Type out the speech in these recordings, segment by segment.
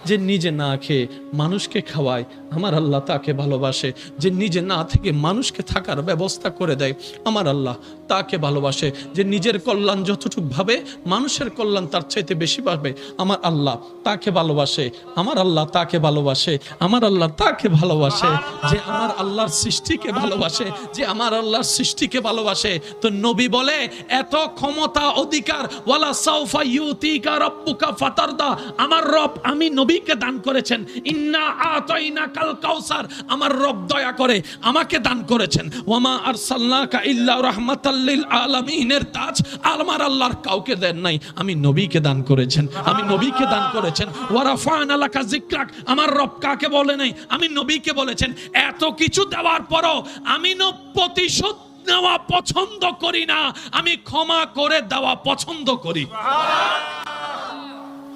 যে নিজে না খেয়ে মানুষকে খাওয়ায়, আমার আল্লাহ তাকে ভালোবাসে। যে নিজে না থেকে মানুষকে থাকার ব্যবস্থা করে দেয়, আমার আল্লাহ তাকে ভালোবাসে। যে নিজের কল্যাণ যতটুকু ভাবে মানুষের কল্যাণ তার চাইতে বেশি পাবে, আমার আল্লাহ তাকে ভালোবাসে। আমার আল্লাহ তাকে ভালোবাসে। আমার আল্লাহ তাকে ভালোবাসে যে আমার আল্লাহর সৃষ্টিকে ভালোবাসে, যে আমার আল্লাহর সৃষ্টিকে ভালোবাসে। তো নবী বলে এত ক্ষমতা অধিকার, ওয়ালা সাউফা ইউতিকা রাব্বুকা ফাতারদা, আমার রব আমি নবীকে দান করেছেন। ইন্না আতাইনা কাল কাউসার, আমার রব দয়া করে আমাকে দান করেছেন। ওয়ামা আরসালনাকা ইল্লা রাহমাতাল লিল আলামিনের তাজ আমার আল্লাহর কাউকে দেন নাই, আমি নবীকে দান করেছেন। আমি নবীকে দান করেছেন। ওয়ারাফানা লাকা যিকরাক, আমার রব কাকে বলে নাই, আমি নবীকে বলেছেন। এত কিছু দেওয়ার পরও আমি প্রতিশোধ নেওয়া পছন্দ করি না, আমি ক্ষমা করে দেওয়া পছন্দ করি।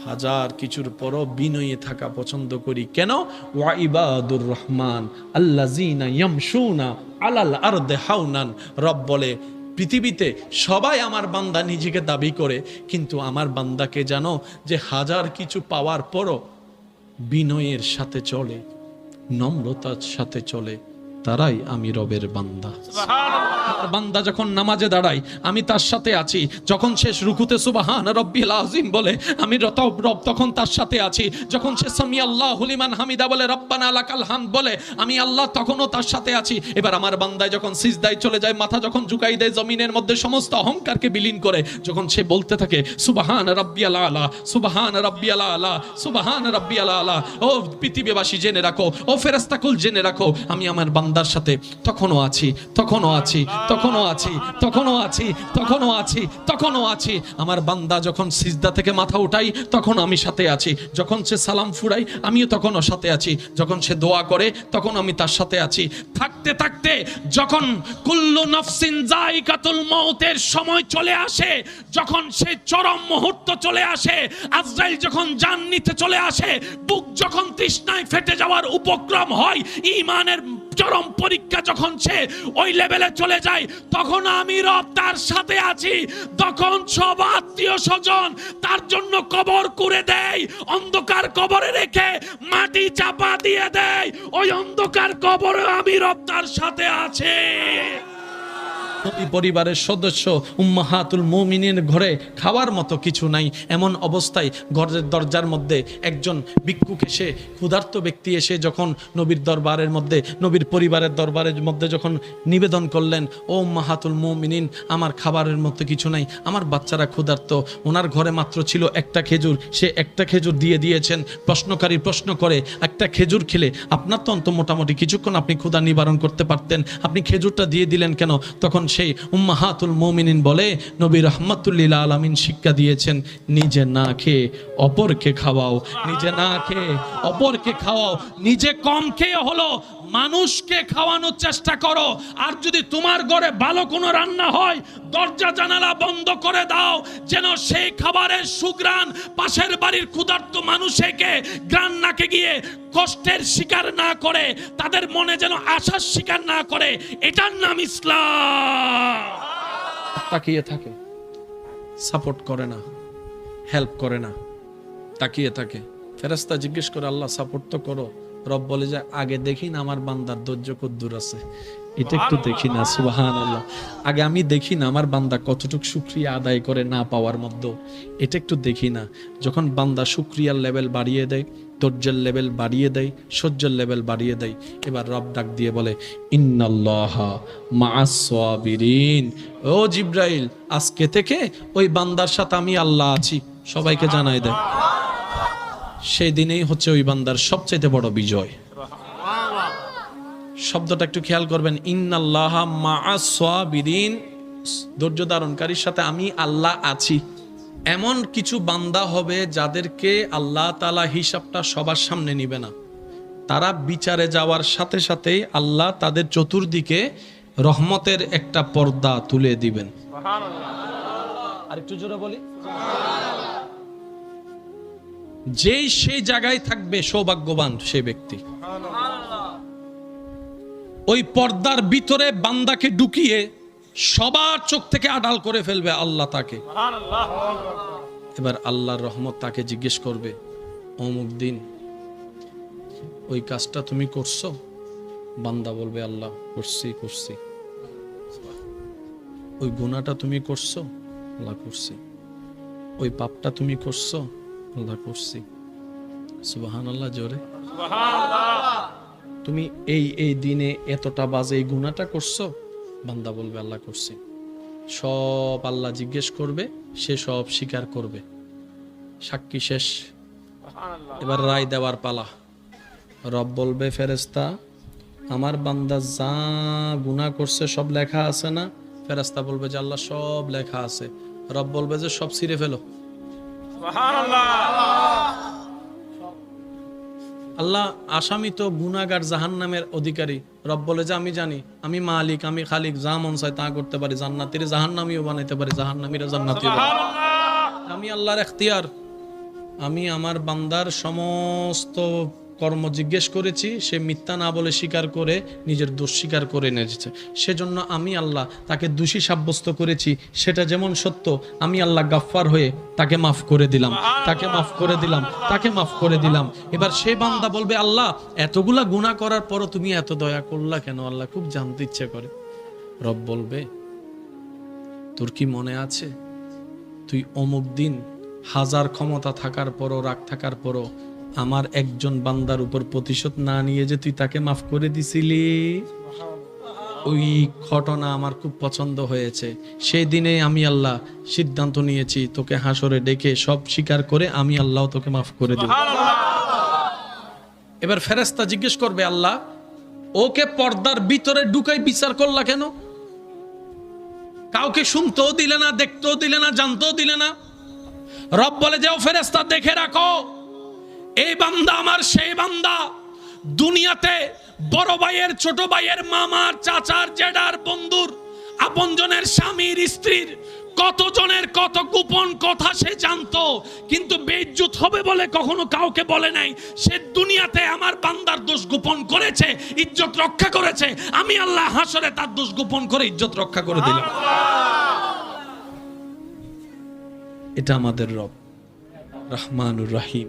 হাজার কিছুর পরও বিনয়ী থাকা পছন্দ করি। কেন? ওয়া ইবাদুর রহমান আল্লাযিনা ইয়ামশুনা আলাল আরদি হাওনান, রব বলে পৃথিবীতে সবাই আমার বান্দা নিজেকে দাবি করে, কিন্তু আমার বান্দাকে জানো যে হাজার কিছু পাওয়ার পরও বিনয়ের সাথে চলে, নম্রতার সাথে চলে, তারাই আমি রবের বান্দা। বান্দা যখন নামাজে দাঁড়ায় আমি তার সাথে আছি, যখন শেষ রুকুতে সুবহান রাব্বিল আযীম বলে আমি রব তখন তার সাথে আছি, যখন সে সামি আল্লাহু লিমান হামিদা বলে রব্বানা লাকাল হামদ বলে আমি আল্লাহ তখনও তার সাথে আছি। এবার আমার বান্দায় যখন সিজদায় চলে যায়, মাথা যখন ঝুঁকাই দেয়, জমিনের মধ্যে সমস্ত অহংকারকে বিলীন করে যখন সে বলতে থাকে সুবহান রাব্বিয়াল আলা, সুবহান রাব্বিয়াল আলা, সুবহান রাব্বিয়াল আলা, ও পৃথিবীবাসী জেনে রাখো, ও ফেরেশতাকুল জেনে রাখো, আমি আমার বান্দার সাথে তখনও আছি, তখনও আছি, তখনও আছি, তখনও আছি, তখনও আছি, তখনও আছি। আমার বান্দা যখন সিজদা থেকে মাথা উঠাই তখন আমি সাথে আছি, যখন সে সালাম ফুরাই আমিও তখনও সাথে আছি, যখন সে দোয়া করে তখন আমি তার সাথে আছি। থাকতে থাকতে যখন কুল্লু নাফসিন যায়িকাতুল মউতের সময় চলে আসে, যখন সে চরম মুহূর্ত চলে আসে, আজরাইল যখন জান নিতে চলে আসে, বুক যখন তৃষ্ণায় ফেটে যাওয়ার উপক্রম হয়, ঈমানের চরম পরীক্ষা যখন সে ওই লেভেলে চলে যায়, তখন আমি রব তার সাথে আছি। তখন সব আত্মীয় স্বজন তার জন্য কবর করে দেয়, অন্ধকার কবরে রেখে মাটি চাপা দিয়ে দেয়, ওই অন্ধকার কবরে আমি রব তার সাথে আছে। নবী পরিবারের সদস্য উম্মাহাতুল মুমিনিন ঘরে খাওয়ার মতো কিছু নাই, এমন অবস্থায় ঘরের দরজার মধ্যে একজন ভিক্ষুক এসে, ক্ষুধার্ত ব্যক্তি এসে যখন নবীর দরবারের মধ্যে, নবীর পরিবারের দরবারের মধ্যে যখন নিবেদন করলেন, ও উম্মাহাতুল মুমিনিন আমার খাবারের মতো কিছু নাই, আমার বাচ্চারা ক্ষুধার্ত, ওনার ঘরে মাত্র ছিল একটা খেজুর, সে একটা খেজুর দিয়ে দিয়েছেন। প্রশ্নকারী প্রশ্ন করে, একটা খেজুর খেলে আপনার তো অন্ত মোটামুটি কিছুক্ষণ আপনি ক্ষুধা নিবারণ করতে পারতেন, আপনি খেজুরটা দিয়ে দিলেন কেন? তখন সেই উম্মাহাতুল মুমিনিন বলে, নবী রাহমাতুল লিল আলামিন শিক্ষা দিয়েছেন, নিজে না খেয়ে অপরকে খাওয়াও, নিজে না খেয়ে অপরকে খাওয়াও, নিজে কম খেয়ে হলো মানুষকে খাওয়ানোর চেষ্টা করো। আর যদি তোমার ঘরে ভালো কোনো রান্না হয়, দরজা জানালা বন্ধ করে দাও, যেন সেই খাবারের সুঘ্রাণ পাশের বাড়ির ক্ষুধার্ত মানুষকে গ্রাণ নাকে গিয়ে কষ্টের শিকার না করে, তাদের মনে যেন আশার শিকার না করে। এটার নাম ইসলাম। তাকিয়ে থাকে, সাপোর্ট করে না, হেল্প করে না, তাকিয়ে থাকে। ফেরেশতা জিজ্ঞেস করে, আল্লাহ সাপোর্ট তো করো। রব বলে যে আগে দেখি না আমার বান্দার ধৈর্য কদ্দুর আছে, এটা একটু দেখি না। সুবহানাল্লাহ, আগে আমি দেখি না আমার বান্দা কতটুকু শুকরিয়া আদায় করে না পাওয়ার মধ্যে, এটা একটু দেখি না। যখন বান্দা শুকরিয়ার লেভেল বাড়িয়ে দেয়, ধৈর্যের লেভেল বাড়িয়ে দেয়, সহ্যের লেভেল বাড়িয়ে দেয়, এবার রব ডাক দিয়ে বলে, ইন্নাল্লাহা মাআস সাবিরিন। ও জিবরাইল, আজকে থেকে ওই বান্দার সাথে আমি আল্লাহ আছি, সবাইকে জানাই দেয়। সেই দিনেই হচ্ছে ওই বান্দার সবচেয়ে বড় বিজয়। শব্দটা একটু খেয়াল করবেন, ইন্নাল্লাহা মাআস সাবিরিন, ধৈর্য ধারণকারীর সাথে আমি আল্লাহ আছি। এমন কিছু বান্দা হবে যাদেরকে আল্লাহ তাআলা হিসাবটা সবার সামনে নিবে না, তারা বিচারে যাওয়ার সাথে সাথেই আল্লাহ তাদের চতুর্দিকে রহমতের একটা পর্দা তুলে দিবেন। আর একটু জোরে বলি, যেই সেই জায়গায় থাকবে সৌভাগ্যবান সে ব্যক্তি। ওই পর্দার ভিতরে বান্দাকে ঢুকিয়ে সবার চোখ থেকে আড়াল করে ফেলবে আল্লাহ তাকে। এবার আল্লাহর রহমত তাকে জিজ্ঞেস করবে, অমুক দিন ওই কাজটা তুমি করছো? বান্দা বলবে আল্লাহ করছি করছি। ওই গুনাহটা তুমি করছো? আল্লাহ করছি। ওই পাপটা তুমি করছো? আল্লাহ করছি। সুবহানাল্লাহ, জোরে সুবহানাল্লাহ। তুমি এই দিনে এতটা বাজে এই গুনাহটা করছো? বান্দা বলবে আল্লাহ করছি। সব আল্লাহ জিজ্ঞেস করবে, সে সব স্বীকার করবে। সাক্ষী শেষ, এবার রায় দেওয়ার পালা। রব বলবে ফেরেশতা, আমার বান্দা যা গুনাহ করছে সব লেখা আছে না? ফেরেশতা বলবে যে আল্লাহ সব লেখা আছে। রব বলবে যে সব ছিঁড়ে ফেলো। সুবহানাল্লাহ। আল্লাহ আসামি তো গুনাহগার, জাহান্নামের অধিকারী। রব বলে যে আমি জানি, আমি মালিক, আমি খালিক, যা মন চায় তা করতে পারি। জান্নাতীরে জাহান্নামীও বানাইতে পারি, জাহান্নামীরা জান্নাতীও। আমি আল্লাহর এখতিয়ার। আমি আমার বান্দার সমস্ত কর্ম জিজ্ঞেস করেছি, সে মিথ্যা না বলে স্বীকার করে নিজের দোষ স্বীকার করে নিয়েছে। সেজন্য আমি আল্লাহ তাকে দোষী সাব্যস্ত করেছি। সেটা যেমন সত্য, আমি আল্লাহ গাফফার হয়ে তাকে মাফ করে দিলাম, তাকে মাফ করে দিলাম, তাকে মাফ করে দিলাম। এবার সে বান্দা বলবে আল্লাহ এতগুলা গুনাহ করার পরও তুমি এত দয়া করলা কেন? আল্লাহ খুব জানতে ইচ্ছে করে। রব বলবে তোর কি মনে আছে তুই অমুক দিন হাজার ক্ষমতা থাকার পরও, রাগ থাকার পরও আমার একজন বান্দার উপর প্রতিশোধ না নিয়ে যে তুই তাকে মাফ করে দিছিলি? ওই ঘটনা আমার খুব পছন্দ হয়েছে। সেই দিনে আমি আল্লাহ সিদ্ধান্ত নিয়েছি তোকে হাসরে ডেকে সব স্বীকার করে আমি আল্লাহ তোকে মাফ করে দেব। এবার ফেরেশতা জিজ্ঞেস করবে আল্লাহ ওকে পর্দার ভিতরে ঢুকাই বিচার করলা কেন? কাউকে শুনতেও দিলে না, দেখতেও দিলে না, জানতেও দিলে না। রব বলে যে ও ফেরেশতা দেখে রাখো, এই বান্দা আমার সেই বান্দা দুনিয়াতে বড় ভাইয়ের, ছোট ভাইয়ের, মামার, চাচার, জেডার, বন্ধুর, আপনজনের, স্বামীর, স্ত্রীর কতজনের কত গোপন কথা সে জানতো, কিন্তু বেইজ্জত হবে বলে কখনো কাউকে বলে নাই। সে দুনিয়াতে আমার বান্দার দোষ গোপন করেছে, ইজ্জত রক্ষা করেছে। আমি আল্লাহ হাসরে তার দোষ গোপন করে ইজ্জত রক্ষা করে দিলাম। এটা আমাদের রব রহমানুর রহিম,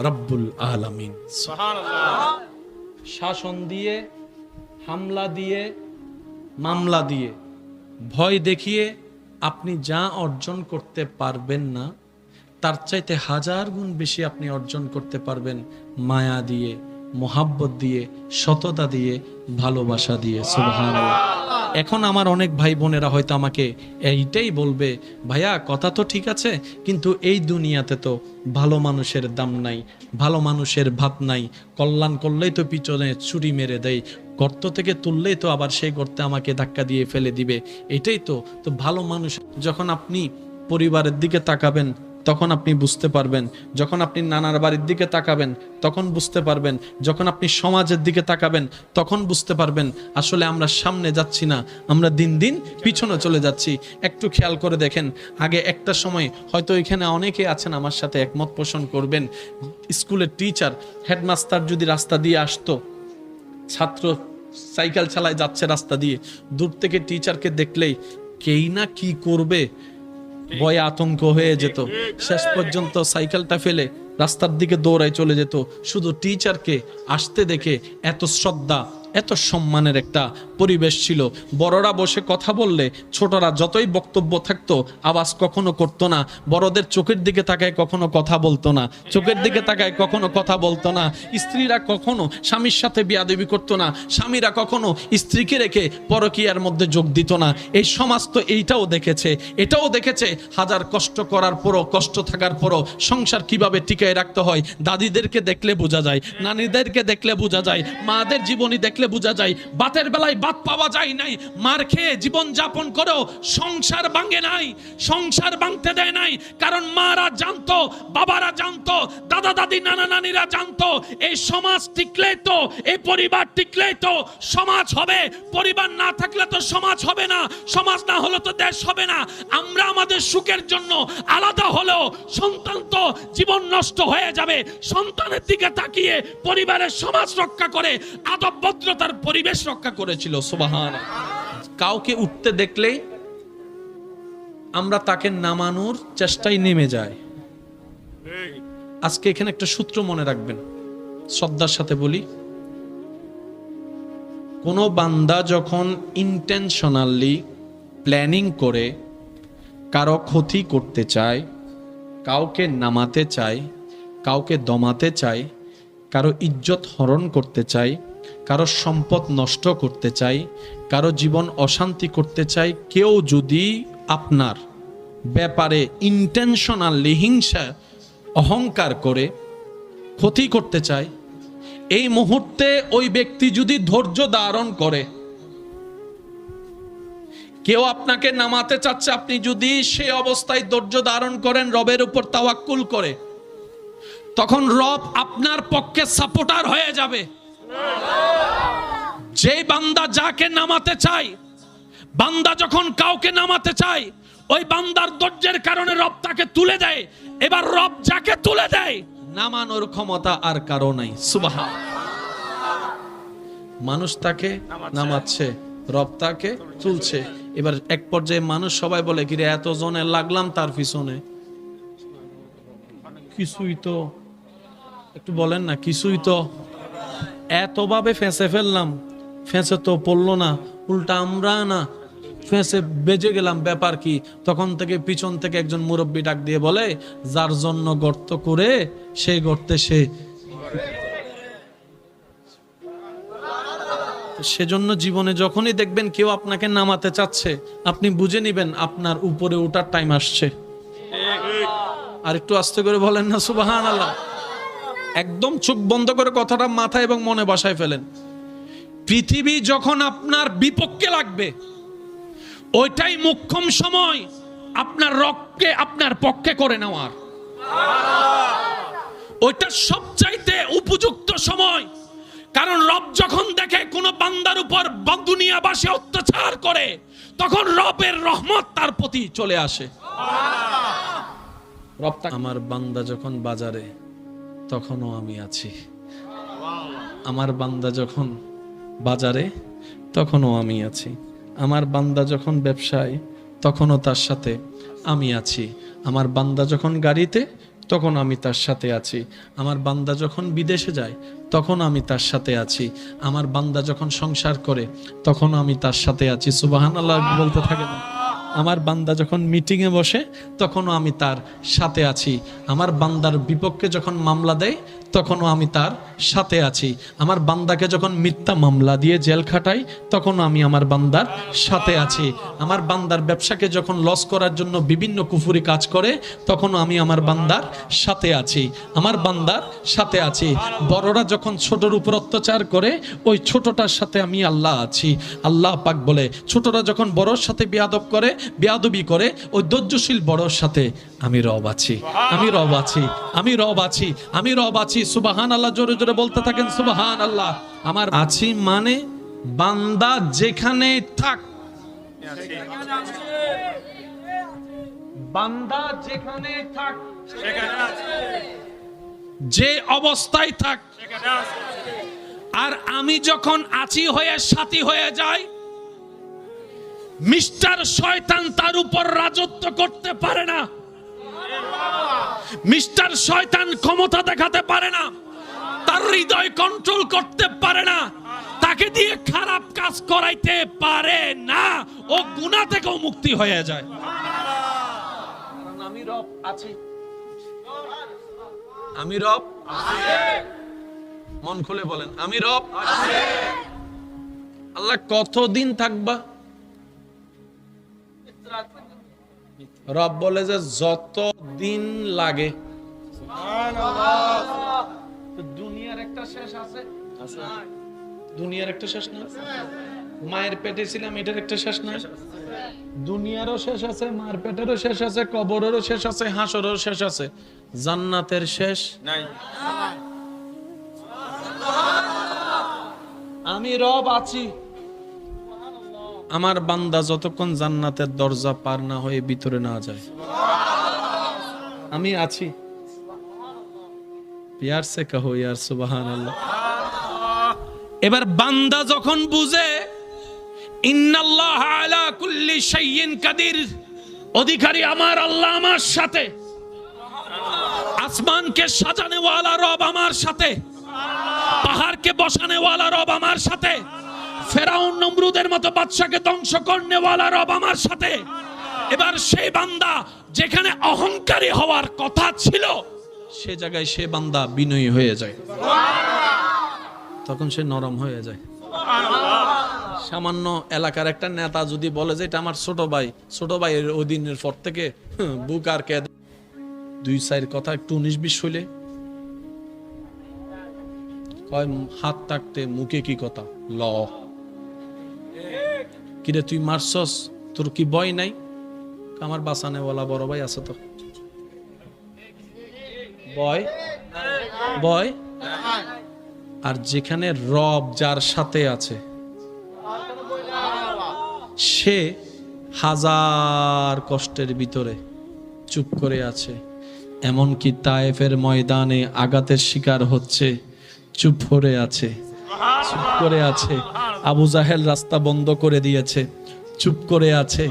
রব্বুল আলামিন। সুবহানাল্লাহ। শাসন দিয়ে, হামলা দিয়ে, মামলা দিয়ে, ভয় দেখিয়ে আপনি যা অর্জন করতে পারবেন না তার চাইতে হাজার গুণ বেশি আপনি অর্জন করতে পারবেন মায়া দিয়ে, মোহাব্বত দিয়ে, সততা দিয়ে, ভালোবাসা দিয়ে। সুবহানাল্লাহ। এখন আমার অনেক ভাই বোনেরা হয়তো আমাকে এইটাই বলবে, ভাইয়া কথা তো ঠিক আছে, কিন্তু এই দুনিয়াতে তো ভালো মানুষের দাম নাই, ভালো মানুষের ভাত নাই। কল্যাণ করলেই তো পিছনে ছুরি মেরে দেয়, গর্ত থেকে তুললেই তো আবার সেই গর্তে আমাকে ধাক্কা দিয়ে ফেলে দিবে। এটাই তো ভালো মানুষ। যখন আপনি পরিবারের দিকে তাকাবেন তখন আপনি বুঝতে পারবেন, যখন আপনি নানার বাড়ির দিকে তাকাবেন তখন বুঝতে পারবেন, যখন আপনি সমাজের দিকে তাকাবেন তখন বুঝতে পারবেন আসলে আমরা সামনে যাচ্ছি না, আমরা দিন দিন পিছনে চলে যাচ্ছি। একটু খেয়াল করে দেখেন, আগে একটা সময়, হয়তো এখানে অনেকে আছেন আমার সাথে একমত পোষণ করবেন, স্কুলের টিচার, হেডমাস্টার যদি রাস্তা দিয়ে আসতো, ছাত্র সাইকেল চালায় যাচ্ছে রাস্তা দিয়ে, দূর থেকে টিচারকে দেখলেই কেই না কি করবে ভয়ে আতঙ্ক হয়ে যেত। শেষ পর্যন্ত সাইকেলটা ফেলে রাস্তার দিকে দৌড়ায় চলে যেত। শুধু টিচারকে আসতে দেখে এত শ্রদ্ধা, এত সম্মানের একটা পরিবেশ ছিল। বড়রা বসে কথা বললে ছোটরা যতই বক্তব্য থাকতো আওয়াজ কখনো করতো না। বড়দের চোখের দিকে তাকায় কখনো কথা বলতো না, চোখের দিকে তাকায় কখনো কথা বলতো না। স্ত্রীরা কখনো স্বামীর সাথে বিয়াদবি করতো না, স্বামীরা কখনো স্ত্রীকে রেখে পরকীয়ার মধ্যে যোগ দিত না। এই সমাজ তো এইটাও দেখেছে, এটাও দেখেছে হাজার কষ্ট করার পরও, কষ্ট থাকার পরও সংসার কিভাবে টিকায় রাখতে হয়। দাদিদেরকে দেখলে বোঝা যায়, নানীদেরকে দেখলে বোঝা যায়, মাদের জীবনী দেখলে বোঝা যায়। বাতের বেলায় বাত পাওয়া যায় নাই, মার খেয়ে জীবন যাপন করেও সংসার ভাঙে নাই, সংসার ভাঙতে দেয় নাই। কারণ মারা জানতো, বাবারা জানতো, দাদা দাদি, নানা নানিরা জানতো এই সমাজ টিকলেই তো, এই পরিবার টিকলেই তো সমাজ হবে। পরিবার না থাকলে তো সমাজ হবে না, সমাজ না হলে তো দেশ হবে না। আমরা আমাদের সুখের জন্য আলাদা হলেও সন্তান তো জীবন নষ্ট হয়ে যাবে। সন্তানের দিকে তাকিয়ে পরিবারের সমাজ রক্ষা করে, আদব ভদ্রতার পরিবেশ রক্ষা করেছিল। সুবহানাল্লাহ। কাউকে উঠতে দেখলেই আমরা তাকে নামানোর চেষ্টায় নেমে যাই। আজকে এখানে একটা সূত্র মনে রাখবেন, শ্রদ্ধার সাথে বলি, কোনো বান্দা যখন ইন্টেনশনালি প্ল্যানিং করে কারো ক্ষতি করতে চায়, কাউকে নামাতে চায়, কাউকে দমাতে চায়, কারো ইজ্জত হরণ করতে চায়, কারো সম্পদ নষ্ট করতে চায়, কারো জীবন অশান্তি করতে চায়, কেউ যদি আপনার ব্যাপারে ইন্টেনশনালি হিংসা অহংকার করে ক্ষতি করতে চায়, এই মুহূর্তে ওই ব্যক্তি যদি ধৈর্য ধারণ করে, কেউ আপনাকে নামাতে চাচ্ছে, আপনি যদি সে অবস্থায় ধৈর্য ধারণ করেন, রবের উপর তাওয়াক্কুল করে, তখন রব আপনার পক্ষে সাপোর্টার হয়ে যাবে। যে বান্দা যাকে নামাতে চায়, বান্দা যখন কাউকে নামাতে চায়, ওই বান্দার ধৈর্যের কারণে রব তাকে তুলে দেয়। এবার রব যাকে তুলে দেয়, নামানোর ক্ষমতা আর কারো নাই। সুবহান। মানুষ তাকে নামাচ্ছে, রব তাকে তুলছে। এবার এক পর্যায়ে মানুষ সবাই বলে, কিরে এত জনে লাগলাম তার পিছনে, কিছুই তো, একটু বলেন না, কিছুই তো, এতভাবে ফেঁসে ফেললাম, ফেঁসে তো পড়লো না, উল্টা আমরা না ফেঁসে বেজে গেলাম, ব্যাপার কি? তখন থেকে পিছন থেকে একজন মুরব্বী ডাক দিয়ে বলে, যার জন্য গর্ত করে সেই গর্তে সে। সেজন্য জীবনে যখনই দেখবেন কেউ আপনাকে নামাতে চাচ্ছে, আপনি বুঝে নিবেন আপনার উপরে ওঠার টাইম আসছে। আর একটু আস্তে করে বলেন না সুবহানাল্লাহ। একদম চোখ বন্ধ করে কথাটা মাথায় এবং মনে বসায় ফেলেন। পৃথিবী যখন আপনার বিপক্ষে লাগবে, ওইটাই মোক্ষম সময় আপনার রবকে আপনার পক্ষে করে নেওয়ার। ওইটা সবচাইতে উপযুক্ত সময়। কারণ রব যখন দেখে কোন বান্দার উপর দুনিয়াবাসী অত্যাচার করে, তখন রবের রহমত তার প্রতি চলে আসে। রব, আমার বান্দা যখন বাজারে, তখনও আমি আছি। আমার বান্দা যখন বাজারে, তখনও আমি আছি। আমার বান্দা যখন ব্যবসায়, তখনও তার সাথে আমি আছি। আমার বান্দা যখন গাড়িতে, তখন আমি তার সাথে আছি। আমার বান্দা যখন বিদেশে যায়, তখন আমি তার সাথে আছি। আমার বান্দা যখন সংসার করে, তখন আমি তার সাথে আছি। সুবহানাল্লাহ বলতে থাকেন। আমার বান্দা যখন মিটিংয়ে বসে, তখনও আমি তার সাথে আছি। আমার বান্দার বিপক্ষে যখন মামলা দেয়, তখনও আমি তার সাথে আছি। আমার বান্দাকে যখন মিথ্যা মামলা দিয়ে জেল খাটাই, তখনও আমি আমার বান্দার সাথে আছি। আমার বান্দার ব্যবসাকে যখন লস করার জন্য বিভিন্ন কুফুরি কাজ করে, তখনও আমি আমার বান্দার সাথে আছি। আমার বান্দার সাথে আছি। বড়রা যখন ছোটর উপর অত্যাচার করে, ওই ছোটটার সাথে আমি আল্লাহ আছি। আল্লাহ পাক বলে, ছোটরা যখন বড়র সাথে বেয়াদবি করে, ওই ধৈর্যশীল বড়র সাথে আমি রব আছি, আমি রব আছি, আমি রব আছি, আমি রব আছি। সুবহানাল্লাহ জোরে জোরে বলতে থাকেন সুবহানাল্লাহ। আমার আছি মানে বান্দা যেখানে থাক, বান্দা যেখানে থাক, যে অবস্থায় থাক, আর আমি যখন আছি হয়ে সাথী হয়ে যাই, মিস্টার শয়তান তার উপর রাজত্ব করতে পারে না। মিস্টার শয়তান ক্ষমতা দেখাতে পারে না, তার হৃদয় কন্ট্রোল করতে পারে না, তাকে দিয়ে খারাপ কাজ করাইতে পারে না। ও গুনাহ থেকেও মুক্তি হয়ে যায়। কারণ আমি রব আছি, আমি রব আছি। মন খুলে বলেন, আমি রব আছি। আল্লাহ কতদিন থাকবা? রব বলে যে যত দিন লাগে। দুনিয়ার একটা শেষ আছে, দুনিয়ার একটা শেষ না? মায়ের পেটে ছিলাম, এটার একটা শেষ নাই? দুনিয়ারও শেষ আছে, মায়ের পেটেরও শেষ আছে, কবরেরও শেষ আছে, হাসরেরও শেষ আছে, জান্নাতের শেষ নাই। আমি রব আছি। আমার বান্দা যতক্ষণ জান্নাতের দরজা পার না হয়ে ভিতরে না যায়, আমি আছি। প্যার সে কহো ইয়ার সুবহানাল্লাহ। এবার বান্দা যখন বুঝে ইন্নাল্লাহ আলা কুল্লি শাইইন কাদির, অধিকারী আমার আল্লাহ আমার সাথে, আসমানকে সাজানে ওয়ালা রব আমার সাথে, পাহাড়কে বসানেওয়ালা রব আমার সাথে, ফেরাউন নমরুদের মতো বাদশাকে ধ্বংস করনেওয়ালা রব আমার সাথে। এবার সেই বান্দা যেখানে অহংকারী হওয়ার কথা ছিল, সে জায়গায় সে বান্দা বিনয়ী হয়ে যায়, তখন সে নরম হয়ে যায়। সামান্য এলাকার একটা নেতা যদি বলে যে এটা আমার ছোট ভাইয়ের ওই দিনের পর থেকে বুক আর কে দুই সাইড কথা একটু 19-20 হইলে কয় হাত থাকতে মুখে কি কথা ল, কিরে তুই মারছস, তোর কি ভয় নাই? আমার বাঁচানেওয়ালা বড় ভাই আছে তো, ভয়। আর যেখানে রব যার সাথে আছে, সে হাজার কষ্টের ভিতরে চুপ করে আছে। এমনকি তায়েফের ময়দানে আঘাতের শিকার হচ্ছে, চুপ করে আছে। আবু জাহেল রাস্তা বন্ধ করে দিয়েছে, চুপ করে আছে।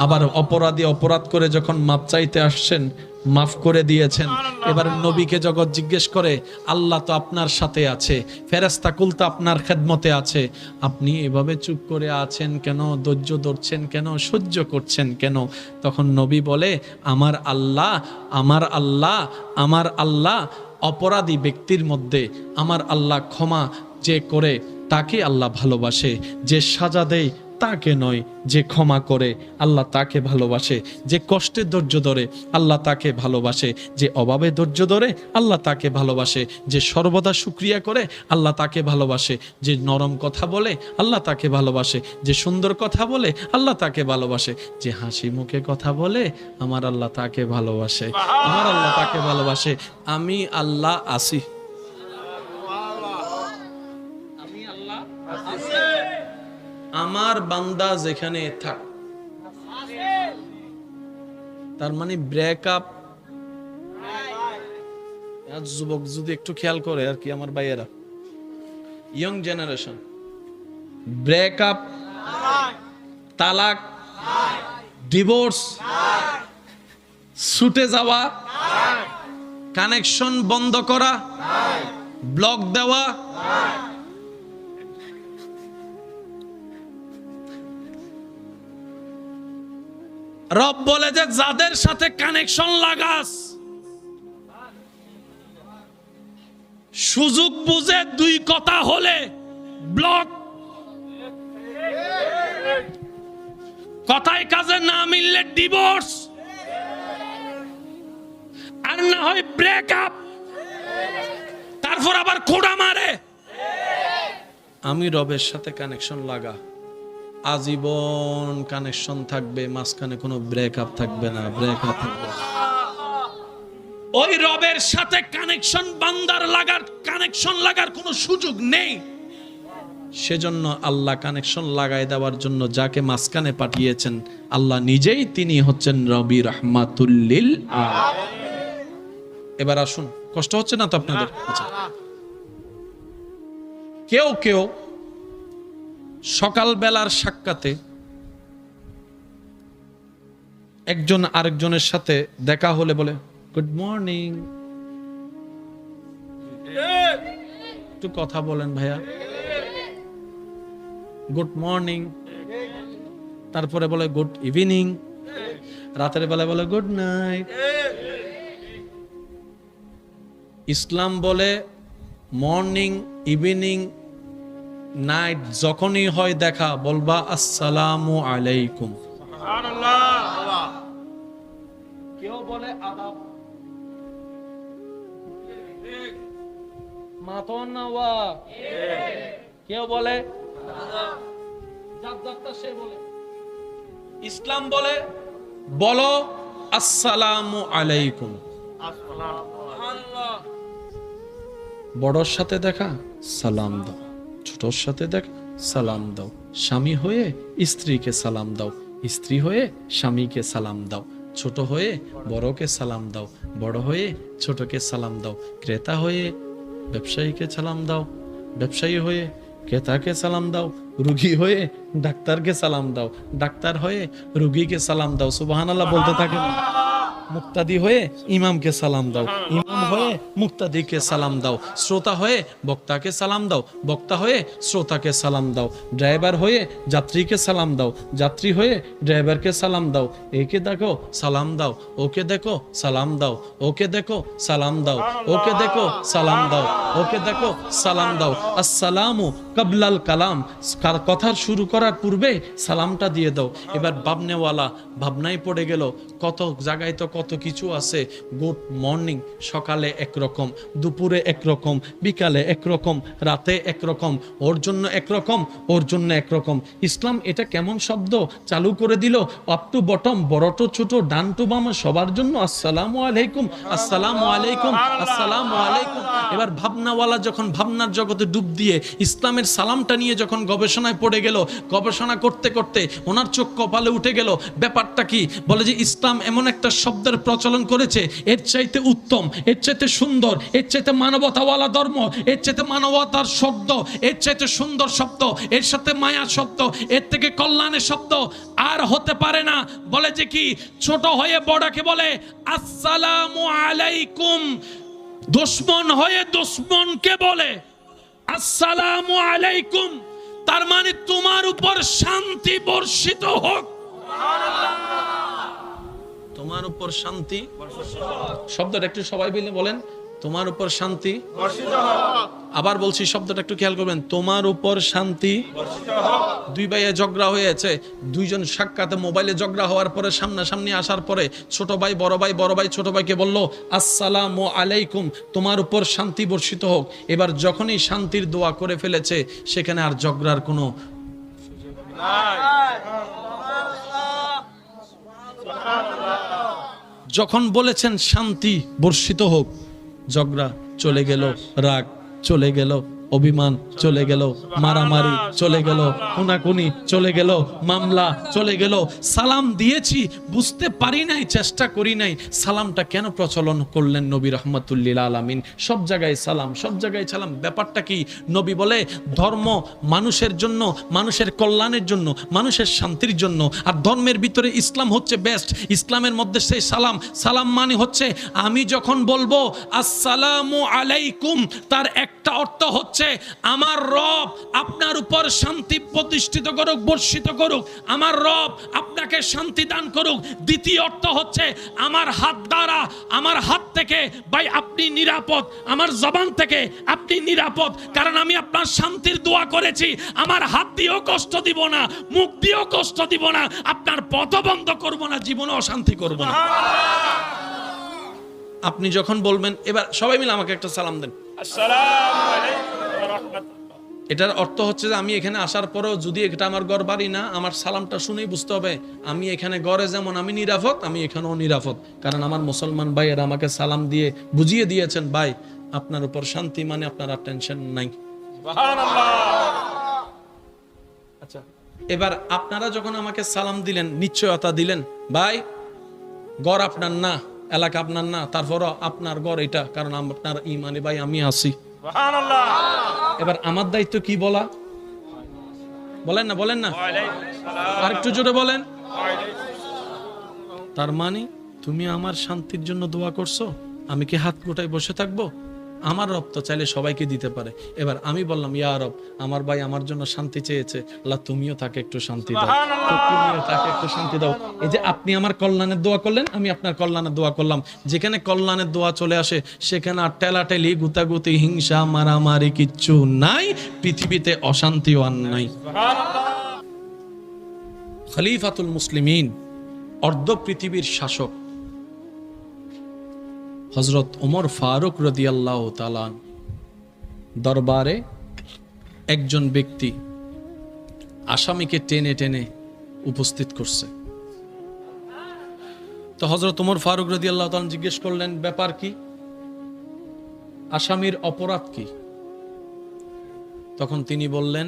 আবার অপরাধী অপরাধ করে যখন মাপ চাইতে আসছেন, মাফ করে দিয়েছেন। এবার নবীকে জগৎ জিজ্ঞেস করে, আল্লাহ তো আপনার সাথে আছে, ফেরেশতা কুল তো আপনার খেদমতে আছে, আপনি এভাবে চুপ করে আছেন কেন? ধৈর্য ধরছেন কেন? সহ্য করছেন কেন? তখন নবী বলে, আমার আল্লাহ অপরাধী ব্যক্তির মধ্যে আমার আল্লাহ ক্ষমা যে করে তাকে আল্লাহ ভালোবাসে, যে সাজা দেয় তাকে নয়, যে ক্ষমা করে আল্লাহ তাকে ভালোবাসে, যে কষ্টে ধৈর্য ধরে আল্লাহ তাকে ভালোবাসে, যে অভাবে ধৈর্য ধরে আল্লাহ তাকে ভালোবাসে, যে সর্বদা শুকরিয়া করে আল্লাহ তাকে ভালোবাসে, যে নরম কথা বলে আল্লাহ তাকে ভালোবাসে, যে সুন্দর কথা বলে আল্লাহ তাকে ভালোবাসে, যে হাসি মুখে কথা বলে আমার আল্লাহ তাকে ভালোবাসে, আমার আল্লাহ তাকে ভালোবাসে। আমি আল্লাহ আসি, আমার বান্দা যেখানে থাক। তার মানে ব্রেকআপ, যুবক যদি একটু খেয়াল করে আর কি, আমার ভাইয়েরা, ইয়ং জেনারেশন, ব্রেকআপ, তালাক, ডিভোর্স, ছুটে যাওয়া, কানেকশন বন্ধ করা, ব্লক দেওয়া, রব বলে যে যাদের সাথে কানেকশন লাগাস, সুযোগ বুঝে দুই কথা হলে ব্লক, কথায় কাজে না মিললে ডিভোর্স, আর না হয় ব্রেকআপ, তারপর আবার খোঁড়া মারে। আমি রবের সাথে কানেকশন লাগা, আজীবন কানেকশন থাকবে, মাঝখানে কোনো ব্রেকআপ থাকবে না, ব্রেকআপ থাকবে। ওই রবের সাথে কানেকশন বান্দার কানেকশন লাগার কোনো সুযোগ নেই। সেজন্য আল্লাহ কানেকশন লাগাই দেওয়ার জন্য যাকে মাঝখানে পাঠিয়েছেন আল্লাহ নিজেই, তিনি হচ্ছেন রবি রাহমাতুল লিল আলামিন। এবার আসুন, কষ্ট হচ্ছে না তো আপনাদের? কেউ সকাল বেলার সাক্ষাতে একজন আরেকজনের সাথে দেখা হলে বলে গুড মর্নিং, একটু কথা বলেন ভাইয়া, গুড মর্নিং। তারপরে বলে গুড ইভিনিং, রাতের বেলা বলে গুড নাইট। ইসলাম বলে মর্নিং, ইভিনিং, নাইট যখনই হয় দেখা বলবা আসসালামু আলাইকুম। কেউ বলে আদাব, মাতন নওয়া, কেউ বলে সে বলে। ইসলাম বলে বলো আসসালামু আলাইকুম। বড়র সাথে দেখা সালাম দাও, ছোটর সাথে দেখ সালাম দাও, স্বামী হয়ে স্ত্রীকে সালাম দাও, স্ত্রী হয়ে স্বামীকে সালাম দাও, ছোট হয়ে বড়কে সালাম দাও, বড় হয়ে ছোটকে সালাম দাও, ক্রেতা হয়ে ব্যবসায়ীকে সালাম দাও, ব্যবসায়ী হয়ে ক্রেতাকে সালাম দাও, রোগী হয়ে ডাক্তারকে সালাম দাও, ডাক্তার হয়ে রোগীকে সালাম দাও। সুবহানাল্লাহ বলতে থাকেন। মুক্তাদি হয়ে ইমামকে সালাম দাও, ইমাম হয়ে মুক্তাদিকে সালাম দাও, শ্রোতা হয়ে বক্তাকে সালাম দাও, বক্তা হয়ে শ্রোতাকে সালাম দাও, ড্রাইভার হয়ে যাত্রীকে সালাম দাও, যাত্রী হয়ে ড্রাইভারকে সালাম দাও, একে দেখো সালাম দাও, ওকে দেখো সালাম দাও, ওকে দেখো সালাম দাও, ওকে দেখো সালাম দাও, ওকে দেখো সালাম দাও। আসসালামু কাবলাল কালাম, কথার শুরু করার পূর্বে সালামটা দিয়ে দাও। এবার ভাবনেওয়ালা ভাবনায় পড়ে গেল, কত জায়গায় তো কত কিছু আছে। গুড মর্নিং সকালে একরকম, দুপুরে একরকম, বিকালে একরকম, রাতে একরকম, ওর জন্য একরকম, ওর জন্য একরকম। ইসলাম এটা কেমন শব্দ চালু করে দিল, আপ টু বটম, বড় টু ছোট, ডান টু বাম, সবার জন্য আসসালামু আলাইকুম, আসসালামু আলাইকুম, আসসালামু আলাইকুম। এবার ভাবনাওয়ালা যখন ভাবনার জগতে ডুব দিয়ে ইসলামের সালামটা নিয়ে যখন গবেষণায় পড়ে গেল, গবেষণা করতে করতে ওনার চোখ কপালে উঠে গেল। ব্যাপারটা কি? বলে যে ইসলাম এমন একটা শব্দের প্রচলন করেছে, এর চাইতে উত্তম, এর চাইতে সুন্দর, এর চাইতে মানবতাওয়ালা ধর্ম, এর চাইতে মানবতার শব্দ, এর চাইতে সুন্দর শব্দ, এর সাথে মায়ার শব্দ, এর থেকে কল্যাণের শব্দ আর হতে পারে না। বলে যে কি, ছোট হয়ে বড়কে বলে আসসালামু আলাইকুম, দুশমন হয়ে দুশমনকে বলে আসসালামু আলাইকুম। তার মানে তোমার উপর শান্তি বর্ষিত হোক, তোমার উপর শান্তি। শব্দটা একটু সবাই মিলে বলেন, তোমার উপর শান্তি বর্ষিত হোক। আবার বলছি, শব্দটা একটু খেয়াল করবেন, তোমার উপর শান্তি বর্ষিত হোক। দুই ভাইয়ে ঝগড়া হয়েছে, দুইজন সাক্ষাতে মোবাইলে ঝগড়া হওয়ার পরে সামনাসামনি আসার পরে ছোট ভাই বড় ভাই, বড় ভাই ছোট ভাইকে বলল আসসালামু আলাইকুম, তোমার উপর শান্তি বর্ষিত হোক। এবার যখনই শান্তির দোয়া করে ফেলেছে, সেখানে আর ঝগড়ার কোনো সুযোগ নাই। যখন বলেছেন শান্তি বর্ষিত হোক, ঝগড়া চলে গেল, রাগ চলে গেল, অভিমান চলে গেল, মারামারি চলে গেল, খুনাখুনি চলে গেল, মামলা চলে গেল। সালাম দিয়েছি, বুঝতে পারি নাই, চেষ্টা করি নাই, সালামটা কেন প্রচলন করলেন নবী রহমতুল্লিল আলামিন? সব জায়গায় সালাম, সব জায়গায় সালাম। ব্যাপারটা কি? নবী বলে ধর্ম মানুষের জন্য, মানুষের কল্যাণের জন্য, মানুষের শান্তির জন্য। আর ধর্মের ভিতরে ইসলাম হচ্ছে বেস্ট। ইসলামের মধ্যে সেই সালাম, সালাম মানে হচ্ছে আমি যখন বলবো আসসালামু আলাইকুম, তার একটা অর্থ হচ্ছে আমার রব আপনার উপর শান্তি প্রতিষ্ঠিত করুক, বর্ষিত করুক, আমার রব আপনাকে শান্তি দান করুক। দ্বিতীয় অর্থ হচ্ছে আমার হাত দ্বারা, আমার হাত থেকে ভাই আপনি নিরাপদ, আমার জবান থেকে আপনি নিরাপদ, কারণ আমি আপনার শান্তির দোয়া করেছি। আমার হাত দিয়েও কষ্ট দিব না, মুখ দিয়েও কষ্ট দিব না, আপনার পথ বন্ধ করব না, জীবনে অশান্তি করব না। আপনি যখন বলবেন, এবার সবাই মিলে আমাকে একটা সালাম দেন, আসসালামু আলাইকুম ওয়া রাহমাতুল্লাহ। এটার অর্থ হচ্ছে যে আমি এখানে আসার পরেও যদি এটা আমার ঘর বাড়ি না, আমার সালামটা শুনেই বুঝতে হবে আমি এখানে ঘরে যেমন আমি নিরাপদ, আমি এখানেও নিরাপদ, কারণ আমার মুসলমান ভাইয়েরা আমাকে সালাম দিয়ে বুঝিয়ে দিয়েছেন, ভাই আপনার উপর শান্তি মানে আপনার আর টেনশন নাই। সুবহানাল্লাহ। আচ্ছা, এবার আপনারা যখন আমাকে সালাম দিলেন, নিশ্চয়তা দিলেন, ভাই ঘর আপনার না, এলাকা আপনার না, তারপরও আপনার ঘর এটা, কারণ আপনার ইমানে ভাই আমি আছি। সুবহানাল্লাহ। এবার আমার দায়িত্ব কি বলা? বলেন না, বলেন না, আর একটু জোরে বলেন। তার মানে তুমি আমার শান্তির জন্য দোয়া করছো, আমি কি হাত গোটায় বসে থাকবো? আমার রব তো চাইলে সবাইকে দিতে পারে। এবার আমি বললাম, ইয়া রব, আমার ভাই আমার জন্য শান্তি চেয়েছে, আল্লাহ তুমিও তাকে একটু শান্তি দাও, তুমিও তাকে একটু শান্তি দাও। এই যে আপনি আমার কল্যাণের দোয়া করলেন, আমি আপনার কল্যাণের দোয়া করলাম। যেখানে কল্যাণের দোয়া চলে আসে, সেখানে আর টেলাটেলি, গুতাগুতি, হিংসা, মারামারি কিচ্ছু নাই, পৃথিবীতে অশান্তিও আর নাই। খলিফাতুল মুসলিমিন, অর্ধ পৃথিবীর শাসক হযরত ওমর ফারুক রাদিয়াল্লাহু তাআলা দরবারে একজন ব্যক্তি আসামিকে টেনে টেনে উপস্থিত করছে। তো হযরত ওমর ফারুক রাদিয়াল্লাহু তাআলা জিজ্ঞেস করলেন, ব্যাপার কি? আসামির অপরাধ কি? তখন তিনি বললেন,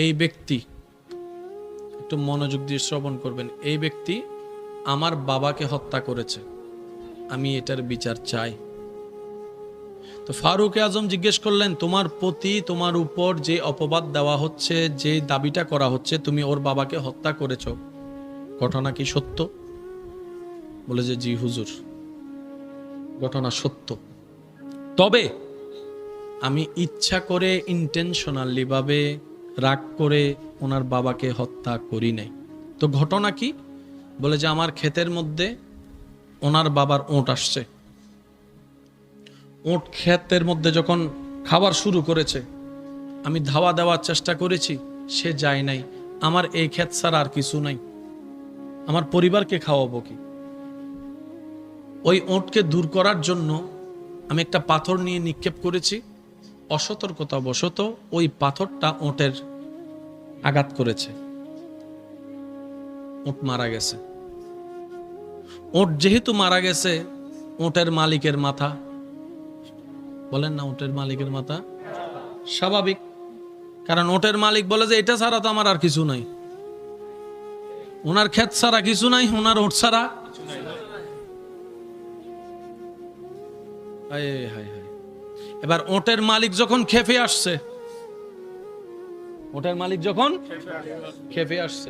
এই ব্যক্তি, একটু মনোযোগ দিয়ে শ্রবণ করবেন, এই ব্যক্তি আমার বাবাকে হত্যা করেছে, আমি এটার বিচার চাই। তো ফারুক আজম জিজ্ঞেস করলেন, তোমার প্রতি, তোমার উপর যে অপবাদ দেওয়া হচ্ছে, যে দাবিটা করা হচ্ছে, তুমি ওর বাবাকে হত্যা করেছো, ঘটনা কি সত্য? বলে যে জি হুজুর, ঘটনা সত্য, তবে আমি ইচ্ছা করে ইন্টেনশনালি ভাবে রাগ করে ওনার বাবাকে হত্যা করি নাই। তো ঘটনা কি? বলে যে আমার ক্ষেতের মধ্যে ওনার বাবার ওঁট আসছে, ওঁট ক্ষেতের মধ্যে যখন খাবার শুরু করেছে, আমি ধাওয়া দেওয়ার চেষ্টা করেছি, সে যায় নাই। আমার এই ক্ষেত ছাড়া আর কিছু নাই, আমার পরিবারকে খাওয়াবো কি? ওই ওঁটকে দূর করার জন্য আমি একটা পাথর নিয়ে নিক্ষেপ করেছি, অসতর্কতা বশত ওই পাথরটা ওঁটের আঘাত করেছে, ওঁট মারা গেছে। ওঁট যেহেতু মারা গেছে, ওঁটের মালিকের মাথা, বলেন না ওঁটের মালিকের মাথা স্বাভাবিক, কারণ ওঁটের মালিক বলে যে এটা ছাড়া তো আমার আর কিছু নাই, ওনার ক্ষেত ছাড়া কিছু নাই, ওনার ওঁট ছাড়া। এবার ওঁটের মালিক যখন খেপে আসছে, ওঁটের মালিক যখন খেপে আসছে,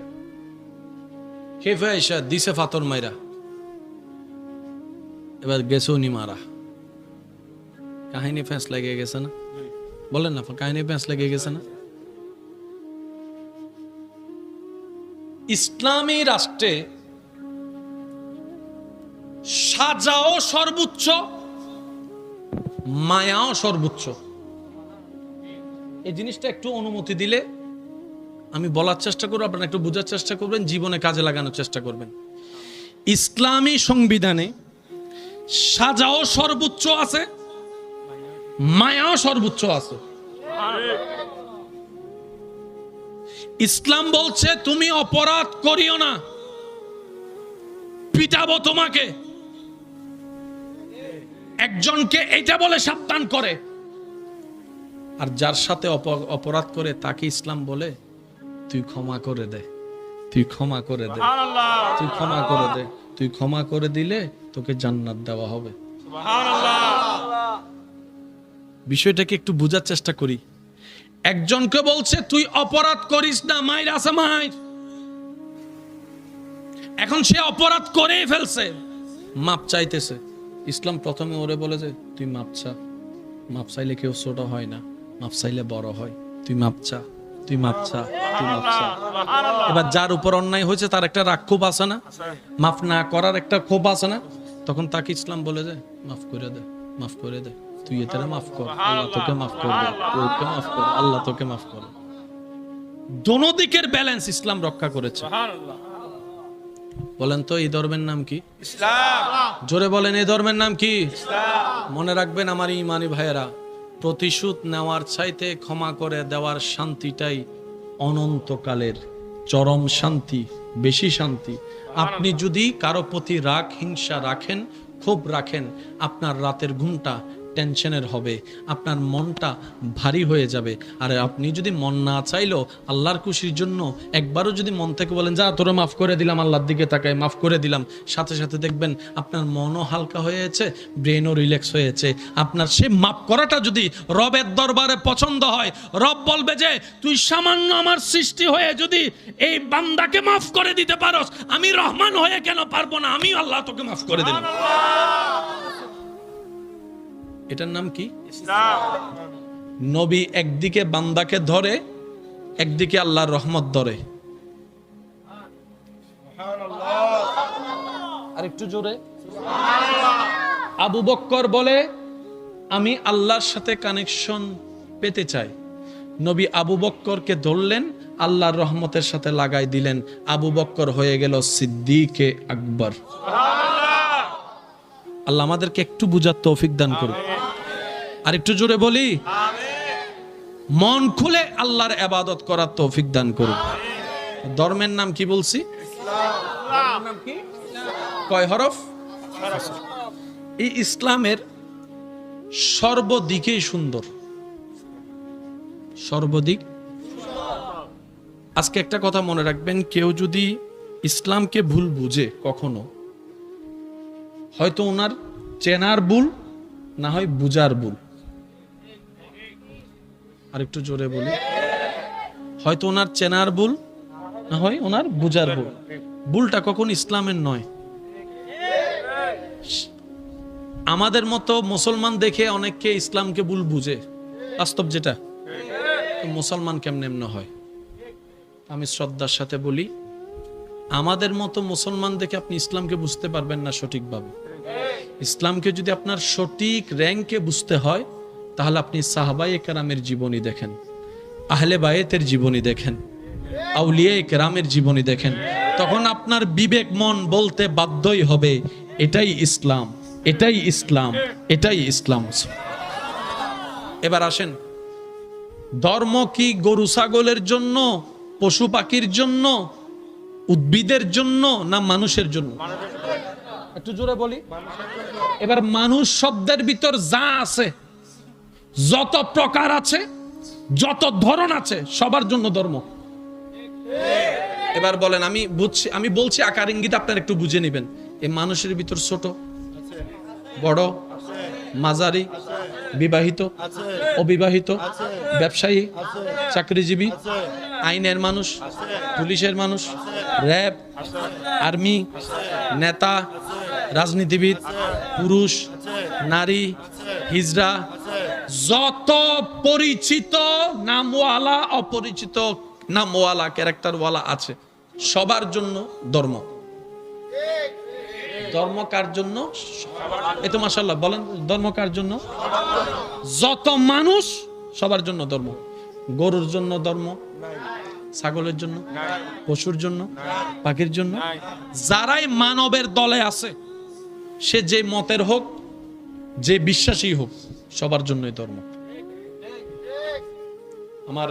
খেপে আইসা দিছে ফাতর মাইরা, এবার গেছে উনি মারা। কাহিনী ফ্যাঁস লেগে গেছে না? বলেন না, কাহিনী ফ্যাঁস লেগে গেছে না? ইসলামী রাষ্ট্রে সাজাও সর্বোচ্চ, মায়াও সর্বোচ্চ। এই জিনিসটা একটু অনুমতি দিলে আমি বলার চেষ্টা করব, আপনারা একটু বোঝার চেষ্টা করবেন, জীবনে কাজে লাগানোর চেষ্টা করবেন। ইসলামী সংবিধানে সাজাও সর্বোচ্চ আছে, মায়াও সর্বোচ্চ আছে। ইসলাম বলছে তুমি অপরাধ করিও না, পিটাবো তোমাকে। একজনকে এটা বলে সাবধান করে, আর যার সাথে অপরাধ করে তাকে ইসলাম বলে তুই ক্ষমা করে দে, তুই ক্ষমা করে দে, তুই ক্ষমা করে দে, তুই ক্ষমা করে দিলে তোকে জান্নাত দেওয়া হবে। বিষয়টাকে একটু বোঝার চেষ্টা করি। একজনকে বলছে তুই অপরাধ করিস না, মাইর আছে মাইর। এখন সে অপরাধ করেই ফেলছে, মাপ চাইতেছে। ইসলাম প্রথমে ওরে বলে যে তুই মাপ চা, মাপ চাইলে কেউ ছোট হয় না, মাপ চাইলে বড় হয়, তুই মাপ চা, তুই মাপ চা, তুই মাপ চা। এবার যার উপর অন্যায় হয়েছে তার একটা রাগ ক্ষোভ আছে না, মাফ না করার একটা ক্ষোভ আছে না, তখন তাকে ইসলাম বলে যে মাফ করে দে, মাফ করে দে, তুই এতে মাফ কর, আল্লাহ তোকে মাফ করবে, ওকে মাফ কর, আল্লাহ তোকে মাফ করবে। দোনো দিকের ব্যালেন্স ইসলাম রক্ষা করেছে। বলেন তো এই ধর্মের নাম কি? ইসলাম। জোরে বলেন এই ধর্মের নাম কি? ইসলাম। মনে রাখবেন আমার ইমানি ভাইয়েরা, প্রতিশোধ নেওয়ার চাইতে ক্ষমা করে দেওয়ার শান্তিটাই অনন্তকালের চরম শান্তি, বেশি শান্তি। আপনি যদি কারো প্রতি রাগ হিংসা রাখেন, ক্ষোভ রাখেন, আপনার রাতের ঘুমটা টেনশনের হবে, আপনার মনটা ভারী হয়ে যাবে। আর আপনি যদি মন না চাইলেও আল্লাহর খুশির জন্য একবারও যদি মন থেকে বলেন যা তোরে মাফ করে দিলাম, আল্লাহর দিকে তাকায় মাফ করে দিলাম, সাথে সাথে দেখবেন আপনার মনও হালকা হয়েছে, ব্রেনও রিল্যাক্স হয়েছে। আপনার সে মাফ করাটা যদি রবের দরবারে পছন্দ হয়, রব বলবে যে তুই সামান্য আমার সৃষ্টি হয়ে যদি এই বান্দাকে মাফ করে দিতে পারোস, আমি রহমান হয়ে কেন পারবো না, আমি আল্লাহ তোকে মাফ করে দিলাম। এটার নাম কি? ইসলাম। নবী একদিকে বান্দাকে ধরে, একদিকে আল্লাহর রহমত ধরে। আর একটু জোরে। আবু বকর বলে আমি আল্লাহর সাথে কানেকশন পেতে চাই। নবী আবু বকরকে ধরলেন, আল্লাহর রহমতের সাথে লাগাই দিলেন, আবু বকর হয়ে গেল সিদ্দিকে আকবর। আল্লাহ আমাদেরকে একটু বুঝার তৌফিক দান করুন। আর একটু জোরে বলি মন খুলে আল্লাহর ইবাদত করার তৌফিক দান করুন। ধর্মের নাম কি বলছি? ইসলাম। কয় হরফ? এই ইসলামের সর্বদিকেই সুন্দর, সর্বদিক। আজকে একটা কথা মনে রাখবেন, কেউ যদি ইসলামকে ভুল বুঝে কখনো, হয়তো ওনার চেনার ভুল, না হয় বুঝার ভুল। আর একটু জোরে বলি, হয়তো ওনার চেনার ভুল, না হয় ওনার বুঝার ভুল। ভুলটা কখন ইসলামের নয়, আমাদের মতো মুসলমান দেখে অনেককে ইসলামকে ভুল বুঝে, বাস্তব যেটা। তো মুসলমান কেমনে এমন হয়? আমি শ্রদ্ধার সাথে বলি, আমাদের মতো মুসলমান দেখে আপনি ইসলামকে বুঝতে পারবেন না সঠিকভাবে। ইসলামকে যদি আপনার সঠিক র্যাঙ্কে বুঝতে হয়, তাহলে আপনি সাহাবায়ে কেরামের জীবনী দেখেন, আহলে বায়েতের জীবনী দেখেন, আউলিয়ায়ে কেরামের জীবনী দেখেন। তখন আপনার বিবেক মন বলতে বাধ্যই হবে এটাই ইসলাম, এটাই ইসলাম, এটাই ইসলাম। এবার আসেন, ধর্ম কি গরু ছাগলের জন্য, পশু পাখির জন্য, উদ্ভিদের জন্য, না মানুষের জন্য? একটু জোরে বলি। এবার মানুষ শব্দের ভিতর যা আছে, যত প্রকার আছে, যত ধরন আছে, সবার জন্য ধর্ম। এবার বলেন, আমি বলছি আকার ইঙ্গিত, আপনারা একটু বুঝে নেবেন। এই মানুষের ভিতর ছোট, বড়, মাঝারি, বিবাহিত, অবিবাহিত, ব্যবসায়ী, চাকরিজীবী, আইনের মানুষ, পুলিশের মানুষ, র্যাব, আর্মি, নেতা, রাজনীতিবিদ, পুরুষ, নারী, হিজড়া, যত পরিচিত নামওয়ালা, অপরিচিত নামওয়ালা, ক্যারেক্টারওয়ালা আছে, সবার জন্য ধর্ম। ধর্ম কার জন্য? এ তো মাশাআল্লাহ, বলেন ধর্ম কার জন্য? যত মানুষ সবার জন্য ধর্ম। গরুর জন্য ধর্ম, ছাগলের জন্য, পশুর জন্য, পাখির জন্য। যারাই মানবের দলে আছে, সে যে মতের হোক, যে বিশ্বাসী হোক, সবার জন্যই ধর্ম। আমার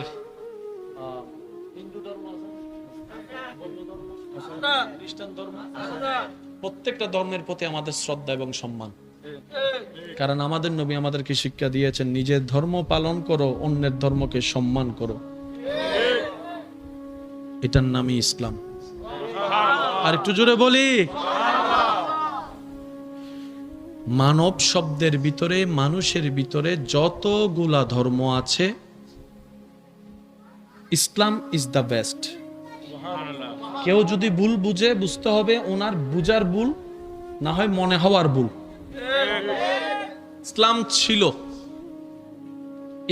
হিন্দু ধর্ম আছে, বৌদ্ধ ধর্ম, খ্রিস্টান ধর্ম, প্রত্যেকটা ধর্মের প্রতি আমাদের শ্রদ্ধা এবং সম্মান। কারণ আমাদের নবী আমাদেরকে শিক্ষা দিয়েছেন, নিজের ধর্ম পালন করো, অন্যের ধর্মকে সম্মান করো। এটার নামই ইসলাম। আর একটু জোরে বলি, মানব শব্দের ভিতরে, মানুষের ভিতরে যতগুলা ধর্ম আছে, ইসলাম ইজ দ্য বেস্ট। কেউ যদি ভুল বুঝে, বুঝতে হবে ওনার বুঝার ভুল, না হয় মনে হওয়ার ভুল। ইসলাম ছিল,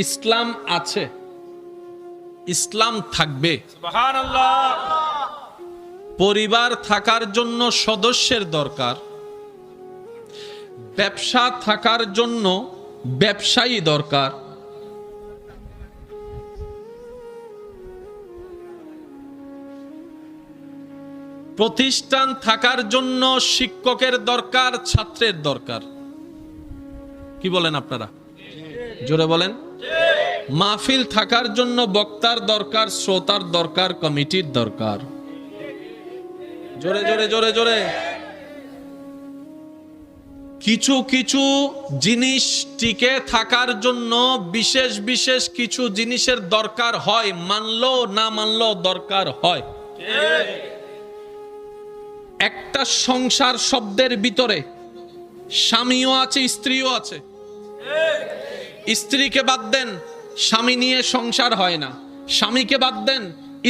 ইসলাম আছে, ইসলাম থাকবে। পরিবার থাকার জন্য সদস্যের দরকার, ব্যবসা থাকার জন্য ব্যবসায়ী দরকার, প্রতিষ্ঠান থাকার জন্য শিক্ষকের দরকার, ছাত্রের দরকার। কি বলেন আপনারা? জোরে বলেন। মাহফিল থাকার জন্য বক্তার দরকার, শ্রোতার দরকার, কমিটির দরকার। জোরে জোরে জোরে জোরে। কিছু কিছু জিনিস টিকে থাকার জন্য বিশেষ বিশেষ কিছু জিনিসের দরকার হয়, মানলো না মানলো দরকার হয়। একটা সংসার শব্দের ভিতরে স্বামীও আছে, স্ত্রীও আছে। স্ত্রীকে বাদ দেন, স্বামী নিয়ে সংসার হয় না। স্বামীকে বাদ দেন,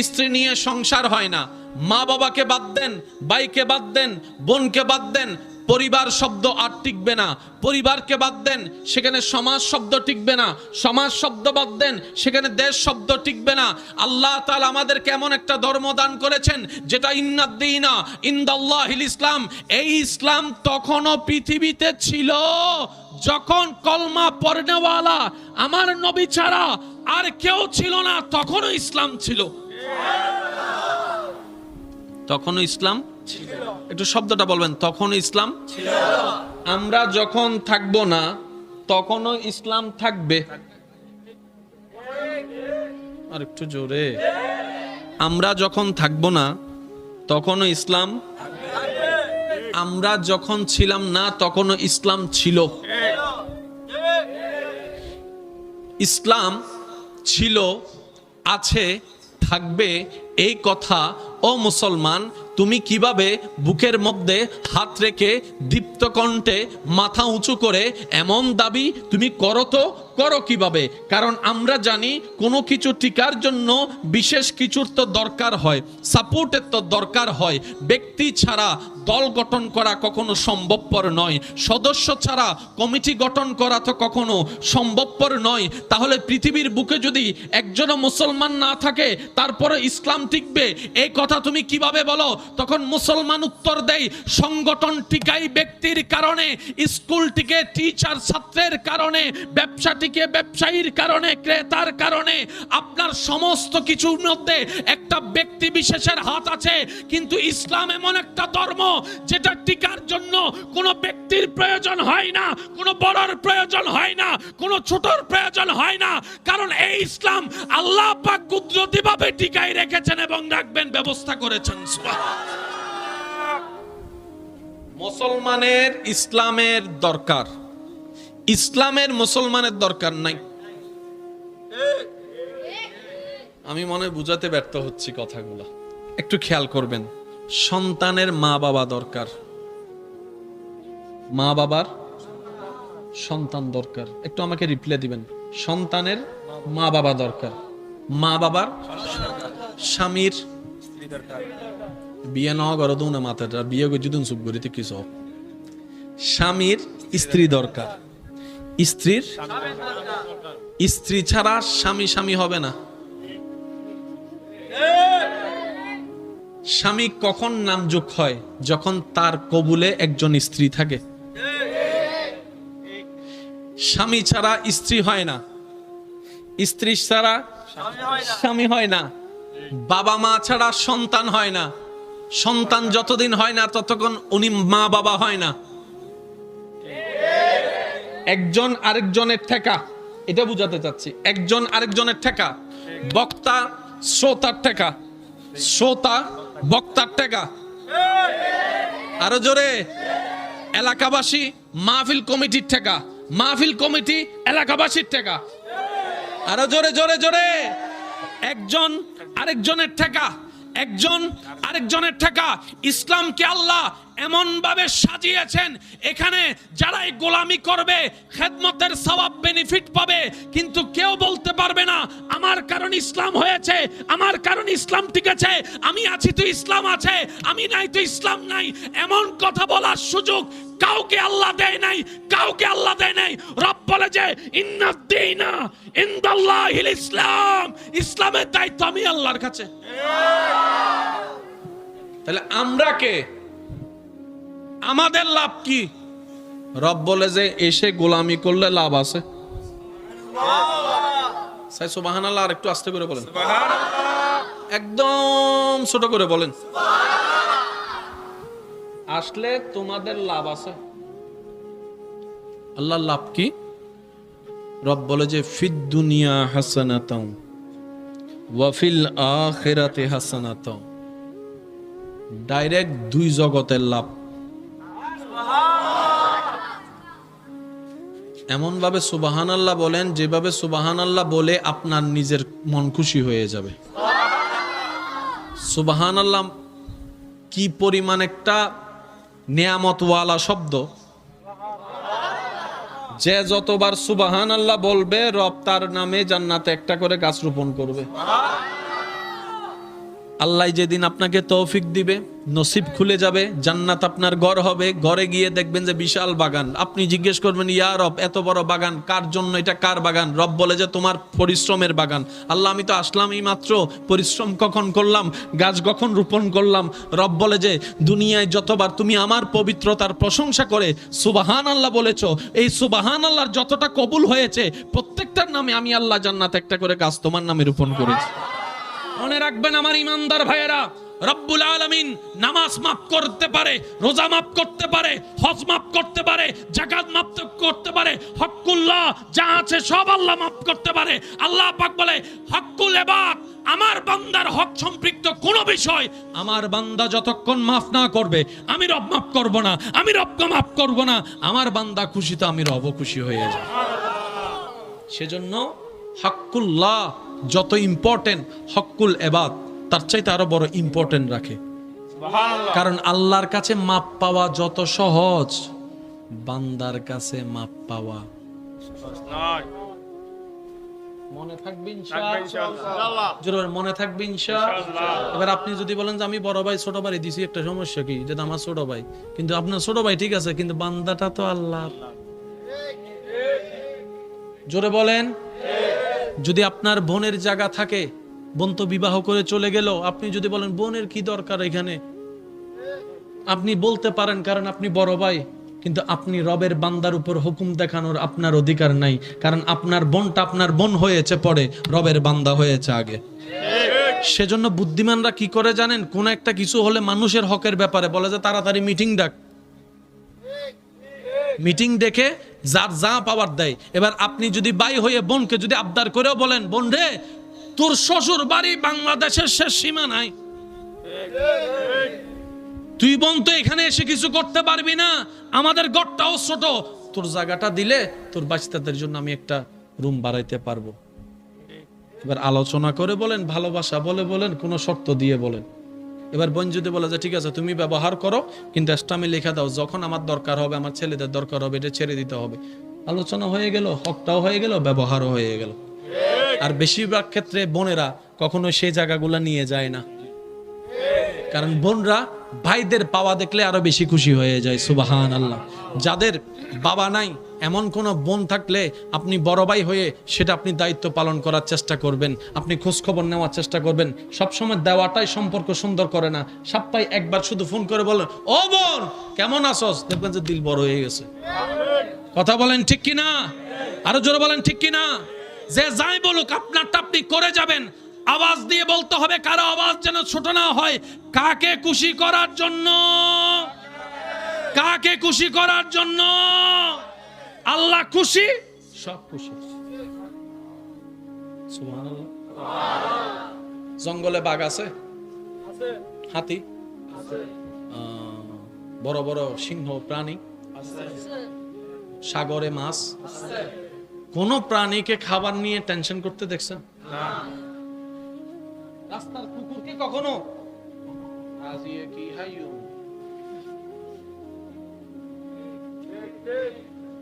স্ত্রী নিয়ে সংসার হয় না। মা বাবাকে বাদ দেন, ভাইকে বাদ দেন, বোনকে বাদ দেন, পরিবার শব্দ আর টিকবে না। পরিবারকে বাদ দেন, সেখানে সমাজ শব্দ টিকবে না। সমাজ শব্দ বাদ দেন, সেখানে দেশ শব্দ টিকবে না। আল্লাহ তাআলা আমাদেরকে এমন একটা ধর্ম দান করেছেন যেটা ইন্নাদ-দীনা ইনদাল্লাহিল ইসলাম। এই ইসলাম তখনও পৃথিবীতে ছিল যখন কলমা পড়নেওয়ালা আমার নবী ছাড়া আর কেউ ছিল না, তখনও ইসলাম ছিল। তখনও ইসলাম ছিল। একটু শব্দটা বলবেন, তখনও ইসলাম ছিল। আমরা যখন থাকবো না, তখনও ইসলাম থাকবে। আর একটু জোরে। আমরা যখন থাকবো না, তখনও ইসলাম। আমরা যখন ছিলাম না, তখনও ইসলাম ছিল। ইসলাম ছিল, আছে, থাকবে, এই কথা ও মুসলমান তুমি কিভাবে বুকের মধ্যে হাত রেখে দীপ্ত কণ্ঠে মাথা উঁচু করে এমন দাবি তুমি করো তো করো কিভাবে? কারণ আমরা জানি কোনো কিছু টিকার জন্য বিশেষ কিছুর তো দরকার হয়, সাপোর্টের তো দরকার হয়। ব্যক্তি ছাড়া দল গঠন করা কখনো সম্ভবপর নয়, সদস্য ছাড়া কমিটি গঠন করা তো কখনো সম্ভবপর নয়। তাহলে পৃথিবীর বুকে যদি একজনও মুসলমান না থাকে তারপরে ইসলাম টিকবে, এই কথা তুমি কিভাবে বলো? তখন মুসলমান উত্তর দেয়, সংগঠন টিকাই ব্যক্তির কারণে, স্কুল টিকে টিচার ছাত্রের কারণে, ব্যবসা টিকে ব্যবসায়ীর কারণে, ক্রেতার কারণে। আপনার সমস্ত কিছুর মধ্যে একটা ব্যক্তি বিশেষের হাত আছে, কিন্তু ইসলাম এমন একটা ধর্ম যেটা টিকার জন্য কোনো ব্যক্তির প্রয়োজন হয় না, কোনো বড়র প্রয়োজন হয় না, কোনো ছোটর প্রয়োজন হয় না। কারণ এই ইসলাম আল্লাহ পাক কুদরতিভাবে টিকাই রেখেছেন এবং রাখবেন ব্যবস্থা করেছেন। মুসলমানের ইসলামের দরকার, ইসলামের মুসলমানের দরকার নাই। আমি মনে বুঝাতে ব্যর্থ হচ্ছি কথাগুলো, একটু খেয়াল করবেন। সন্তানের মা বাবা দরকার, মা বাবার সন্তান দরকার। একটু আমাকে রিপ্লাই দিবেন। সন্তানের মা বাবা দরকার, মা বাবার স্বামীর বিয়ে নেওয়া গড় দৌ না মাথাটা বিয়ে করে যদি চুপ করিতে কিছু, স্বামীর স্ত্রী দরকার, স্ত্রীর স্ত্রী ছাড়া স্বামী স্বামী হবে না। স্বামী কখন নামযোগ হয়? যখন তার কবুলে একজন স্ত্রী থাকে। স্বামী ছাড়া স্ত্রী হয় না, স্ত্রী ছাড়া স্বামী হয় না, বাবা মা ছাড়া সন্তান হয় না, সন্তান যতদিন হয় না ততক্ষণ উনি মা বাবা হয় না। একজন আরেকজনের ঠেকা, এটা বুঝাতে চাচ্ছি। একজন আরেকজনের ঠেকা, বক্তা শ্রোতার ঠেকা, শ্রোতা বক্তার ঠেকা। আরো জোরে, এলাকাবাসী মাহফিল কমিটির ঠেকা, মাহফিল কমিটি এলাকাবাসীর ঠেকা। আরো জোরে জোরে জোরে, একজন আরেকজনের ঠেকা, একজন আরেকজনের ঠেকা। ইসলামকে আল্লাহ এমন ভাবে সাজিয়েছেন, এখানে যারাই গোলামি করবে খেদমতের সওয়াব বেনিফিট পাবে, কিন্তু কেউ বলতে পারবে না আমার কারণ ইসলাম হয়েছে, আমার কারণ ইসলাম টিকেছে, আমি আছি তো ইসলাম আছে, আমি নাই তো ইসলাম নাই। এমন কথা বলার সুযোগ কাউকে আল্লাহ দেয় নাই, কাউকে আল্লাহ দেয় নাই। রব বলে যে ইন্নাদ-দীনা ইনদাল্লাহিল ইসলাম, ইসলামের দায়িত্ব আমি আল্লাহর কাছে। তাহলে আমরা কে? আমাদের লাভ কি? রব বলে যে এসে গোলামি করলে লাভ আছে। সুবহানাল্লাহ। আর একটু আস্তে করে বলেন, একদম ছোট করে বলেন। আসলে তোমাদের লাভ আছে। আল্লাহর লাভ কি? রব বলে যে ফিদ দুনিয়া হাসানাতাও ওয়া ফিল আখিরাতি হাসানাতাও। ডাইরেক্ট দুই জগতের লাভ। এমন ভাবে সুবহানাল্লাহ বলেন যেভাবে সুবহানাল্লাহ বলে আপনার নিজের মন খুশি হয়ে যাবে। সুবহানাল্লাহ কি পরিমাণ একটা নেয়ামতওয়ালা শব্দ, যে যতবার সুবহানাল্লাহ বলবে রব তার নামে জান্নাতে একটা করে গাছ রোপণ করবে। আল্লাহ যেদিন আপনাকে তৌফিক দিবে, নসিব খুলে যাবে, জান্নাত আপনার ঘর হবে, ঘরে গিয়ে দেখবেন যে বিশাল বাগান। আপনি জিজ্ঞেস করবেন ইয়া রব এত বড় বাগান কার জন্য? এটা কার বাগান? রব বলে যে তোমার পরিশ্রমের বাগান। আল্লাহ আমি তো আসলাম এই মাত্র, পরিশ্রম কখন করলাম, গাছ কখন রোপণ করলাম? রব বলে যে দুনিয়ায় যতবার তুমি আমার পবিত্রতার প্রশংসা করে সুবহানাল্লাহ বলেছো, এই সুবহানাল্লাহর যতটা কবুল হয়েছে প্রত্যেকটার নামে আমি আল্লাহ জান্নাতে একটা করে গাছ তোমার নামে রোপণ করেছি। মনে রাখবেন আমার ইমানদার ভাইয়েরা, রব্বুল আলামিন নামাজ মাফ করতে পারে, রোজা মাফ করতে পারে, হজ মাফ করতে পারে, যাকাত মাফ করতে পারে, হকুল্লাহ যা আছে সব আল্লাহ মাফ করতে পারে। আল্লাহ পাক বলে হকুল ইবাদ, আমার বান্দার হক সম্পৃক্ত কোন বিষয় আমার বান্দা যতক্ষণ মাফ না করবে আমি রব মাফ করব না, আমি রবকে মাফ করব না। আমার বান্দা খুশি তো আমি রব খুশি হয়ে যাব। সেজন্য হকুল্লাহ যত ইম্পর্টেন্ট, হকুল ইবাদ তার চাইতে আরো বড় ইম্পর্টেন্ট রাখে। কারণ আল্লাহর কাছে মাপ পাওয়া যত সহজ, বান্দার কাছে মাপ পাওয়া মনে থাকবে ইনশাআল্লাহ। জোরে মনে থাকবে ইনশাআল্লাহ। এবার আপনি যদি বলেন যে আমি বড় ভাই ছোট ভাই দিছি, একটা সমস্যা কি, যেটা আমার ছোট ভাই, কিন্তু আপনার ছোট ভাই ঠিক আছে, কিন্তু বান্দাটা তো আল্লাহ। জোরে বলেন। যদি আপনার বোনের জায়গা থাকে, বোন তো বিবাহ করে চলে গেল, আপনি যদি বলেন বোনের কি দরকার এখানে, আপনি বলতে পারেন কারণ আপনি বড় ভাই, কিন্তু আপনি রবের বান্দার উপর হুকুম দেখানোর আপনার অধিকার নাই, কারণ আপনার বোনটা আপনার বোন হয়েছে পরে, রবের বান্দা হয়েছে আগে। সেজন্য বুদ্ধিমানরা কি করে জানেন, কোন একটা কিছু হলে মানুষের হকের ব্যাপারে বলে যে তাড়াতাড়ি মিটিং ডাক, মিটিং ডেকে যার যা পাওয়ার দেয়। এবার আপনি যদি ভাই হয়ে বোনকে যদি আবদার করেও বলেন, বোন রে তোর শ্বশুর বাড়ি বাংলাদেশের শেষ সীমা নাই, তুই বোন তো এখানে এসে কিছু করতে পারবি না, আমাদের ঘরটাও ছোট, তোর জায়গাটা দিলে তোর বাচ্চাদের জন্য আমি একটা রুম বাড়াইতে পারবো। এবার আলোচনা করে বলেন, ভালোবাসা বলে বলেন, কোনো শর্ত দিয়ে বলেন। এবার বোন যদি বলে যে ঠিক আছে তুমি ব্যবহার করো, কিন্তু আমি লেখা দাও, যখন আমার দরকার হবে, আমার ছেলেদের দরকার হবে, এটা ছেড়ে দিতে হবে। আলোচনা হয়ে গেল, হকটাও হয়ে গেল, ব্যবহারও হয়ে গেল। আর বেশিরভাগ ক্ষেত্রে বোনেরা কখনো সেই জায়গাগুলো নিয়ে যায় না, কারণ বোনরা ভাইদের পাওয়া দেখলে আরো বেশি খুশি হয়ে যায়। সুবহানাল্লাহ। যাদের বাবা নাই এমন কোন বোন থাকলে আপনি বড় ভাই হয়ে সেটা আপনি দায়িত্ব পালন করার চেষ্টা করবেন, আপনি খোঁজ খবর নেওয়ার চেষ্টা করবেন। সবসময় দেওয়াটাই সম্পর্ক সুন্দর করে না, সপ্তাহে একবার শুধু ফোন করে বলেন ও বোন কেমন আছোস, দেখবেন যে দিল বড় হয়ে গেছে। কথা বলেন ঠিক কিনা, আরো জোরে বলেন ঠিক কিনা। যে যাই বলুক আপনারটা আপনি করে যাবেন, আওয়াজ দিয়ে বলতে হবে, কারো আওয়াজ যেন ছোট না হয়। কাকে খুশি করার জন্য, কাকে খুশি করার জন্য? আল্লাহ খুশি, সব খুশি। সুবহানাল্লাহ। জঙ্গলে বাঘ আছে, হাতি, বড় বড় সিংহ প্রাণী, সাগরে মাছ, কোন প্রাণীকে খাবার নিয়ে টেনশন করতে দেখছেন? রাস্তার কুকুরকে কখনো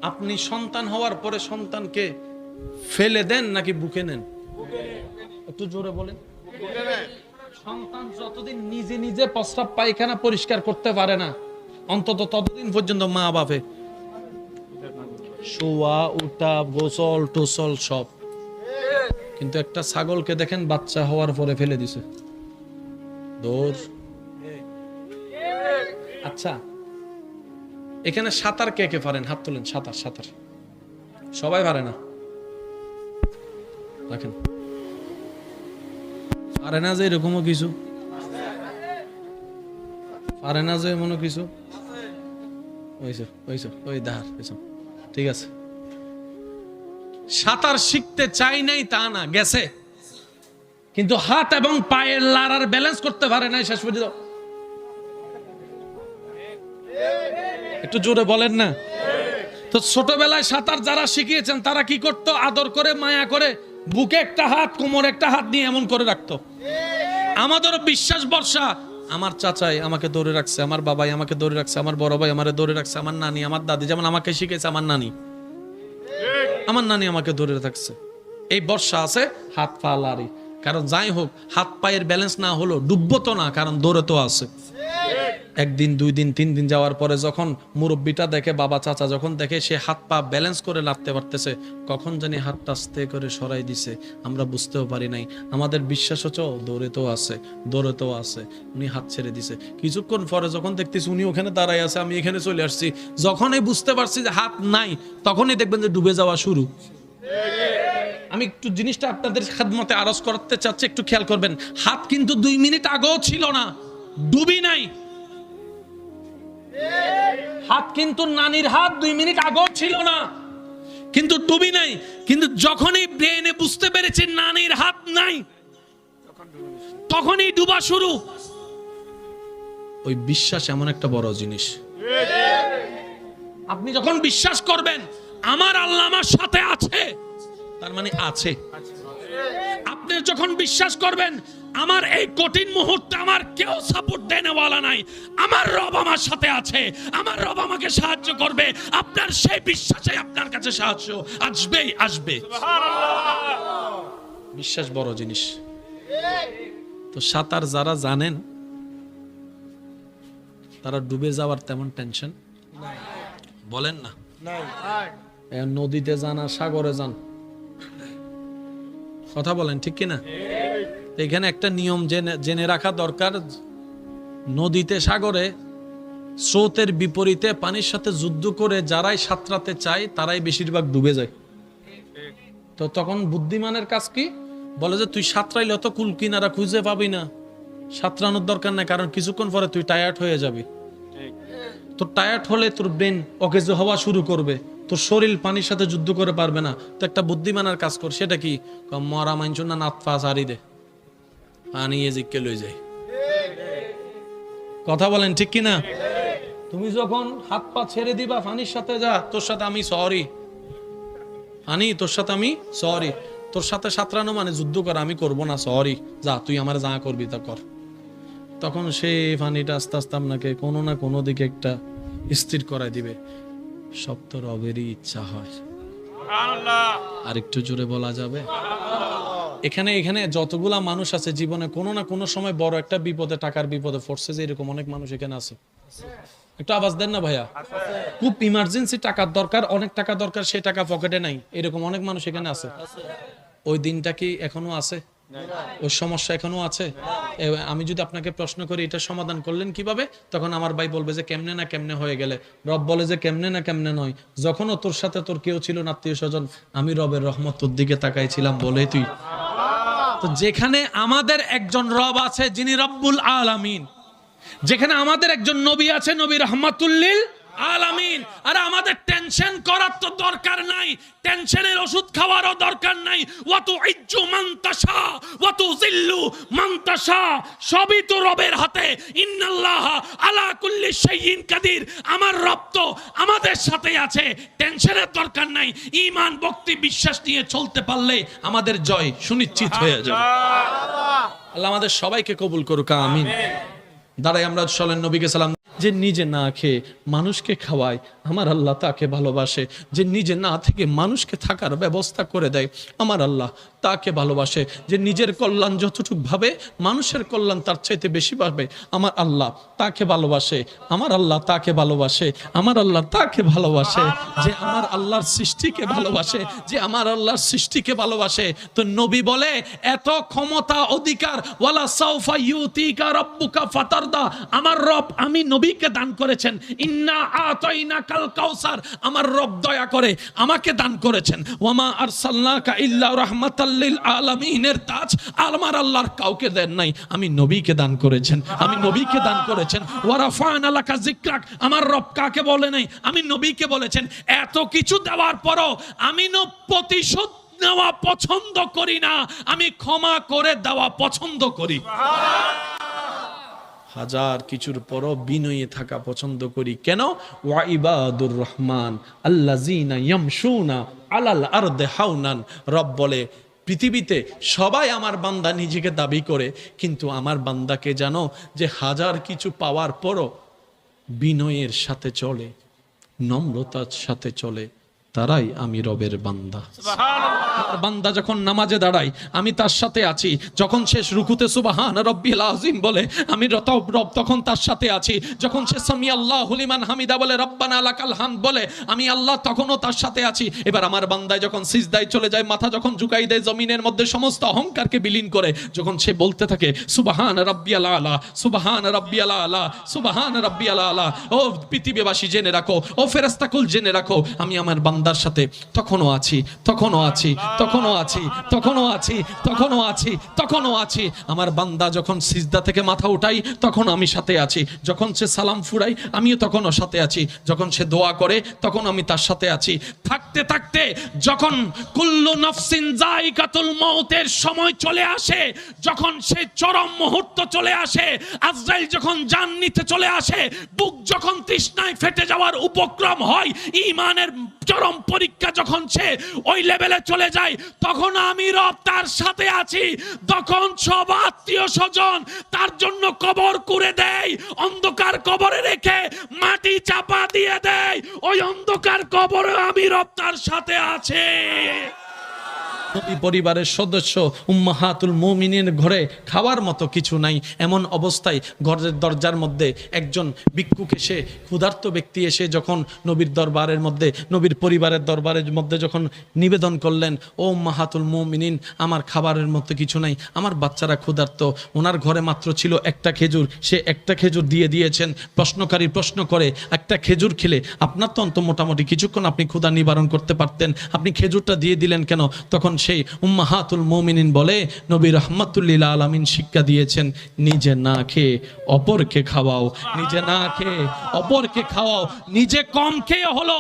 আপনি সন্তান হওয়ার পরে সন্তানকে ফেলে দেন নাকি বুকে নেন? একটু জোরে বলেন। সন্তান যতদিন নিজে নিজে প্রস্রাব পায়খানা পরিষ্কার করতে পারে না, অন্তত ততদিন পর্যন্ত মা বাপে শোয়া উঠা গোসল টোসল সব। কিন্তু একটা ছাগলকে দেখেন বাচ্চা হওয়ার পরে ফেলে দিছে, দৌড়। আচ্ছা এখানে সাঁতার কে কে পারেন? হাত তোলেন। সাঁতার, সাঁতার সবাই পারে না, রাখেন। পারে না যে এরকমও কিছু, পারে না যে এমনও কিছু ওই দাঁড়, ঠিক আছে। সাঁতার শিখতে চাই নাই তা না, গেছে, কিন্তু হাত এবং পায়ের লাড়ার ব্যালেন্স করতে পারে নাই শেষ পর্যন্ত। একটু জোরে বলেন না। তো ছোটবেলায় সাঁতার যারা শিখিয়েছেন তারা কি করতো? আদর করে মায়া করে বুকে একটা হাত কোমরে একটা হাত দিয়ে এমন করে রাখতো। আমাদেরও বিশ্বাস ভরসা, আমার চাচাই আমাকে ধরে রাখছে, আমার বাবাই আমাকে ধরে রাখছে, আমার বড় ভাই আমারে ধরে রাখছে, আমার নানি আমার দাদি যেমন আমাকে শিখেছে, আমার নানি আমাকে ধরে রাখছে। এই বর্ষা আছে, হাত পা লাড়ি। কারণ যাই হোক হাত পায়ের ব্যালেন্স না হলো ডুববো তো না, কারণ দৌড়ে তো আছে। একদিন দুই দিন তিন দিন যাওয়ার পরে যখন মুরব্বিটা দেখে, বাবা চাচা যখন দেখে সে হাত পা ব্যালেন্স করে লাড়তে পারতেছে, কখন জানি হাতটা আস্তে করে সরাই দিছে, আমরা বুঝতেও পারি নাই। আমাদের বিশ্বাস হচ্ছে দৌড়ে তো আছে, দৌড়ে তো আছে, উনি হাত ছেড়ে দিছে। কিছুক্ষণ পরে যখন দেখতেছি উনি ওখানে দাঁড়াই আছে, আমি এখানে চলে আসছি, যখনই বুঝতে পারছি যে হাত নাই, তখনই দেখবেন যে ডুবে যাওয়া শুরু। আমি একটু জিনিসটা আপনাদের খেদমতে আরজ করতে চাচ্ছি, একটু খেয়াল করবেন। হাত কিন্তু 2 মিনিট আগেও ছিল না, ডুবি নাই। হাত কিন্তু নানির হাত 2 মিনিট আগেও ছিল না, কিন্তু ডুবি নাই। কিন্তু যখনই ব্রেনে বুঝতে পেরেছে নানির হাত নাই, তখনই ডুবা শুরু। ওই বিশ্বাস এমন একটা বড় জিনিস। আপনি যখন বিশ্বাস করবেন আমার আল্লাহ আমার সাথে আছে, তার মানে আছে। আপনি যখন বিশ্বাস করবেন আমার এই কঠিন মুহূর্তে আমার কেউ সাপোর্ট দেনেওয়ালা নাই, আমার রব আমার সাথে আছে, আমার রব আমাকে সাহায্য করবে। আপনার সেই বিশ্বাসে আপনার কাছে সাহায্য আসবেই আসবে। বিশ্বাস বড় জিনিস। তো সাঁতার যারা জানেন তারা ডুবে যাওয়ার তেমন টেনশন বলেন না। নদীতে যান আর সাগরে যান, কথা বলেন ঠিক কিনা? এখানে একটা নিয়ম জেনে রাখা দরকার, নদীতে সাগরে স্রোতের বিপরীতে পানির সাথে যুদ্ধ করে যারাই সাঁতরাতে চায় তারাই বেশিরভাগ ডুবে যায়। তো তখন বুদ্ধিমানের কাজ কি? বলে যে তুই সাঁতরাইলে তো কুল কিনারা খুঁজে পাবি না, সাঁতরানোর দরকার নাই, কারণ কিছুক্ষণ পরে তুই টায়ার্ড হয়ে যাবি। তোর টায়ার্ড হলে তোর ব্রেন অকেজ হওয়া শুরু করবে, তোর শরীর পানির সাথে যুদ্ধ করে পারবে না। তো একটা বুদ্ধিমানের কাজ কর, সেটা কি? মরা মাইনছ না নাতফা সারি দে, পানি এজিককে লই যায়। কথা বলেন ঠিক কিনা? তুমি যখন হাত পা ছেড়ে দিবা পানির সাথে, যা তোর সাথে আমি সরি, পানি তোর সাথে আমি সরি, তোর সাথে সাঁতরানো মানে যুদ্ধ করা, আমি করব না, সরি, যা তুই আমার যা করবি তা কর। তখন সেই পানিটা আস্তে আস্তে আপনাকে কোনো না কোনো দিকে একটা স্থির করায় দিবে। সব তো রবেরই ইচ্ছা হয়। আর একটু জোরে বলা যাবে? এখানে যতগুলা মানুষ আছে জীবনে কোনো না কোনো সময় বড় একটা বিপদে, টাকার বিপদে পড়ছে, যে এরকম অনেক মানুষ এখানে আছে। একটু আওয়াজ দেন না ভাইয়া। খুব ইমার্জেন্সি টাকার দরকার, অনেক টাকা দরকার, সে টাকা পকেটে নাই, এরকম অনেক মানুষ এখানে আছে। ওই দিনটা কি এখনো আছে? ওই সমস্যা এখনো আছে? আমি যদি আপনাকে প্রশ্ন করি এটা সমাধান করলেন কিভাবে, তখন আমার ভাই বলবে যে কেমনে না কেমনে হয়ে গেলে। রব বলে যে কেমনে না কেমনে নয়, যখনও তোর সাথে তোর কেউ ছিল না, আত্মীয় স্বজন, আমি রবের রহমত তোর দিকে তাকাইছিলাম বলে তুই। তো যেখানে আমাদের একজন রব আছে যিনি রব্বুল আলামিন, যেখানে আমাদের একজন নবী আছে, নবী রাহমাতুল লিল আলামিন, আর আমাদের টেনশন করার তো দরকার নাই, টেনশনের ওষুধ খাওয়ারও দরকার নাই। ওয়াতু ইজ্জু মান তাশা ওয়াতু জিল্লু মান তাশা, সবই তো রবের হাতে। ইন্নাল্লাহা আলা কুল্লি শাইইন কাদির, আমার রব তো আমাদের সাথে আছে, টেনশনের দরকার নাই। ঈমান ভক্তি বিশ্বাস নিয়ে চলতে পারলে আমাদের জয় সুনিশ্চিত হয়ে যাবে। আল্লাহ আমাদের সবাইকে কবুল করুক, আমিন। দাঁড়াই আমরা চলেন নবীকে সালাম। যে নিজে না খেয়ে মানুষকে খাওয়ায়, আমার আল্লাহ তাকে ভালোবাসে। যে নিজে না থেকে মানুষকে থাকার ব্যবস্থা করে দেয়, আমার আল্লাহ তাকে ভালোবাসে। যে নিজের কল্যাণ যতটুকু ভাবে মানুষের কল্যাণ তার চাইতে বেশি ভাবে, আমার আল্লাহ তাকে ভালোবাসে। আমার আল্লাহ তাকে ভালোবাসে, আমার আল্লাহ তাকে ভালোবাসে। যে আমার আল্লাহর সৃষ্টিকে ভালোবাসে, যে আমার আল্লাহর সৃষ্টিকে ভালোবাসে। তো নবী বলে এত ক্ষমতা অধিকার, ওয়ালা সাউফা ইউতিকা রাব্বুকা ফাতারদা, আমার রব আমি নবীকে দান করেছেন। ইন্না আতাইনা কাল কাউসার, আমার রব দয়া করে আমাকে দান করেছেন। ওয়ামা আরসালনাকা ইল্লা রাহমাতাল লিল আলামিনের তাজ আমার আল্লাহর কাউকে দেন নাই, আমি নবীকে দান করেছেন, আমি নবীকে দান করেছেন। ওয়া রাফা'না লাকা যিকরাক, আমার রব কাকে বলে নাই, আমি নবীকে বলেছেন। এত কিছু দেওয়ার পরও আমি প্রতিশোধ নেওয়া পছন্দ করি না, আমি ক্ষমা করে দেওয়া পছন্দ করি। হাজার কিছুর পরও বিনয়ী থাকা পছন্দ করি। কেন? ওয়া ইবাদুর রহমান আল্লাযীনা ইয়ামশুনা আলাল আরদি হাওনান, রব বলে পৃথিবীতে সবাই আমার বান্দা নিজেকে দাবি করে, কিন্তু আমার বান্দাকে জানো যে হাজার কিছু পাওয়ার পরও বিনয়ের সাথে চলে, নম্রতার সাথে চলে, তারাই আমি রবের বান্দা। বান্দা যখন নামাজে দাঁড়াই আমি তার সাথে আছি, যখন শেষ রুকুতে সুবহান রব্বিল আযীম বলে আমি রব তখন তার সাথে আছি, যখন সে সামি আল্লাহু লিমান হামিদা বলে রব্বানা লাকাল হামদ বলে আমি আল্লাহ তখনও তার সাথে আছি। এবার আমার বান্দায় যখন সিজদায় চলে যায়, মাথা যখন ঝুঁকাই দেয়, জমিনের মধ্যে সমস্ত অহংকারকে বিলীন করে যখন সে বলতে থাকে সুবহান রাব্বিয়াল আলা, সুবহান রাব্বিয়াল আলা, সুবহান রাব্বিয়াল আলা, ও পৃথিবীবাসী জেনে রাখো, ও ফেরেশতাকুল জেনে রাখো, আমি আমার বান্দার সাথে তখনও আছি, তখনও আছি, তখনও আছি, তখনও আছি, তখনও আছি, তখনও আছি। আমার বান্দা যখন সিজদা থেকে মাথা উঠাই তখন আমি সাথে আছি, যখন সে সালাম ফুরাই আমিও তখনও সাথে আছি, যখন সে দোয়া করে তখন আমি তার সাথে আছি। থাকতে থাকতে যখন কুল্লু নাফসিন যায়িকাতুল মউতের সময় চলে আসে, যখন সে চরম মুহূর্ত চলে আসে, আজরাইল যখন জান নিতে চলে আসে, বুক যখন তৃষ্ণায় ফেটে যাওয়ার উপক্রম হয়, ঈমানের চরম চরম পরীক্ষা যখন সে ওই লেভেলে চলে যায়, তখন আমি রব তার সাথে আছি। তখন সব আত্মীয় স্বজন তার জন্য কবর করে দেয়, অন্ধকার কবরে রেখে মাটি চাপা দিয়ে দেয়। ওই অন্ধকার কবরে আমি রব তার সাথে আছে। নবী পরিবারের সদস্য উম্মাহাতুল মুমিনিন ঘরে খাওয়ার মতো কিছু নাই, এমন অবস্থায় ঘরের দরজার মধ্যে একজন ভিক্ষুক এসে, ক্ষুধার্ত ব্যক্তি এসে যখন নবীর দরবারের মধ্যে, নবীর পরিবারের দরবারের মধ্যে যখন নিবেদন করলেন, ও উম্মাহাতুল মুমিনিন, আমার খাবারের মতো কিছু নাই, আমার বাচ্চারা ক্ষুধার্ত, ওনার ঘরে মাত্র ছিল একটা খেজুর, সে একটা খেজুর দিয়ে দিয়েছেন। প্রশ্নকারী প্রশ্ন করে, একটা খেজুর খেলে আপনার তো অন্ত মোটামুটি কিছুক্ষণ আপনি ক্ষুধা নিবারণ করতে পারতেন, আপনি খেজুরটা দিয়ে দিলেন কেন? তখন সেই উম্মাহাতুল মুমিনিন বলে, নবী রাহমাতুল্লিল আলামিন শিক্ষা দিয়েছেন, নিজে না খেয়ে অপরকে খাওয়াও, নিজে না খেয়ে অপরকে খাওয়াও, নিজে কম খেয়ে হলো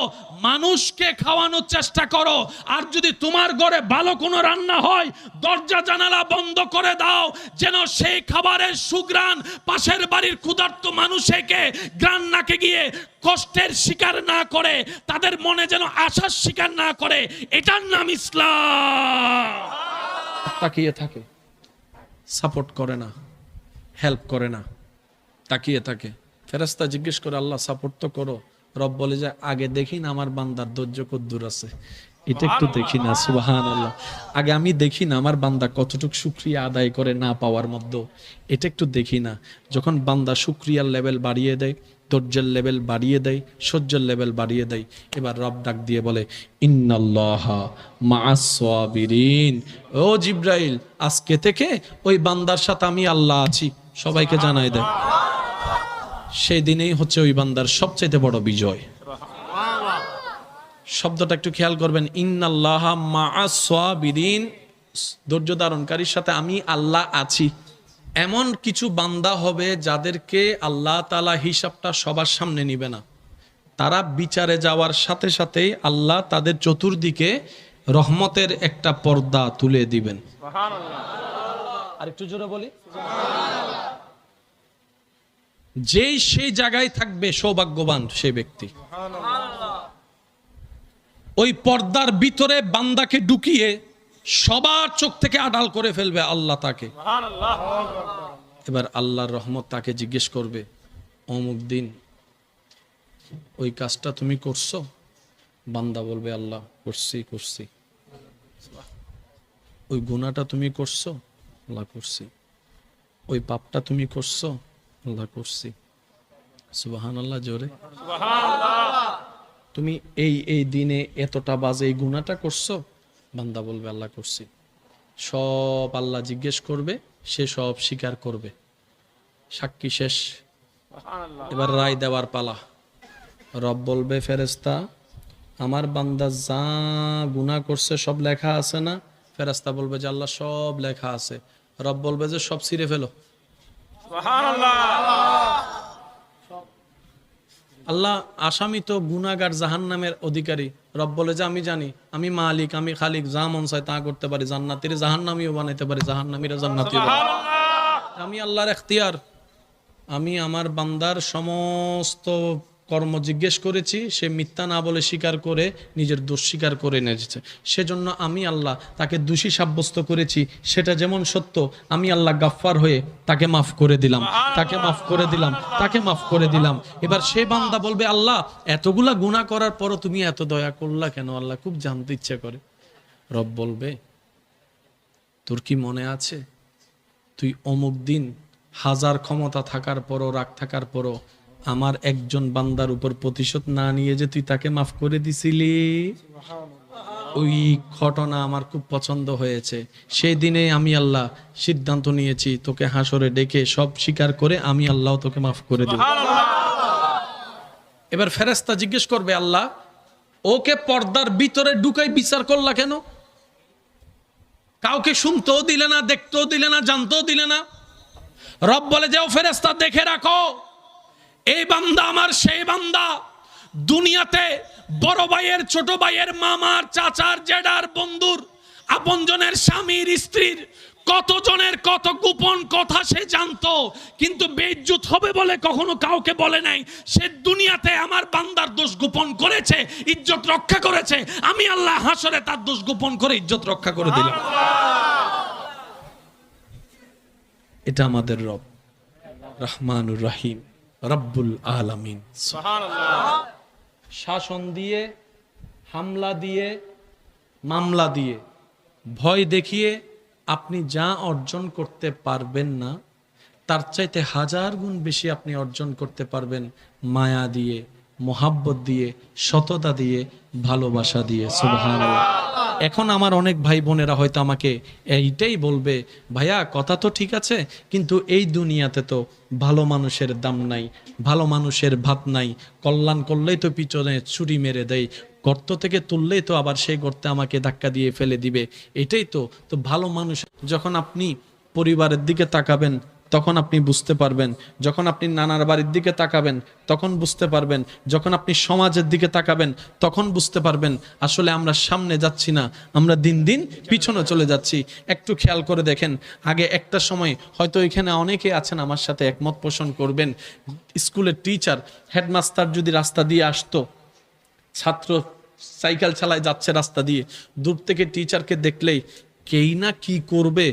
মানুষকে খাওয়ানোর চেষ্টা করো। আর যদি তোমার ঘরে ভালো কোনো রান্না হয়, দরজা জানালা বন্ধ করে দাও, যেন সেই খাবারের সুঘ্রাণ পাশের বাড়ির ক্ষুধার্ত মানুষকে গ্রাণ নাকে গিয়ে কষ্টের শিকার না করে, তাদের মনে যেন আশার শিকার না করে। এটার নাম ইসলাম। তাকিয়ে থাকে, সাপোর্ট করে না, হেল্প করে না, তাকিয়ে থাকে। ফেরেশতা জিজ্ঞেস করে, আল্লাহ সাপোর্ট তো করো। রব বলে যায়, আগে দেখি না আমার বান্দার ধৈর্য কদ্দুর আছে, এটা একটু দেখি না। সুবহানাল্লাহ, আগে আমি দেখি না আমার বান্দা কতটুকু শুকরিয়া আদায় করে না পাওয়ার মধ্যে, এটা একটু দেখি না। যখন বান্দা শুকরিয়ার লেভেল বাড়িয়ে দেয়, ধৈর্যের লেভেল বাড়িয়ে দেয়, সহ্যের লেভেল বাড়িয়ে দেয়, এবার রব ডাক দিয়ে বলে, ইন্নাল্লাহা মাআস সাবিরিন। ও জিব্রাইল, আজকে থেকে ওই বান্দার সাথে আমি আল্লাহ আছি, সবাইকে জানাই দেয়। সেই দিনেই হচ্ছে ওই বান্দার সবচেয়ে বড় বিজয়। শব্দটা একটু খেয়াল করবেন, ইন্নাল্লাহা মাআস সাবিরিন, ধৈর্য ধারণকারীর সাথে আমি আল্লাহ আছি। এমন কিছু বান্দা হবে যাদেরকে আল্লাহ তাআলা হিসাবটা সবার সামনে নিবে না, তারা বিচারে যাওয়ার সাথে সাথেই আল্লাহ তাদের চতুর্দিকে রহমতের একটা পর্দা তুলে দিবেন। আর একটু জোরে বলি, যেই সেই জায়গায় থাকবে সৌভাগ্যবান সে ব্যক্তি। ওই পর্দার ভিতরে বান্দাকে ঢুকিয়ে সবার চোখ থেকে আড়াল করে ফেলবে আল্লাহ তাকে। এবার আল্লাহর রহমত তাকে জিজ্ঞেস করবে, অমুক দিন ওই কাজটা তুমি করছো? বান্দা বলবে, আল্লাহ করছি। ওই গুনাহটা তুমি করছো? আল্লাহ করছি। ওই পাপটা তুমি করছো? আল্লাহ করছি। সুবহানাল্লাহ, জোরে সুবহানাল্লাহ। তুমি এই দিনে এতটা বাজে এই গুনাহটা করছো? বান্দা বলবে, আল্লাহ করছি। সব আল্লাহ জিজ্ঞেস করবে, সে সব স্বীকার করবে। সাক্ষী শেষ, এবার রায় দেওয়ার পালা। রব বলবে, ফেরেশতা, আমার বান্দা যা গুনাহ করছে সব লেখা আছে না? ফেরেশতা বলবে যে, আল্লাহ সব লেখা আছে। রব বলবে যে, সব ছিঁড়ে ফেলো। আল্লাহ, আসামি তো গুনাহগার, জাহান্নামের অধিকারী। রব বলে যে, আমি জানি, আমি মালিক, আমি খালিক, যা মন চায় তা করতে পারি। জান্নাতীরে জাহান্নামীও বানাইতে পারি, জাহান্নামীরা জান্নাতীও বানাইতে পারি। আমি আল্লাহর এখতিয়ার। আমি আমার বান্দার সমস্ত কর্ম জিজ্ঞেস করেছি, সে মিথ্যা না বলে স্বীকার করে নিজের দোষ স্বীকার করে নিয়েছে। সেজন্য আমি আল্লাহ তাকে দোষী সাব্যস্ত করেছি। সেটা যেমন সত্য, আমি আল্লাহ গাফফার হয়ে তাকে মাফ করে দিলাম, তাকে মাফ করে দিলাম, তাকে মাফ করে দিলাম। এবার সে বান্দা বলবে, আল্লাহ এতগুলা গুনাহ করার পরও তুমি এত দয়া করলা কেন? আল্লাহ খুব জানতে ইচ্ছা করে। রব বলবে, তোর কি মনে আছে তুই অমুক দিন হাজার ক্ষমতা থাকার পরও, রাগ থাকার পরও আমার একজন বান্দার উপর প্রতিশোধ না নিয়ে যে তুই তাকে মাফ করে দিছিলি? ওই ঘটনা আমার খুব পছন্দ হয়েছে। সেই দিনে আমি আল্লাহ সিদ্ধান্ত নিয়েছি, তোকে হাসরে ডেকে সব স্বীকার করে আমি আল্লাহ তোকে মাফ করে দেব। এবার ফেরেশতা জিজ্ঞেস করবে, আল্লাহ ওকে পর্দার ভিতরে ঢুকাই বিচার করলা কেন? কাউকে শুনতেও দিলে না, দেখতেও দিলে না, জানতেও দিলে না। রব বলে যে, ও ফেরেশতা, দেখে রাখো, এই বান্দা আমার সেই বান্দা, দুনিয়াতে বড় ভাইয়ের, ছোট ভাইয়ের, মামার, চাচার, জেডার, বন্ধুর, আপনজনের, স্বামীর, স্ত্রীর কতজনের কত গোপন কথা সে জানতো, কিন্তু বেইজ্জত হবে বলে কখনো কাউকে বলে নাই। সে দুনিয়াতে আমার বান্দার দোষ গোপন করেছে, ইজ্জত রক্ষা করেছে, আমি আল্লাহ হাসরে তার দোষ গোপন করে ইজ্জত রক্ষা করে দিলাম। এটা আমাদের রব রহমানুর রহিম, রব্বুল আলামিন। শাসন দিয়ে, হামলা দিয়ে, মামলা দিয়ে, ভয় দেখিয়ে আপনি যা অর্জন করতে পারবেন না, তার চাইতে 1000 গুণ বেশি আপনি অর্জন করতে পারবেন মায়া দিয়ে, মোহাব্বত দিয়ে, সততা দিয়ে, ভালোবাসা দিয়ে। সুবহানাল্লাহ। এখন আমার অনেক ভাই বোনেরা হয়তো আমাকে এইটাই বলবে, ভাইয়া কথা তো ঠিক আছে, কিন্তু এই দুনিয়াতে তো ভালো মানুষের দাম নাই, ভালো মানুষের ভাত নাই, কল্যাণ করলেই তো পিছনে ছুরি মেরে দেয়, গর্ত থেকে তুললেই তো আবার সেই গর্তে আমাকে ধাক্কা দিয়ে ফেলে দিবে, এটাই তো। তো ভালো মানুষ, যখন আপনি পরিবারের দিকে তাকাবেন তখন আপনি বুঝতে পারবেন, যখন আপনি নানার বাড়ির দিকে তাকাবেন তখন বুঝতে পারবেন, যখন আপনি সমাজের দিকে তাকাবেন তখন বুঝতে পারবেন আসলে আমরা সামনে যাচ্ছি না, আমরা দিন দিন পিছনে চলে যাচ্ছি। একটু খেয়াল করে দেখেন, আগে একটা সময়, হয়তো এখানে অনেকে আছেন আমার সাথে একমত পোষণ করবেন, স্কুলের টিচার, হেডমাস্টার যদি রাস্তা দিয়ে আসতো, ছাত্র সাইকেল চালায় যাচ্ছে রাস্তা দিয়ে, দূর থেকে টিচারকে দেখলেই কেই না কি করবে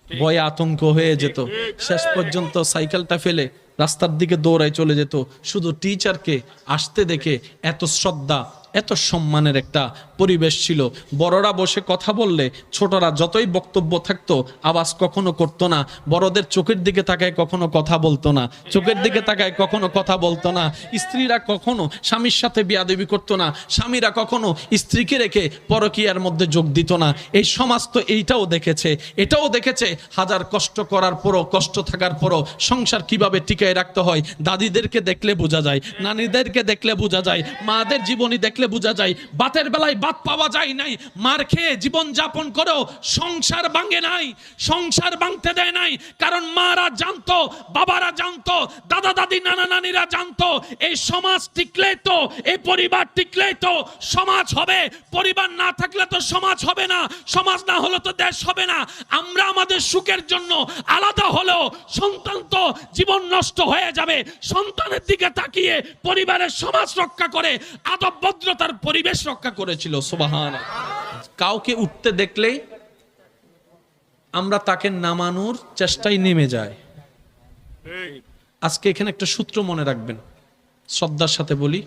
ভয়ে আতঙ্ক হয়ে যেত, শেষ পর্যন্ত সাইকেলটা ফেলে রাস্তার দিকে দৌড়ায় চলে যেত। শুধু টিচারকে আসতে দেখে এত শ্রদ্ধা, এত সম্মানের একটা পরিবেশ ছিল। বড়রা বসে কথা বললে ছোটরা যতই বক্তব্য থাকতো আওয়াজ কখনো করতো না, বড়দের চোখের দিকে তাকায় কখনো কথা বলতো না, চোখের দিকে তাকায় কখনো কথা বলতো না। স্ত্রীরা কখনো স্বামীর সাথে বিয়াদবি করতো না, স্বামীরা কখনো স্ত্রীকে রেখে পরকীয়ার মধ্যে যোগ দিত না। এই সমাজ তো এইটাও দেখেছে, এটাও দেখেছে, 1000 কষ্ট করার পরও, কষ্ট থাকার পরও সংসার কিভাবে টিকায় রাখতে হয় দাদিদেরকে দেখলে বোঝা যায়, নানীদেরকে দেখলে বোঝা যায়, মাদের জীবনী দেখলে বোঝা যায়। বাতের বেলায় বাত পাওয়া যায় নাই, মার খেয়ে জীবন যাপন করেও সংসার ভাঙে নাই, সংসার ভাঙতে দেয় নাই, কারণ মারা জানতো, বাবারা জানতো, দাদা দাদি নানা নানিরা জানতো এই সমাজ টিকলে তো, এই পরিবার টিকলে তো সমাজ হবে, পরিবার না থাকলে তো সমাজ হবে না, সমাজ না হলে তো দেশ হবে না। আমরা আমাদের সুখের জন্য আলাদা হলেও সন্তান তো জীবন নষ্ট হয়ে যাবে, সন্তানের দিকে তাকিয়ে পরিবারের সমাজ রক্ষা করে, আদব ভদ্রতার পরিবেশ রক্ষা করেছিল। সুবহানাল্লাহ। কাউকে উঠতে দেখলেই আমরা তাকে নামানোর চেষ্টায় নেমে যাই। আজকে এখানে একটা সূত্র মনে রাখবেন, শ্রদ্ধার সাথে বলি,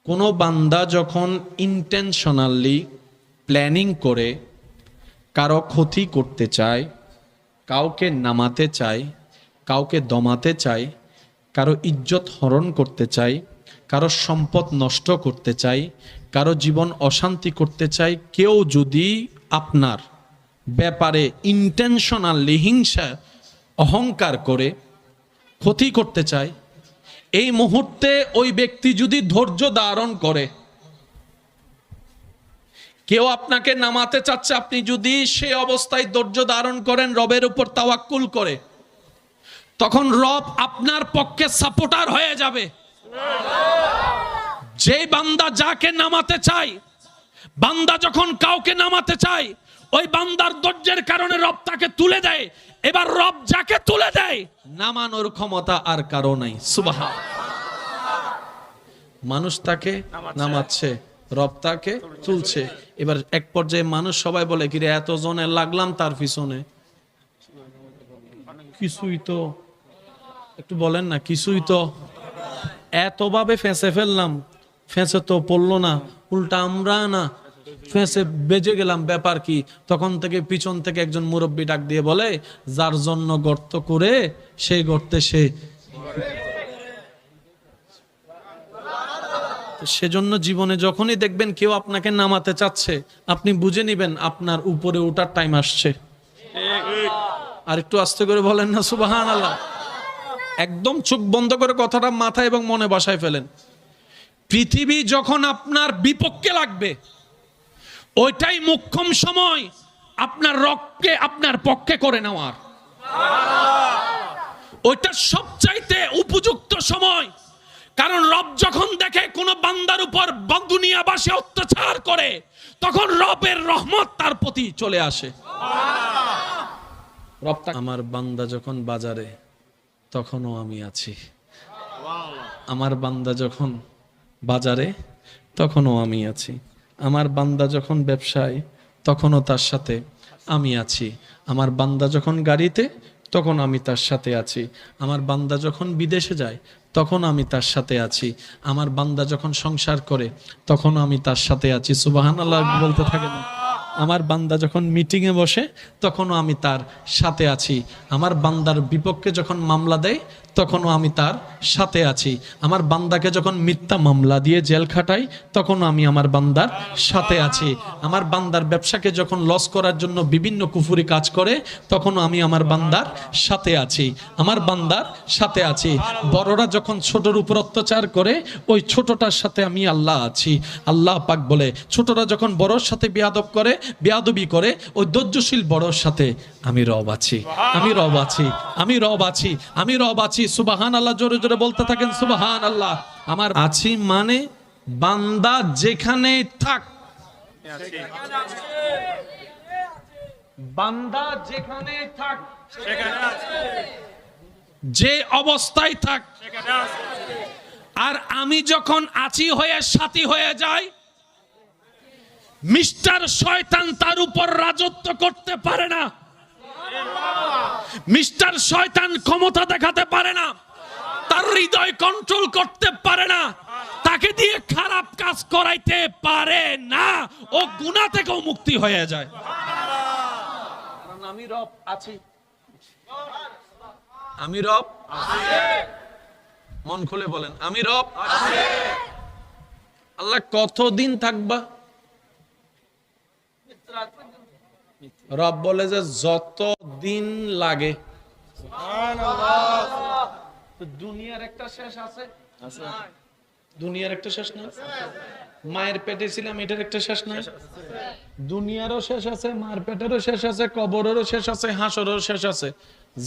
কোন বান্দা যখন ইন্টেনশনালি প্ল্যানিং করে কারো ক্ষতি করতে চায়, কাউকে নামাতে চায়, কাউকে দমাতে চায়, কারো ইজ্জত হরণ করতে চায়, কারো সম্পদ নষ্ট করতে চায়, কারো জীবন অশান্তি করতে চায়, কেউ যদি আপনার ব্যাপারে ইন্টেনশনালি হিংসা অহংকার করে ক্ষতি করতে চায়, এই মুহূর্তে ওই ব্যক্তি যদি ধৈর্য ধারণ করে, কেউ আপনাকে নামাতে চাচ্ছে, আপনি যদি সে অবস্থায় ধৈর্য ধারণ করেন, রবের উপর তাওয়াক্কুল করে, তখন রব আপনার পক্ষে সাপোর্টার হয়ে যাবে। যে বান্দা যাকে নামাতে চায়, বান্দা যখন কাউকে নামাতে চায়, ওই বান্দার ধৈর্যের কারণে রব তাকে তুলে দেয়। এবার রব যাকে তুলে দেয়, নামানোর ক্ষমতা আর কারো নাই। সুবহানাল্লাহ। মানুষ তাকে নামাচ্ছে, রব তাকে তুলছে। এবার এক পর্যায়ে মানুষ সবাই বলে, কিরে এত জনে লাগলাম তার পিছনে, কিছুই তো, একটু বলেন না, কিছুই তো, এতভাবে ফেঁসে ফেললাম, ফেঁসে তো পড়লো না, উল্টা আমরা না ফেঁসে বেজে গেলাম, ব্যাপার কি? তখন থেকে পিছন থেকে একজন মুরব্বী ডাক দিয়ে বলে, যার জন্য গর্ত করে সেই গর্তে সে, সেজন্য জীবনে যখনই দেখবেন কেউ আপনাকে নামাতে চাচ্ছে, আপনি বুঝে নিবেন আপনার উপরে ওঠার টাইম আসছে। আর একটু আস্তে করে বলেন না সুবহানাল্লাহ। একদম চোখ বন্ধ করে কথাটা মাথায় এবং মনে বসায় ফেলেন। পৃথিবী যখন আপনার বিপক্ষে লাগবে, ওইটাই মোক্ষম সময় আপনার রবকে আপনার পক্ষে করে নেওয়ার, ওইটা সবচাইতে উপযুক্ত সময়। কারণ রব যখন দেখে কোন বান্দার উপর দুনিয়াবাসী অত্যাচার করে, তখন রবের রহমত তার প্রতি চলে আসে। আমার বান্দা যখন বাজারে, তখনও আমি আছি। আমার বান্দা যখন বাজারে, তখনও আমি আছি। আমার বান্দা যখন ব্যবসায়, তখনও তার সাথে আমি আছি। আমার বান্দা যখন গাড়িতে, তখন আমি তার সাথে আছি। আমার বান্দা যখন বিদেশে যায়, তখন আমি তার সাথে আছি। আমার বান্দা যখন সংসার করে, তখন আমি তার সাথে আছি। সুবহানাল্লাহ বলতে থাকেন। আমার বান্দা যখন মিটিংয়ে বসে, তখনও আমি তার সাথে আছি। আমার বান্দার বিপক্ষে যখন মামলা দেয়, তখনও আমি তার সাথে আছি। আমার বান্দাকে যখন মিথ্যা মামলা দিয়ে জেল খাটাই, তখনও আমি আমার বান্দার সাথে আছি। আমার বান্দার ব্যবসাকে যখন লস করার জন্য বিভিন্ন কুফুরি কাজ করে, তখনও আমি আমার বান্দার সাথে আছি। আমার বান্দার সাথে আছি। বড়রা যখন ছোটর উপর অত্যাচার করে, ওই ছোটটার সাথে আমি আল্লাহ আছি। আল্লাহ পাক বলে, ছোটরা যখন বড়র সাথে বেয়াদবি করে, ওই ধৈর্যশীল বড়র সাথে আমি রব আছি। আমি রব আছি। আমি রব আছি। আমি রব আছি। সুবহানাল্লাহ জোরে জোরে বলতে থাকেন সুবহানাল্লাহ। আমার আছি মানে বান্দা যেখানে থাক, বান্দা যেখানে থাক, যে অবস্থায় থাক, আর আমি যখন আছি হয়ে সাথী হয়ে যাই, মিস্টার শয়তান তার উপর রাজত্ব করতে পারে না। মিস্টার শয়তান ক্ষমতা দেখাতে পারে না, তার হৃদয় কন্ট্রোল করতে পারে না, তাকে দিয়ে খারাপ কাজ করাইতে পারে না। ও গুনাহ থেকেও মুক্তি হয়ে যায়। কারণ আমি রব আছি। আমি রব আছি। মন খুলে বলেন, আমি রব আছি। আল্লাহ কতদিন থাকবা? রব বলে যে যত দিন লাগে। দুনিয়ার একটা শেষ আছে? দুনিয়ার একটা শেষ নাই? মায়ের পেটে ছিলাম, এটার একটা শেষ নাই? দুনিয়ারও শেষ আছে, মায়ের পেটেরও শেষ আছে, কবরেরও শেষ আছে, হাসরেরও শেষ আছে।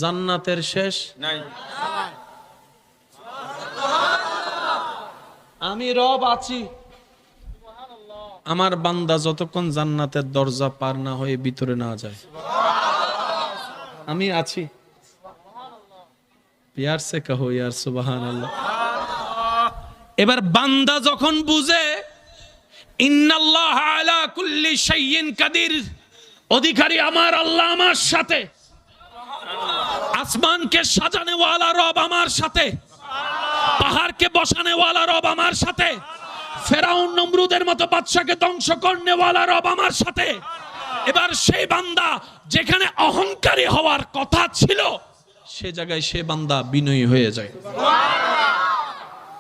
জান্নাতের শেষ নাই। আমি রব আছি। আমার বান্দা যতক্ষণ জান্নাতের দরজা পার না হয়ে ভিতরে না যায়, আমি আছি। প্যার সে কহো ইয়ার সুবহানাল্লাহ। এবার বান্দা যখন বুঝে ইন্নাল্লাহ আলা কুল্লি শাইইন কাদির, অধিকারী আমার আল্লাহ আমার সাথে, আসমানকে সাজানে ওয়ালা রব আমার সাথে, পাহাড়কে বসানে ওয়ালা রব আমার সাথে, ফেরাউন নমরুদের মতো বাদশাকে ধ্বংস করনে ওয়ালা রব আমার সাথে। এবার সেই বান্দা যেখানে অহংকারী হওয়ার কথা ছিল, সে জায়গায় সে বান্দা বিনয়ী হয়ে যায়।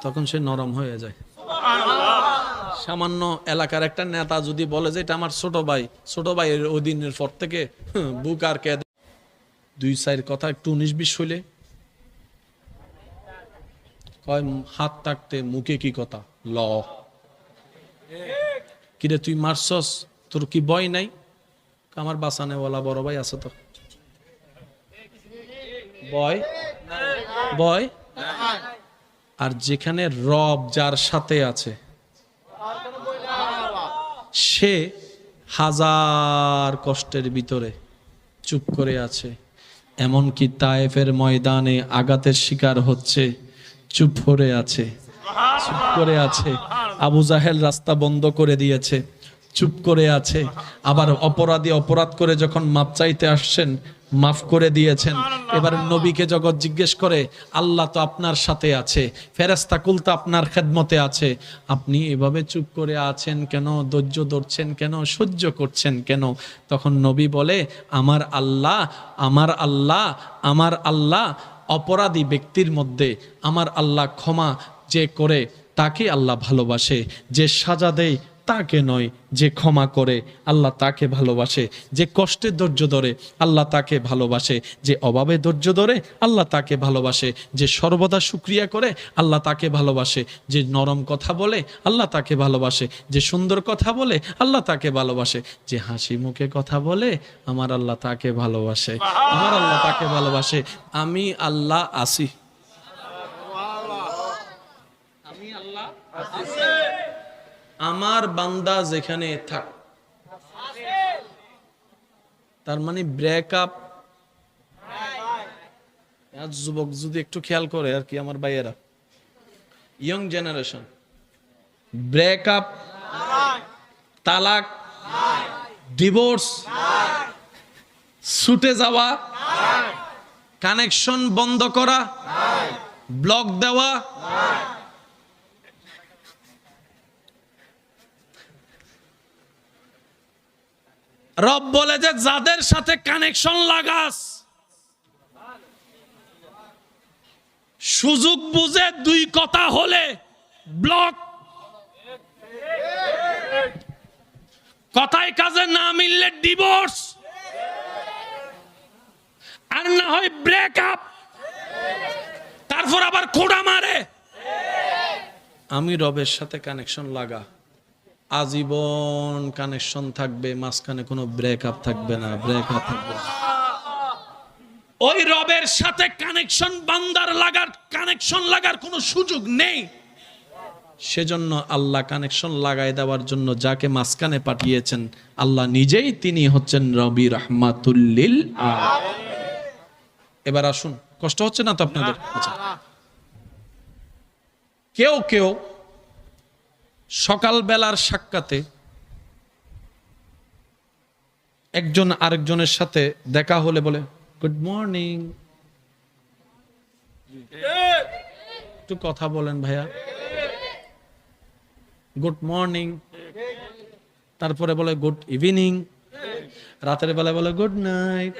তখন সে নরম হয়ে যায়। সামান্য এলাকার একটা নেতা যদি বলে যে এটা আমার ছোট ভাইয়ের ওই দিনের পর থেকে বুক আর কে, দুই সাইড কথা একটু 19-20 হইলে কয় হাত থাকতে মুখে কি কথা, ল কিরে তুই মারছস, তোর কি ভয় নাই? আমার বাঁচানে ওয়ালা বড় ভাই আছে তো, ভয়। আর যেখানে রব যার সাথে আছে, সে হাজার কষ্টের ভিতরে চুপ করে আছে। এমনকি তায়েফের ময়দানে আঘাতের শিকার হচ্ছে, চুপ করে আছে। চুপ করে আছে। আবু জাহেল রাস্তা বন্ধ করে দিয়েছে, চুপ করে আছে। আবার অপরাধী অপরাধ করে যখন মাপ চাইতে আসছেন, মাফ করে দিয়েছেন। এবার নবীকে জগৎ জিজ্ঞেস করে, আল্লাহ তো আপনার সাথে আছে, ফেরেশতা কুল তো আপনার খেদমতে আছে, আপনি এভাবে চুপ করে আছেন কেন? ধৈর্য ধরছেন কেন? সহ্য করছেন কেন? তখন নবী বলে, আমার আল্লাহ অপরাধী ব্যক্তির মধ্যে আমার আল্লাহ ক্ষমা যে করে তাকে আল্লাহ ভালোবাসে, যে সাজা দেয় তাকে নয়, যে ক্ষমা করে আল্লাহ তাকে ভালোবাসে, যে কষ্টে ধৈর্য ধরে আল্লাহ তাকে ভালোবাসে, যে অভাবে ধৈর্য ধরে আল্লাহ তাকে ভালোবাসে, যে সর্বদা শুকরিয়া করে আল্লাহ তাকে ভালোবাসে, যে নরম কথা বলে আল্লাহ তাকে ভালোবাসে, যে সুন্দর কথা বলে আল্লাহ তাকে ভালোবাসে, যে হাসি মুখে কথা বলে আমার আল্লাহ তাকে ভালোবাসে। আমার আল্লাহ তাকে ভালোবাসে। আমি আল্লাহ আসি। আমি আল্লাহ আসি। আমার বান্দা যেখানে থাক, তার মানে ব্রেকআপ। যুবক যদি একটু খেয়াল করে আর কি, আমার ভাইয়েরা, ইয়ং জেনারেশন, ব্রেকআপ, তালাক, ডিভোর্স, ছুটে যাওয়া, কানেকশন বন্ধ করা, ব্লক দেওয়া, রব বলে যে যাদের সাথে কানেকশন লাগাস, সুযোগ বুঝে দুই কথা হলে ব্লক, কথায় কাজে না মিললে ডিভোর্স, আর না হয় ব্রেকআপ, তারপর আবার খোঁড়া মারে। আমি রবের সাথে কানেকশন লাগা, আজীবন কানেকশন থাকবে, মাঝখানে কোনো ব্রেকআপ থাকবে না, ব্রেকআপ থাকবে না। ওই রবের সাথে কানেকশন বান্দার কানেকশন লাগার কোনো সুযোগ নেই। সেজন্য আল্লাহ কানেকশন লাগাই দেওয়ার জন্য যাকে মাঝখানে পাঠিয়েছেন আল্লাহ নিজেই, তিনি হচ্ছেন রবি রাহমাতুল লিল আলামিন। এবার আসুন, কষ্ট হচ্ছে না তো আপনাদের? আচ্ছা, কেউ কেউ সকাল বেলার সাক্ষাতে একজন আরেকজনের সাথে দেখা হলে বলে গুড মর্নিং, একটু কথা বলেন ভাইয়া, গুড মর্নিং, তারপরে বলে গুড ইভিনিং, রাতের বেলা বলে গুড নাইট।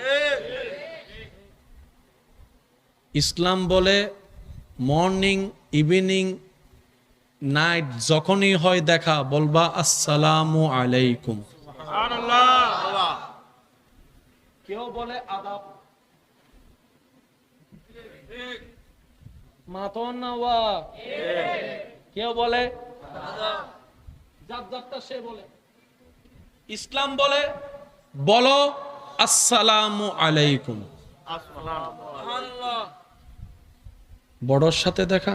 ইসলাম বলে মর্নিং, ইভিনিং, নাইট যখনই হয় দেখা বলবা আসসালামু আলাইকুম। কেউ বলে আদাব, মাতন নওয়া, কেউ বলে যাত্রা, সে বলে। ইসলাম বলে বলো আসসালামু আলাইকুম। বড়র সাথে দেখা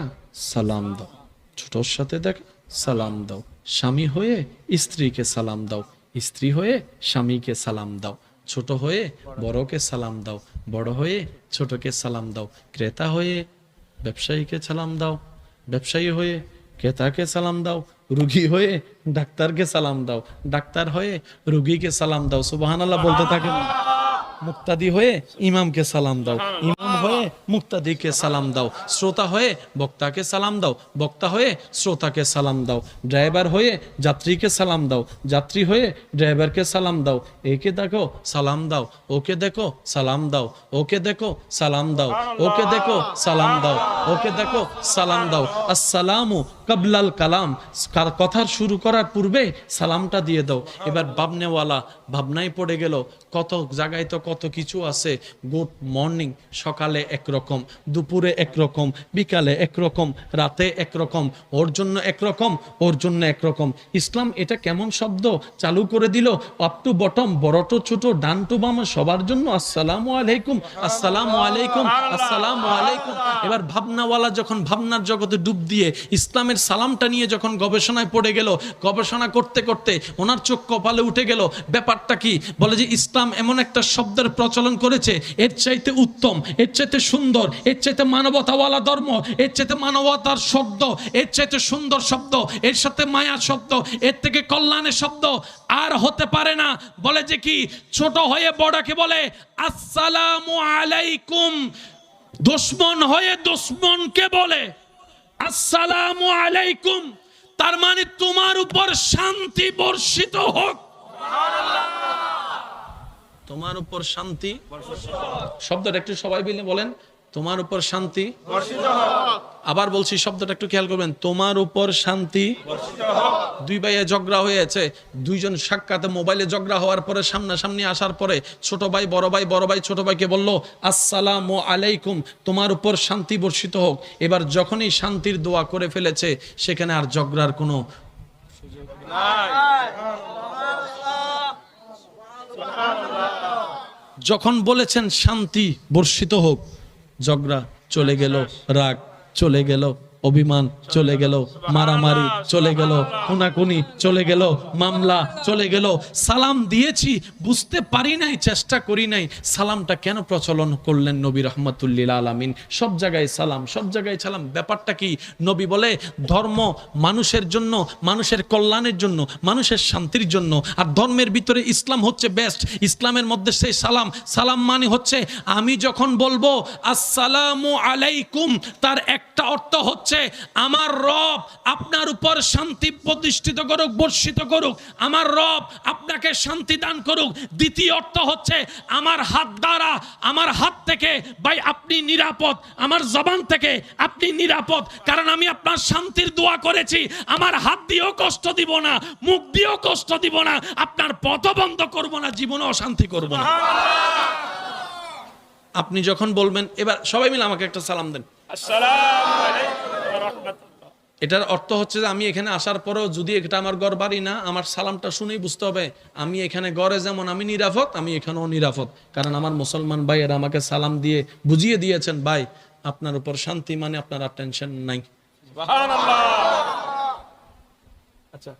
সালাম দাও, ছোটর সাথে দেখা সালাম দাও, স্বামী হয়ে স্ত্রীকে সালাম দাও, স্ত্রী হয়ে স্বামীকে সালাম দাও, ছোট হয়ে বড়কে সালাম দাও, বড় হয়ে ছোটকে সালাম দাও, ক্রেতা হয়ে ব্যবসায়ীকে সালাম দাও, ব্যবসায়ী হয়ে ক্রেতাকে সালাম দাও, রুগী হয়ে ডাক্তারকে সালাম দাও, ডাক্তার হয়ে রুগীকে সালাম দাও। সুবহানাল্লাহ বলতে থাকেন। মুক্তাদি হয়ে ইমামকে সালাম দাও, ইমাম হয়ে মুক্তাদিকে সালাম দাও, শ্রোতা হয়ে বক্তাকে সালাম দাও, বক্তা হয়ে শ্রোতাকে সালাম দাও, ড্রাইভার হয়ে যাত্রীকে সালাম দাও, যাত্রী হয়ে ড্রাইভারকে সালাম দাও। একে দেখো সালাম দাও, ওকে দেখো সালাম দাও, ওকে দেখো সালাম দাও, ওকে দেখো সালাম দাও, ওকে দেখো সালাম দাও। আসসালামু কাবলাল কালাম, কথার শুরু করার পূর্বে সালামটা দিয়ে দাও। এবার ভাবনেওয়ালা ভাবনায় পড়ে গেল, কত জায়গায় তো কত কিছু আছে। গুড মর্নিং সকালে একরকম, দুপুরে একরকম, বিকালে একরকম, রাতে একরকম, ওর জন্য একরকম, ওর জন্য একরকম। ইসলাম এটা কেমন শব্দ চালু করে দিল, আপ টু বটম, বড় টু ছোট, ডান টু বাম, সবার জন্য আসসালামু আলাইকুম, আসসালামু আলাইকুম, আসসালামু আলাইকুম। এবার ভাবনাওয়ালা যখন ভাবনার জগতে ডুব দিয়ে ইসলামের সালামটা নিয়ে যখন গবেষণায় পড়ে গেল, গবেষণা করতে করতে ওনার চোখ কপালে উঠে গেল। ব্যাপারটা কি? বলে যে ইসলাম এমন একটা শব্দের প্রচলন করেছে, এর চাইতে উত্তম, এর চাইতে সুন্দর, এর চাইতে মানবতাওয়ালা ধর্ম, এর চাইতে মানবতার শব্দ, এর চাইতে সুন্দর শব্দ, এর সাথে মায়ার শব্দ, এর থেকে কল্যাণের শব্দ আর হতে পারে না। বলে যে কি, ছোট হয়ে বড়কে বলে আসসালামু আলাইকুম, দুশমন হয়ে দুশমনকে বলে আসসালামু আলাইকুম। তার মানে তোমার উপর শান্তি বর্ষিত হোক, তোমার উপর শান্তি। শব্দটা একটু সবাই মিলে বলেন, তোমার উপর শান্তি বর্ষিত হোক। আবার বলছি, শব্দটা একটু খেয়াল করবেন, তোমার উপর শান্তি বর্ষিত হোক। দুই ভাইয়ে ঝগড়া হয়েছে, দুইজন সাক্ষাতে মোবাইলে ঝগড়া হওয়ার পরে সামনাসামনি আসার পরে ছোট ভাই বড় ভাই ছোট ভাইকে বলল আসসালামু আলাইকুম, তোমার উপর শান্তি বর্ষিত হোক। এবার যখনই শান্তির দোয়া করে ফেলেছে, সেখানে আর ঝগড়ার কোনো সুযোগ নাই। যখন বলেছেন শান্তি বর্ষিত হোক, ঝগড়া চলে গেল, রাগ চলে গেল, অভিমান চলে গেল, মারামারি চলে গেল, খুনাখুনি চলে গেল, মামলা চলে গেল। সালাম দিয়েছি, বুঝতে পারি নাই, চেষ্টা করি নাই, সালামটা কেন প্রচলন করলেন নবী রহমতুল্লিল আলামিন? সব জায়গায় সালাম, সব জায়গায় সালাম। ব্যাপারটা কি? নবী বলে ধর্ম মানুষের জন্য, মানুষের কল্যাণের জন্য, মানুষের শান্তির জন্য। আর ধর্মের ভিতরে ইসলাম হচ্ছে বেস্ট। ইসলামের মধ্যে সেই সালাম, সালাম মানে হচ্ছে আমি যখন বলবো আসসালামু আলাইকুম, তার একটা অর্থ হচ্ছে আমার রব আপনার উপর শান্তি প্রতিষ্ঠিত করুক, বর্ষিত করুক, আমার রব আপনাকে শান্তি দান করুক। দ্বিতীয় অর্থ হচ্ছে আমার হাত দ্বারা, আমার হাত থেকে ভাই আপনি নিরাপদ, আমার জবান থেকে আপনি নিরাপদ, কারণ আমি আপনার শান্তির দোয়া করেছি। আমার হাত দিয়েও কষ্ট দিব না, মুখ দিয়েও কষ্ট দিব না, আপনার পথ বন্ধ করব না, জীবনে অশান্তি করব না। আপনি যখন বলবেন, এবার সবাই মিলে আমাকে একটা সালাম দেন, আসসালামু আলাইকুম ওয়া রাহমাতুল্লাহ। এটার অর্থ হচ্ছে যে আমি এখানে আসার পরেও যদি এটা আমার ঘর বাড়ি না, আমার সালামটা শুনেই বুঝতে হবে আমি এখানে ঘরে যেমন আমি নিরাপদ, আমি এখানেও নিরাপদ, কারণ আমার মুসলমান ভাইয়েরা আমাকে সালাম দিয়ে বুঝিয়ে দিয়েছেন ভাই আপনার উপর শান্তি, মানে আপনার আর টেনশন নাই। সুবহানাল্লাহ। আচ্ছা,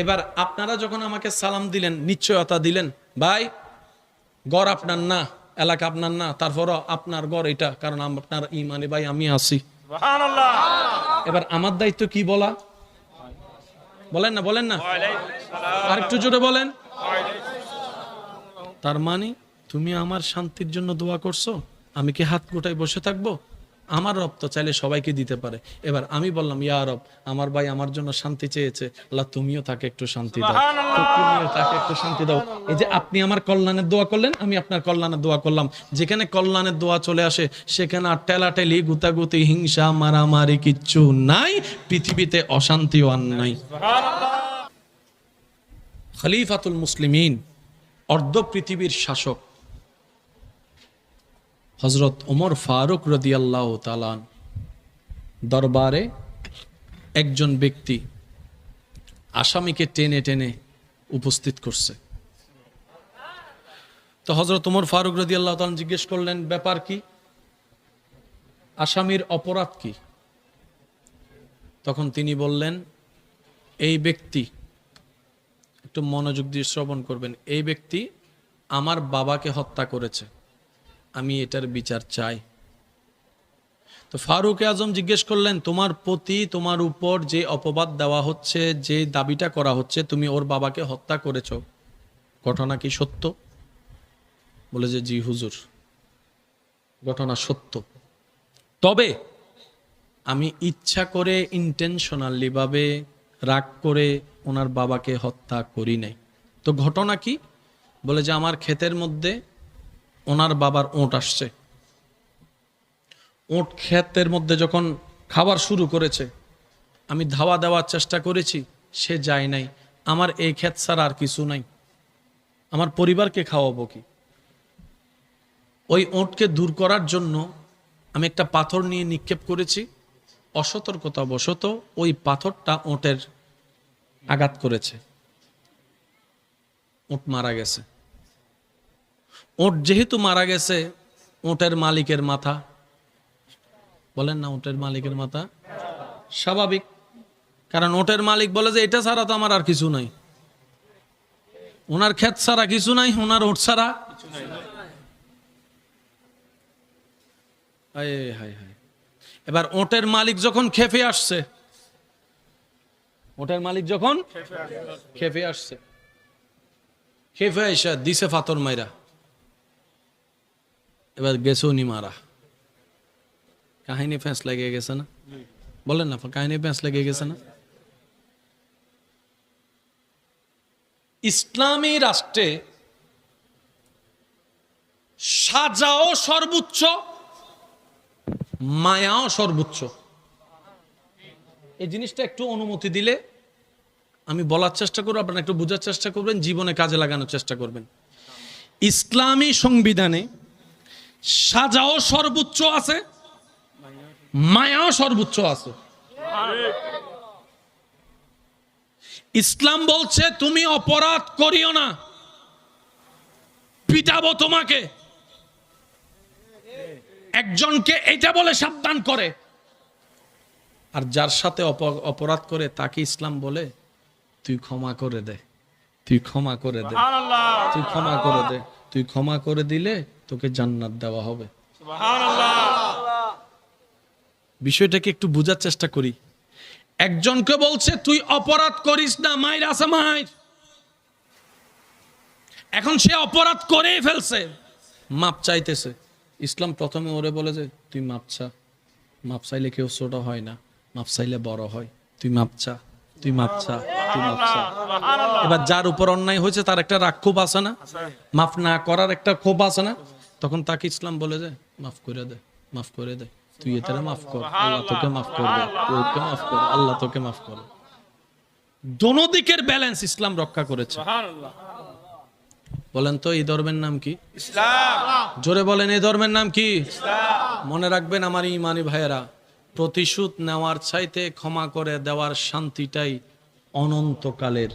এবার আপনারা যখন আমাকে সালাম দিলেন, নিশ্চয়তা দিলেন ভাই ঘর আপনার না, এলাকা আপনার না, তারপরও আপনার ঘর এটা, কারণ আপনার ইমানে ভাই আমি আছি। সুবহানাল্লাহ। এবার আমার দায়িত্ব কি বলা? বলেন না, বলেন না, আর একটু জোরে বলেন। তার মানে তুমি আমার শান্তির জন্য দোয়া করছো, আমি কি হাত গোটায় বসে থাকবো? আমার রব তো চাইলে সবাইকে দিতে পারে। এবার আমি বললাম ইয়া রব, আমার ভাই আমার জন্য শান্তি চেয়েছে, আল্লাহ তুমিও তাকে একটু শান্তি দাও, তুমিও তাকে একটু শান্তি দাও। এই যে আপনি আমার কল্যাণের দোয়া করলেন, আমি আপনার কল্যাণের দোয়া করলাম। যেখানে কল্যাণের দোয়া চলে আসে সেখানে আর টেলাটেলি, গুতাগুতি, হিংসা, মারামারি কিচ্ছু নাই, পৃথিবীতে অশান্তিও আর নাই। খলিফাতুল মুসলিমিন, অর্ধ পৃথিবীর শাসক হযরত ওমর ফারুক রাদিয়াল্লাহু তাআলা দরবারে একজন ব্যক্তি আসামিকে টেনে টেনে উপস্থিত করছে। তো হযরত ওমর ফারুক রাদিয়াল্লাহু তাআলা জিজ্ঞেস করলেন ব্যাপার কি, আসামির অপরাধ কি? তখন তিনি বললেন এই ব্যক্তি, একটু মনোযোগ দিয়ে শ্রবণ করবেন, এই ব্যক্তি আমার বাবাকে হত্যা করেছে, আমি এটার বিচার চাই। তো ফারুক আজম জিজ্ঞেস করলেন তোমার প্রতি, তোমার উপর যে অপবাদ দেওয়া হচ্ছে, যে দাবিটা করা হচ্ছে তুমি ওর বাবাকে হত্যা করেছো, ঘটনা কি সত্য? বলে যে জি হুজুর, ঘটনা সত্য, তবে আমি ইচ্ছা করে ইন্টেনশনালি ভাবে রাগ করে ওনার বাবাকে হত্যা করি নাই। তো ঘটনা কি? বলে যে আমার ক্ষেতের মধ্যে ওনার বাবার ওঁট আসছে, ওঁট ক্ষেতের মধ্যে যখন খাবার শুরু করেছে, আমি ধাওয়া দেওয়ার চেষ্টা করেছি, সে যায় নাই। আমার এই ক্ষেত ছাড়া আর কিছু নাই, আমার পরিবারকে খাওয়াবো কি? ওই ওঁটকে দূর করার জন্য আমি একটা পাথর নিয়ে নিক্ষেপ করেছি, অসতর্কতা বশত ওই পাথরটা ওঁটের আঘাত করেছে, ওঁট মারা গেছে। ওঁট যেহেতু মারা গেছে, ওঁটের মালিকের মাথা, বলেন না ওঁটের মালিকের মাথা স্বাভাবিক, কারণ ওঁটের মালিক বলে যে এটা ছাড়া তো আমার আর কিছু নাই, ওনার ক্ষেত ছাড়া কিছু নাই, ওনার ওঁট ছাড়া কিছু নাই। হায় হায় হায়। এবার ওঁটের মালিক যখন খেপে আসছে, ওঁটের মালিক যখন খেপে আসছে, খেপে এসে দিছে ফাতর মাইরা, এবার গেছে উনি মারা। কাহিনী ফ্যাঁস লেগে গেছে না? বলেন না, কাহিনী ফ্যাঁস লেগে গেছে না? ইসলামী রাষ্ট্রে সাজাও সর্বোচ্চ, মায়াও সর্বোচ্চ। এই জিনিসটা একটু অনুমতি দিলে আমি বলার চেষ্টা করব, আপনারা একটু বোঝার চেষ্টা করবেন, জীবনে কাজে লাগানোর চেষ্টা করবেন। ইসলামী সংবিধানে সাজাও সর্বোচ্চ আছে, মায়াও সর্বোচ্চ আছে। ইসলাম বলছে তুমি অপরাধ করিও না, পিটাবো তোমাকে। একজনকে এটা বলে সাবধান করে, আর যার সাথে অপরাধ করে তাকে ইসলাম বলে তুই ক্ষমা করে দে, তুই ক্ষমা করে দে, তুই ক্ষমা করে দে, তুই ক্ষমা করে দিলে তোকে জান্নাত দেওয়া হবে। বিষয়টাকে একটু বোঝার চেষ্টা করি। একজনকে বলছে তুই অপরাধ করিস না, মাইর আছে মাইর। এখন সে অপরাধ করেই ফেলছে, মাপ চাইতেছে। ইসলাম প্রথমে ওরে বলে যে তুই মাপ চা, মাপ চাইলে কেউ ছোট হয় না, মাপ চাইলে বড় হয়। তুই মাপ চা, তুই মাপ চা, তুই মাপ চা। এবার যার উপর অন্যায় হয়েছে তার একটা রাগ ক্ষোভ আছে না, মাফ না করার একটা ক্ষোভ আছে না, তখন তাকে ইসলাম বলে যে মাফ করে দে, মাফ করে দে, তুই এটারে মাফ কর, আল্লাহ তোকে মাফ করবে, তুই ওকে মাফ কর, আল্লাহ তোকে মাফ করবে। দোনো দিকের ব্যালেন্স ইসলাম রক্ষা করেছে। বলেন তো এই ধর্মের নাম কি? ইসলাম। জোরে বলেন এই ধর্মের নাম কি? ইসলাম। মনে রাখবেন আমার ইমানি ভাইয়েরা, প্রতিশোধ নেওয়ার চাইতে ক্ষমা করে দেওয়ার শান্তিটাই অনন্তকালের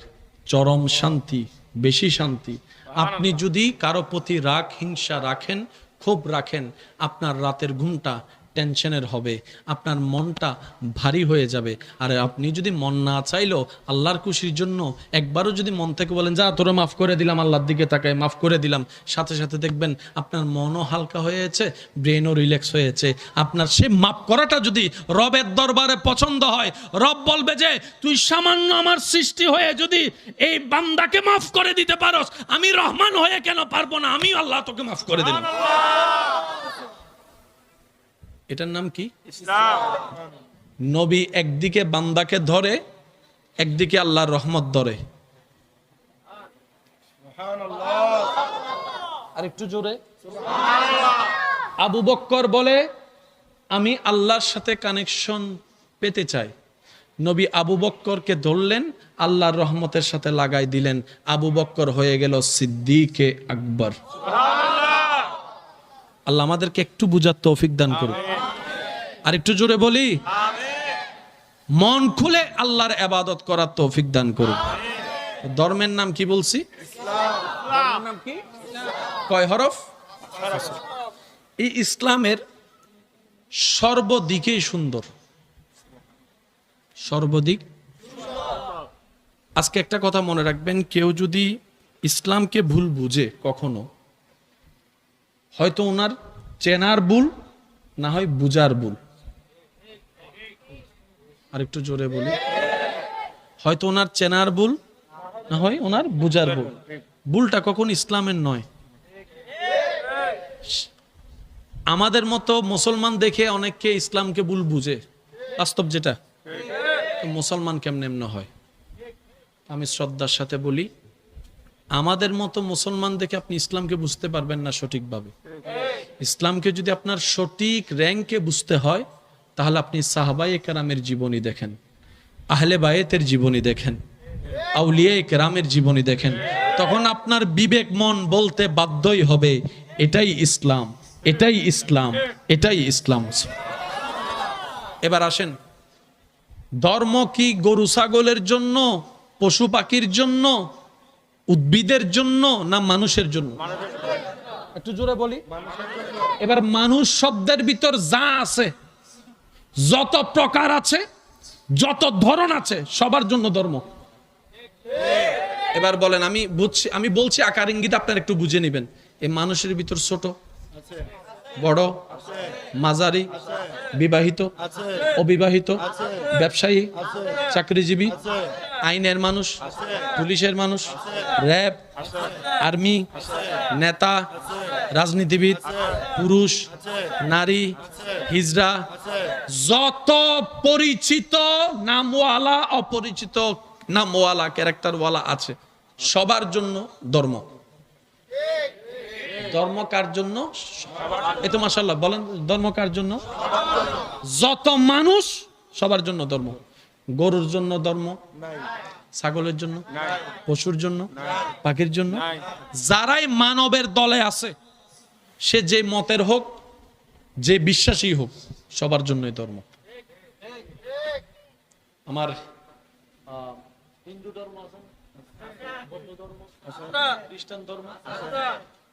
চরম শান্তি, বেশি শান্তি। আপনি যদি কারো প্রতি রাগ হিংসা রাখেন, ক্ষোভ রাখেন, আপনার রাতের ঘুমটা টেনশনের হবে, আপনার মনটা ভারী হয়ে যাবে। আর আপনি যদি মন না চাইলেও আল্লাহর খুশির জন্য একবারও যদি মন থেকে বলেন যা তোরে মাফ করে দিলাম, আল্লাহর দিকে তাকায় মাফ করে দিলাম, সাথে সাথে দেখবেন আপনার মনও হালকা হয়েছে, ব্রেনও রিল্যাক্স হয়েছে। আপনার সে মাফ করাটা যদি রবের দরবারে পছন্দ হয়, রব বলবে যে তুই সামান্য আমার সৃষ্টি হয়ে যদি এই বান্দাকে মাফ করে দিতে পারোস, আমি রহমান হয়ে কেন পারবো না, আমি আল্লাহ তোকে মাফ করে দিলাম। এটার নাম কি? ইসলাম। নবী একদিকে বান্দাকে ধরে, একদিকে আল্লাহর রহমত ধরে। আর একটু জোরে। আবু বক্কর বলে আমি আল্লাহর সাথে কানেকশন পেতে চাই। নবী আবু বক্করকে ধরলেন, আল্লাহর রহমতের সাথে লাগাই দিলেন, আবু বক্কর হয়ে গেল সিদ্দিকে আকবর। আল্লাহ আমাদেরকে একটু বুঝার তৌফিক দান করুন। আর একটু জোরে বলি মন খুলে আল্লাহর ইবাদত করার তৌফিক দান করুন। ধর্মের নাম কি বলছি? ইসলাম। নাম কি? কয় হরফ? এই ইসলামের সর্বদিকেই সুন্দর, সর্বদিক। আজকে একটা কথা মনে রাখবেন, কেউ যদি ইসলামকে ভুল বুঝে কখনো, হয়তো ওনার চেনার ভুল, না হয় বুঝার ভুল। আর একটু জোরে বলি, হয়তো ওনার চেনার ভুল, না হয় ওনার বুঝার ভুল। ভুলটা কখন ইসলামের নয়। আমাদের মতো মুসলমান দেখে অনেককে ইসলামকে ভুল বুঝে, বাস্তব যেটা। মুসলমান কেমনে এমন হয়? আমি শ্রদ্ধার সাথে বলি, আমাদের মতো মুসলমান দেখে আপনি ইসলামকে বুঝতে পারবেন না সঠিকভাবে। ইসলামকে যদি আপনার সঠিক র্যাঙ্কে বুঝতে হয়, তাহলে আপনি সাহাবায়ে কেরামের জীবনী দেখেন, আহলে বায়েতের জীবনী দেখেন, আউলিয়ায়ে কেরামের জীবনী দেখেন। তখন আপনার বিবেক মন বলতে বাধ্যই হবে এটাই ইসলাম, এটাই ইসলাম, এটাই ইসলাম। এবার আসেন, ধর্ম কি গরু ছাগলের জন্য, পশু পাখির জন্য, উদ্ভিদের জন্য, না মানুষের জন্য? একটু জোরে বলি। এবার মানুষ শব্দের ভিতর যা আছে, যত প্রকার আছে, যত ধরন আছে, সবার জন্য ধর্ম। এবার বলেন, আমি বলছি আকার ইঙ্গিত, আপনারা একটু বুঝে নেবেন। এই মানুষের ভিতর ছোট, বড়, মাঝারি, বিবাহিত, অবিবাহিত, ব্যবসায়ী, চাকরিজীবী, আইনের মানুষ, পুলিশের মানুষ, র্যাব, আর্মি, নেতা, রাজনীতিবিদ, পুরুষ, নারী, হিজড়া, যত পরিচিত নামওয়ালা, অপরিচিত নামওয়ালা, ক্যারেক্টারওয়ালা আছে, সবার জন্য ধর্ম। ধর্ম কার জন্য? এই তো মাশাআল্লাহ বলেন, ধর্ম কার জন্য? যত মানুষ সবার জন্য ধর্ম। গরুর জন্য ধর্ম নাই, ছাগলের জন্য, পশুর জন্য, পাখির জন্য। যারাই মানবের দলে আছে, সে যে মতের হোক, যে বিশ্বাসী হোক, সবার জন্যই ধর্ম। আমার হিন্দু ধর্ম আছে, বৌদ্ধ ধর্ম, খ্রিস্টান ধর্ম,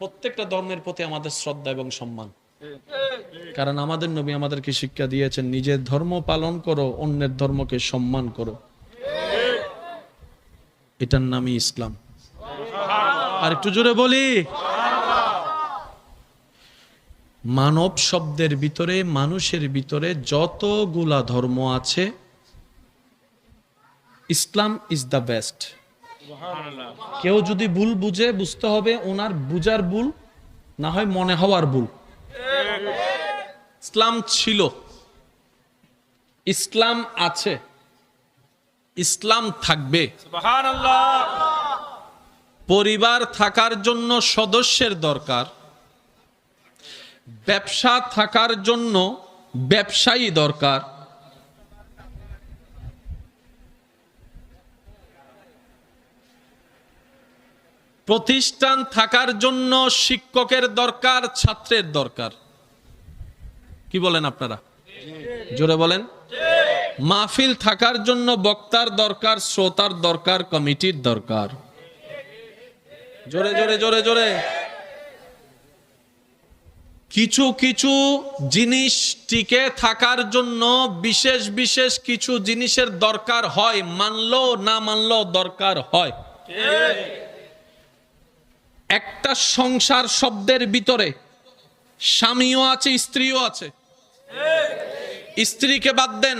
প্রত্যেকটা ধর্মের প্রতি আমাদের শ্রদ্ধা এবং সম্মান। কারণ আমাদের নবী আমাদেরকে শিক্ষা দিয়েছেন, নিজের ধর্ম পালন করো, অন্যের ধর্মকে সম্মান করো। এটার নামই ইসলাম। আর একটু জোরে বলি, মানব শব্দের ভিতরে, মানুষের ভিতরে যতগুলা ধর্ম আছে, ইসলাম ইজ দ্য বেস্ট। কেউ যদি ভুল বুঝে, বুঝতে হবে ওনার বুঝার ভুল, না হয় মনে হওয়ার ভুল। ইসলাম ছিল, ইসলাম আছে, ইসলাম থাকবে। পরিবার থাকার জন্য সদস্যের দরকার, ব্যবসা থাকার জন্য ব্যবসায়ী দরকার, প্রতিষ্ঠান থাকার জন্য শিক্ষকের দরকার, ছাত্রের দরকার। কি বলেন আপনারা? জোরে বলেন। মাহফিল থাকার জন্য বক্তার দরকার, শ্রোতার দরকার, কমিটির দরকার। জোরে জোরে জোরে জোরে। কিছু কিছু জিনিস টিকে থাকার জন্য বিশেষ বিশেষ কিছু জিনিসের দরকার হয়, মানলো না মানলো দরকার হয়। একটা সংসার শব্দের ভিতরে স্বামীও আছে, স্ত্রীও আছে। স্ত্রীকে বাদ দেন,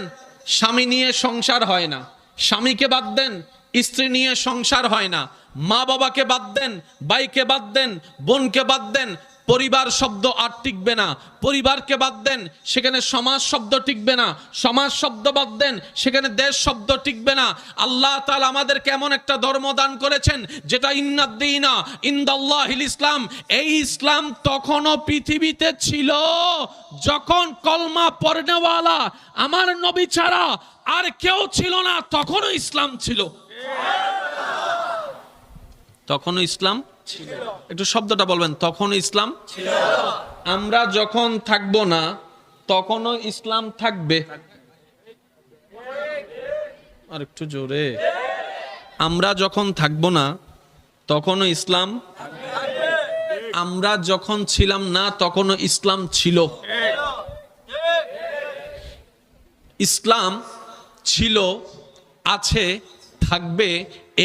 স্বামী নিয়ে সংসার হয় না। স্বামীকে বাদ দেন, স্ত্রী নিয়ে সংসার হয় না। মা বাবাকে বাদ দেন, ভাইকে বাদ দেন, বোনকে বাদ দেন, পরিবার শব্দ আর টিকবে না। পরিবারকে বাদ দেন, সেখানে সমাজ শব্দ টিকবে না। সমাজ শব্দ বাদ দেন, সেখানে দেশ শব্দ টিকবে না। আল্লাহ তাআলা আমাদেরকে এমন একটা ধর্ম দান করেছেন যেটা ইন্নাদ-দীনা ইনদাল্লাহিল ইসলাম। এই ইসলাম তখনও পৃথিবীতে ছিল যখন কলমা পড়নেওয়ালা আমার নবী ছাড়া আর কেউ ছিল না, তখনও ইসলাম ছিল। তখনও ইসলাম ছিল। একটু শব্দটা বলবেন, তখনও ইসলাম ছিল। আমরা যখন থাকবো না তখনও ইসলাম থাকবে। আর একটু জোরে। আমরা যখন থাকবো না তখনও ইসলাম, আমরা যখন ছিলাম না তখনও ইসলাম ছিল। ইসলাম ছিল, আছে, থাকবে,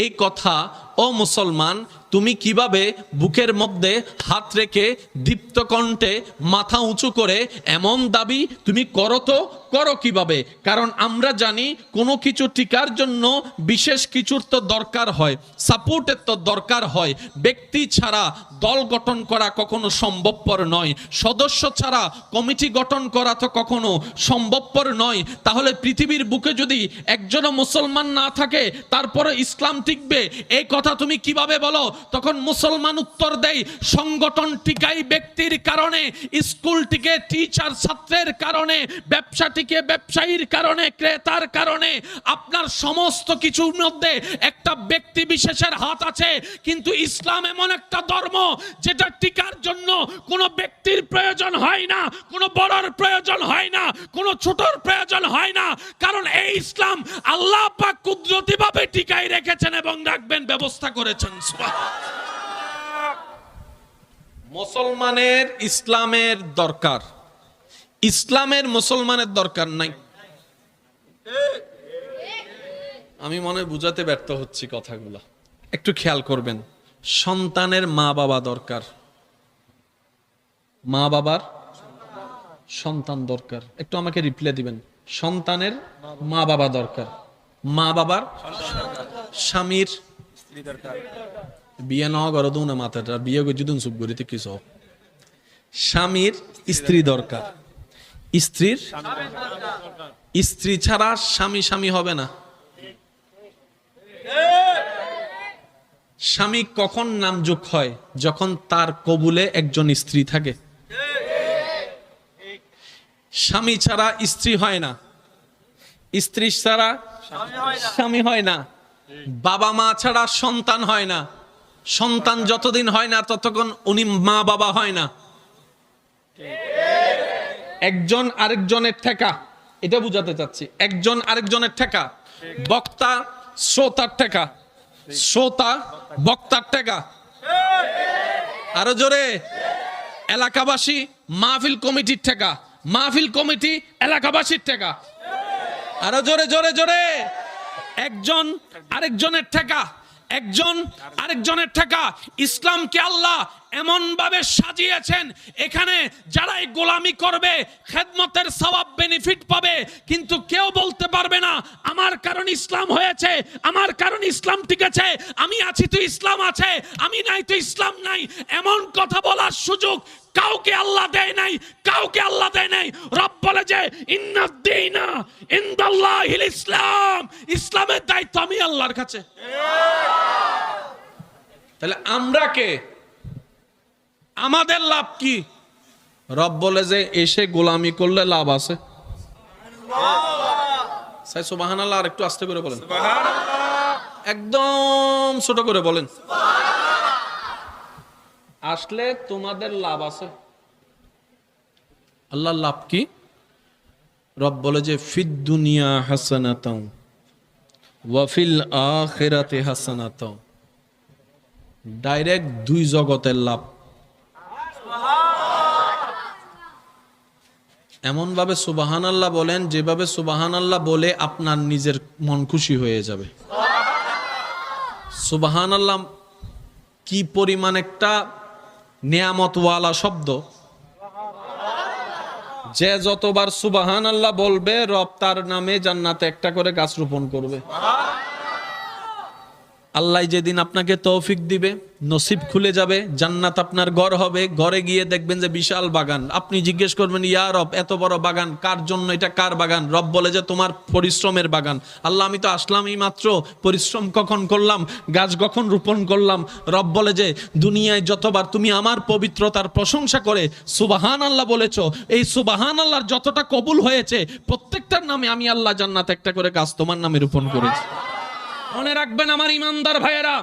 এই কথা ও মুসলমান তুমি কিভাবে বুকের মধ্যে হাত রেখে দীপ্ত কণ্ঠে মাথা উঁচু করে এমন দাবি তুমি করো? তো করো কিভাবে? কারণ আমরা জানি কোনো কিছু টিকার জন্য বিশেষ কিছুর তো দরকার হয়, সাপোর্টের তো দরকার হয়। ব্যক্তি ছাড়া দল গঠন করা কখনো সম্ভবপর নয়, সদস্য ছাড়া কমিটি গঠন করা তো কখনো সম্ভবপর নয়। তাহলে পৃথিবীর বুকে যদি একজনও মুসলমান না থাকে তারপরে ইসলাম টিকবে, এই কথা তুমি কিভাবে বলো? তখন মুসলমান উত্তর দেয়, সংগঠন টিকাই ব্যক্তির কারণে, স্কুল টিকে টিচার ছাত্রের কারণে, ব্যবসা টিকে ব্যবসায়ীর কারণে, ক্রেতার কারণে। আপনার সমস্ত কিছুর মধ্যে একটা ব্যক্তি বিশেষের হাত আছে, কিন্তু ইসলাম এমন একটা ধর্ম যেটা টিকার জন্য কোনো ব্যক্তির প্রয়োজন হয় না, কোনো বড়র প্রয়োজন হয় না, কোনো ছোটর প্রয়োজন হয় না। কারণ এই ইসলাম আল্লাহ পাক কুদরতিভাবে টিকাই রেখেছেন এবং রাখবেন ব্যবস্থা করেছেন। মুসলমানের ইসলামের দরকার, ইসলামের মুসলমানের দরকার নাই। আমি মনে বুঝাতে ব্যর্থ হচ্ছি কথাগুলো, একটু খেয়াল করবেন। সন্তানের মা বাবা দরকার, মা বাবার সন্তান দরকার। একটু আমাকে রিপ্লাই দিবেন। সন্তানের মা বাবা দরকার, মা বাবার স্বামীর বিয়ে না করো না, মাথাটা বিয়ে করে যদি চুপ করিতে কিছু। স্বামীর স্ত্রী দরকার, স্ত্রীর স্ত্রী ছাড়া স্বামী স্বামী হবে না। স্বামী কখন নামযোগ হয়? যখন তার কবুলে একজন স্ত্রী থাকে। স্বামী ছাড়া স্ত্রী হয় না, স্ত্রী ছাড়া স্বামী হয় না, বাবা মা ছাড়া সন্তান হয় না, সন্তান যতদিন হয় না ততক্ষণ উনি মা বাবা হয় না। একজন আরেকজনের ঠেকা, এটা বুঝাতে চাচ্ছি। একজন আরেকজনের ঠেকা, বক্তা শ্রোতার ঠেকা, শ্রোতা বক্তার ঠেকা। আরো জোরে। এলাকাবাসী মাহফিল কমিটির টাকা, মাহফিল কমিটি এলাকাবাসীর টাকা। আরো জোরে জোরে জোরে। একজন আরেকজনের টাকা, একজন আরেকজনের টাকা। ইসলামকে আল্লাহ এমন ভাবে সাজিয়েছেন, এখানে যারাই গোলামি করবে খেদমতের সওয়াব বেনিফিট পাবে, কিন্তু কেউ বলতে পারবে না আমার কারণ ইসলাম হয়েছে, আমার কারণ ইসলাম টিকেছে, আমি আছি তো ইসলাম আছে, আমি নাই তো ইসলাম নাই। এমন কথা বলার সুযোগ কাউকে আল্লাহ দেয় নাই, কাউকে আল্লাহ দেয় নাই। রব বলে যে ইন্নাদ-দীনা ইনদাল্লাহিল ইসলাম, ইসলামের দায়িত্ব আমি আল্লাহর কাছে। তাহলে আমরা কে? আমাদের লাভ কি? রব বলে যে এসে গোলামি করলে লাভ আছে। সুবহানাল্লাহ। আর একটু আস্তে করে বলেন, একদম ছোট করে বলেন। আসলে তোমাদের লাভ আছে। আল্লাহর লাভ কি? রব বলে যে ফিদ দুনিয়া হাসানাতাও ওয়া ফিল আখিরাতি হাসানাতাও। ডাইরেক্ট দুই জগতের লাভ। এমন ভাবে সুবহানাল্লাহ বলেন যেভাবে সুবহানাল্লাহ বলে আপনার নিজের মন খুশি হয়ে যাবে। সুবহানাল্লাহ কি পরিমাণ একটা নিয়ামতওয়ালা শব্দ। যে যতবার সুবহানাল্লাহ বলবে রব তার নামে জান্নাতে একটা করে গাছ রোপণ করবে। আল্লাহ যেদিন আপনাকে তৌফিক দিবে, নসিব খুলে যাবে, জান্নাত আপনার ঘর হবে। ঘরে গিয়ে দেখবেন যে বিশাল বাগান। আপনি জিজ্ঞেস করবেন ইয়া রব এত বড় বাগান কার জন্য? এটা কার বাগান? রব বলে যে তোমার পরিশ্রমের বাগান। আল্লাহ আমি তো আসলামই মাত্র, পরিশ্রম কখন করলাম, গাছ কখন রোপণ করলাম? রব বলে যে দুনিয়ায় যতবার তুমি আমার পবিত্রতার প্রশংসা করে সুবহানাল্লাহ বলেছো, এই সুবহানাল্লাহর যতটা কবুল হয়েছে প্রত্যেকটার নামে আমি আল্লাহ জান্নাতে একটা করে গাছ তোমার নামে রোপণ করেছি। মনে রাখবেন আমার ইমানদার ভাইয়েরা,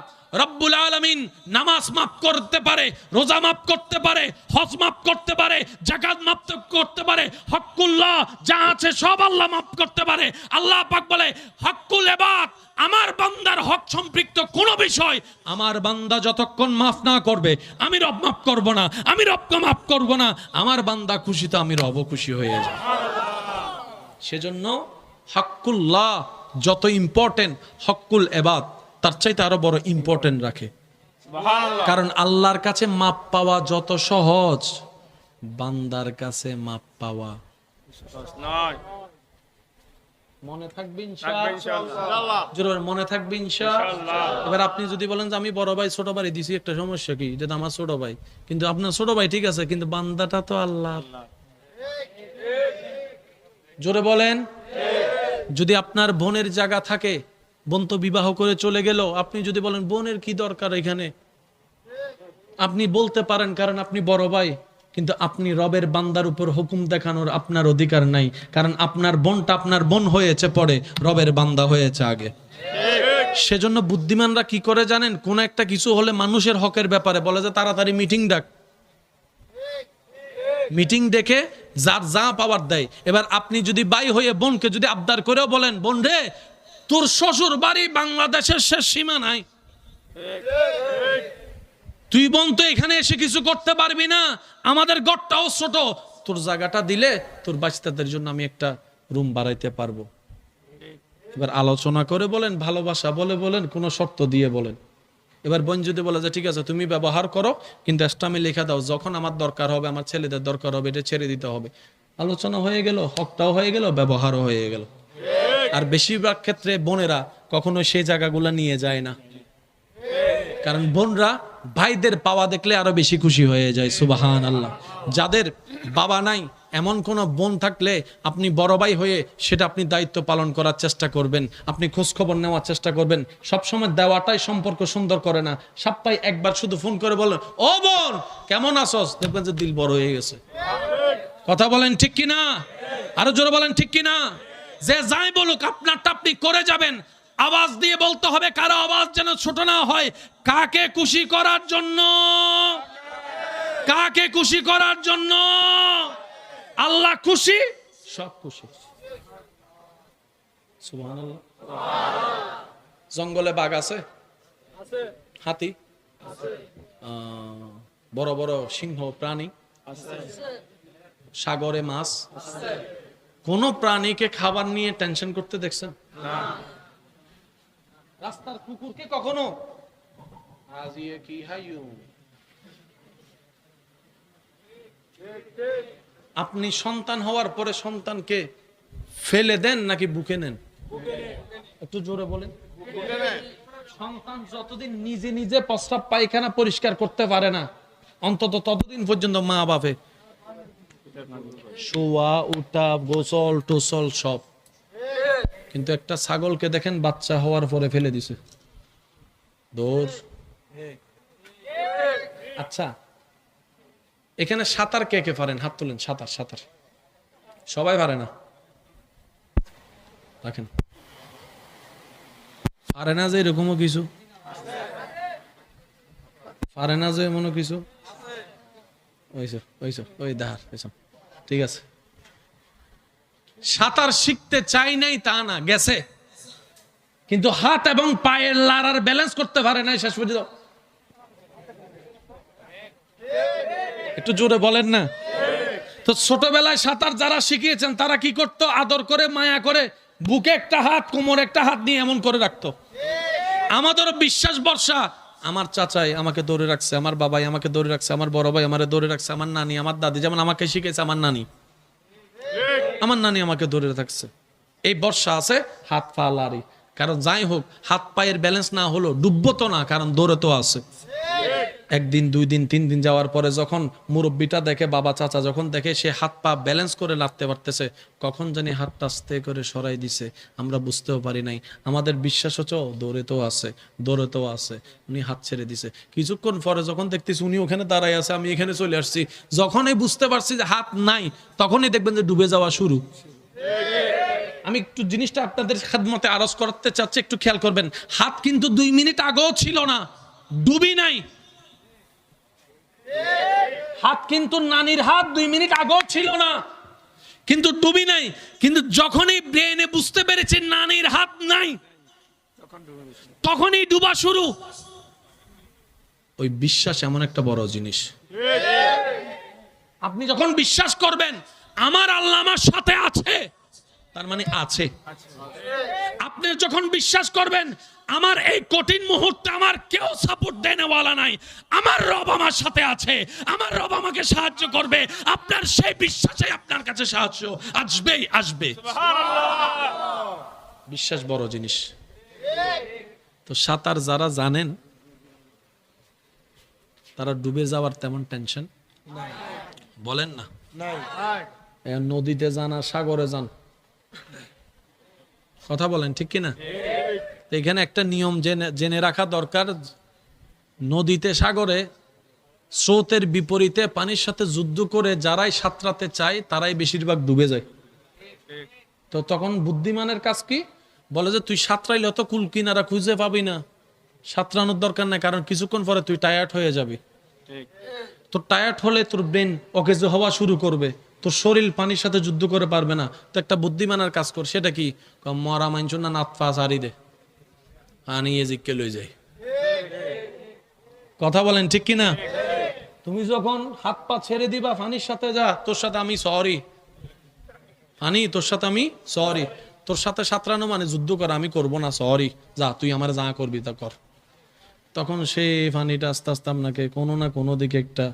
রব্বুল আলামিন নামাজ মাফ করতে পারে, রোজা মাফ করতে পারে, হজ মাফ করতে পারে, যাকাত মাফ করতে পারে, হক্কুল্লাহ যা আছে সব আল্লাহ মাফ করতে পারে। আল্লাহ পাক বলে হক্কুল ইবাদ, আমার বান্দার হক সম্পৃক্ত কোন বিষয় আমার বান্দা যতক্ষণ মাফ না করবে আমি রব মাফ করব না, আমি রবকে মাফ করব না। আমার বান্দা খুশি তো আমি রবও খুশি হয়ে যাব। সেজন্য হক্কুল্লাহ যত ইম্পর্টেন্ট, হক্কুল ইবাদ তার চাইতে আরো বড় ইম্পর্টেন্ট রাখে। কারণ আল্লাহর কাছে মাপ পাওয়া যত সহজ, বান্দার কাছে মাপ পাওয়া মনে থাকবে ইনশাআল্লাহ। জোরে মনে থাকবে ইনশাআল্লাহ। এবার আপনি যদি বলেন যে আমি বড় ভাই ছোট ভাই দিছি, একটা সমস্যা কি? যেটা আমার ছোট ভাই, কিন্তু আপনার ছোট ভাই ঠিক আছে, কিন্তু বান্দাটা তো আল্লাহ। জোরে বলেন। যদি আপনার বোনের জায়গা থাকে, বোন তো বিবাহ করে চলে গেল, আপনি যদি বলেন বোনের কি দরকার এখানে, আপনি বলতে পারেন কারণ আপনি বড় ভাই, কিন্তু আপনি রবের বান্দার উপর হুকুম দেখানোর আপনার অধিকার নাই। কারণ আপনার বোনটা আপনার বোন হয়েছে পরে, রবের বান্দা হয়েছে আগে। সেজন্য বুদ্ধিমানরা কি করে জানেন? কোন একটা কিছু হলে মানুষের হকের ব্যাপারে বলে যে তাড়াতাড়ি মিটিং ডাক। মিটিং ডেকে যার যা পাওয়ার দেয়। এবার আপনি যদি ভাই হয়ে বোনকে যদি আবদার করেও বলেন বোন রে তোর শ্বশুর বাড়ি বাংলাদেশের শেষ সীমা নাই, তুই বোন তো এখানে এসে কিছু করতে পারবি না, আমাদের ঘরটাও ছোট, তোর জায়গাটা দিলে তোর বাচ্চাদের জন্য আমি একটা রুম বাড়াইতে পারবো। এবার আলোচনা করে বলেন, ভালোবাসা বলে বলেন, কোনো শর্ত দিয়ে বলেন। এবার বোন যদি বলে যে ঠিক আছে তুমি ব্যবহার করো, কিন্তু এস্টামে লেখা দাও যখন আমার দরকার হবে, আমার ছেলেদের দরকার হবে, এটা ছেড়ে দিতে হবে। আলোচনা হয়ে গেল, হকটাও হয়ে গেল, ব্যবহারও হয়ে গেল। আর বেশিরভাগ ক্ষেত্রে বোনেরা কখনো সেই জায়গাগুলো নিয়ে যায় না, কারণ বোনরা ভাইদের পাওয়া দেখলে আরো বেশি খুশি হয়ে যায়। সুবহানাল্লাহ। যাদের বাবা নাই এমন কোন বোন থাকলে আপনি বড় ভাই হয়ে সেটা আপনি দায়িত্ব পালন করার চেষ্টা করবেন, আপনি খোঁজ খবর নেওয়ার চেষ্টা করবেন। সবসময় দেওয়াটাই সম্পর্ক সুন্দর করে না, সপ্তাহে একবার শুধু ফোন করে বলেন ও বোন কেমন আছোস, দেখবেন যে দিল বড় হয়ে গেছে। কথা বলেন ঠিক কিনা? আরো জোরে বলেন ঠিক কিনা? যে যাই বলুক আপনারটা আপনি করে যাবেন, আওয়াজ দিয়ে বলতে হবে, কারো আওয়াজ যেন ছোট না হয়। কাকে খুশি করার জন্য? কাকে খুশি করার জন্য? আল্লাহ খুশি, সব খুশি। সুবহানাল্লাহ। জঙ্গলে বাঘ আছে, হাতি, বড় বড় সিংহ প্রাণী সাগরে মাছ, কোন প্রাণীকে খাবার নিয়ে টেনশন করতে দেখছেন? রাস্তার কুকুরকে কখনো আজিয়ে কি হাইয়ু, আপনি সন্তান হওয়ার পরে সন্তানকে ফেলে দেন নাকি বুকে নেন? একটু জোরে বলেন। সন্তান যতদিন নিজে নিজে প্রস্রাব পায়খানা পরিষ্কার করতে পারে না, অন্তত ততদিন পর্যন্ত মা বাপে শোয়া উঠা গোসল টোসল সব। কিন্তু একটা ছাগলকে দেখেন বাচ্চা হওয়ার পরে ফেলে দিছে দৌড়। আচ্ছা, এখানে সাঁতার কে কে পারেন? হাত তোলেন। সাঁতার সাঁতার সবাই পারে না, রাখেন। পারে না যে এরকমও কিছু, পারে না যে এমনও কিছু, ওই দাঁড়, ঠিক আছে। সাঁতার শিখতে চাই নাই তা না, গেছে, কিন্তু হাত এবং পায়ের লাড়ার ব্যালেন্স করতে পারে নাই শেষ পর্যন্ত। একটু জোরে বলেন না। তো ছোটবেলায় সাঁতার যারা শিখিয়েছেন তারা কি করতো? আদর করে মায়া করে বুকে একটা হাত কোমরে একটা হাত নিয়ে এমন করে রাখতো। আমাদেরও বিশ্বাস ভরসা, আমার চাচাই আমাকে ধরে রাখছে, আমার বাবাই আমাকে ধরে রাখছে, আমার বড় ভাই আমারে ধরে রাখছে, আমার নানি আমার দাদি যেমন আমাকে শিখেছে, আমার নানি আমাকে ধরে রাখছে। এই ভরসা আছে, হাত পা লাড়ি। কারণ যাই হোক, হাত পায়ের ব্যালেন্স না হলো ডুববো তো না, কারণ দৌড়ে তো আছে। একদিন দুই দিন তিন দিন যাওয়ার পরে যখন মুরব্বিটা দেখে, বাবা চাচা যখন দেখে সে হাত পা ব্যালেন্স করে লাড়তে পারতেছে, কখন জানি হাতটা আস্তে করে সরাই দিছে, আমরা বুঝতেও পারি নাই। আমাদের বিশ্বাস হচ্ছে দৌড়ে তো আছে, দৌড়ে তো আছে, উনি হাত ছেড়ে দিছে। কিছুক্ষণ পরে যখন দেখতেছি উনি ওখানে দাঁড়াই আছে, আমি এখানে চলে আসছি, যখনই বুঝতে পারছি যে হাত নাই, তখনই দেখবেন যে ডুবে যাওয়া শুরু। আমি একটু জিনিসটা আপনাদের খেদমতে আরজ করতে চাচ্ছি, একটু খেয়াল করবেন। হাত কিন্তু 2 মিনিট আগেও ছিল না, ডুবি নাই। হাত কিন্তু নানির হাত 2 মিনিট আগেও ছিল না, কিন্তু ডুবি নাই। কিন্তু যখনই ব্রেনে বুঝতে পেরেছে নানির হাত নাই, তখনই ডুবা শুরু। ওই বিশ্বাস এমন একটা বড় জিনিস। আপনি যখন বিশ্বাস করবেন আমার আল্লাহ আমার সাথে আছে, তার মানে আছে। আপনি যখন বিশ্বাস করবেন আমার এই কঠিন মুহূর্তে আমার কেউ সাপোর্ট দেনেওয়ালা নাই, আমার রব আমার সাথে আছে, আমার রব আমাকে সাহায্য করবে, আপনার সেই বিশ্বাসে আপনার কাছে সাহায্য আসবেই আসবে। বিশ্বাস বড় জিনিস। তো সাঁতার যারা জানেন তারা ডুবে যাওয়ার তেমন টেনশন বলেন না। নদীতে যান আর সাগরে যান, কথা বলেন ঠিক কিনা? এখানে একটা নিয়ম জেনে রাখা দরকার, নদীতে সাগরে স্রোতের বিপরীতে পানির সাথে যুদ্ধ করে যারাই সাঁতরাতে চায় তারাই বেশিরভাগ ডুবে যায়। তো তখন বুদ্ধিমানের কাজ কি? বলে যে তুই সাঁতরাইলে অত কুল কিনারা খুঁজে পাবি না, সাঁতরানোর দরকার নাই, কারণ কিছুক্ষণ পরে তুই টায়ার্ড হয়ে যাবি। তোর টায়ার্ড হলে তোর ব্রেন অকেজ হওয়া শুরু করবে, তোর শরীর পানির সাথে যুদ্ধ করে পারবে না। তো একটা বুদ্ধিমানের কাজ কর, সেটা কি? মরা মাইনছ না নাতফা সারি দে, পানি এজিককে লই যায়। কথা বলেন ঠিক কিনা? তুমি যখন হাত পা ছেড়ে দিবা পানির সাথে, যা তোর সাথে আমি সরি, পানি তোর সাথে আমি সরি, তোর সাথে সাঁতরানো মানে যুদ্ধ করা, আমি করব না, সরি, যা তুই আমার যা করবি তা কর। তখন সেই পানিটা আস্তে আস্তে আপনাকে কোনো না কোনো দিকে একটা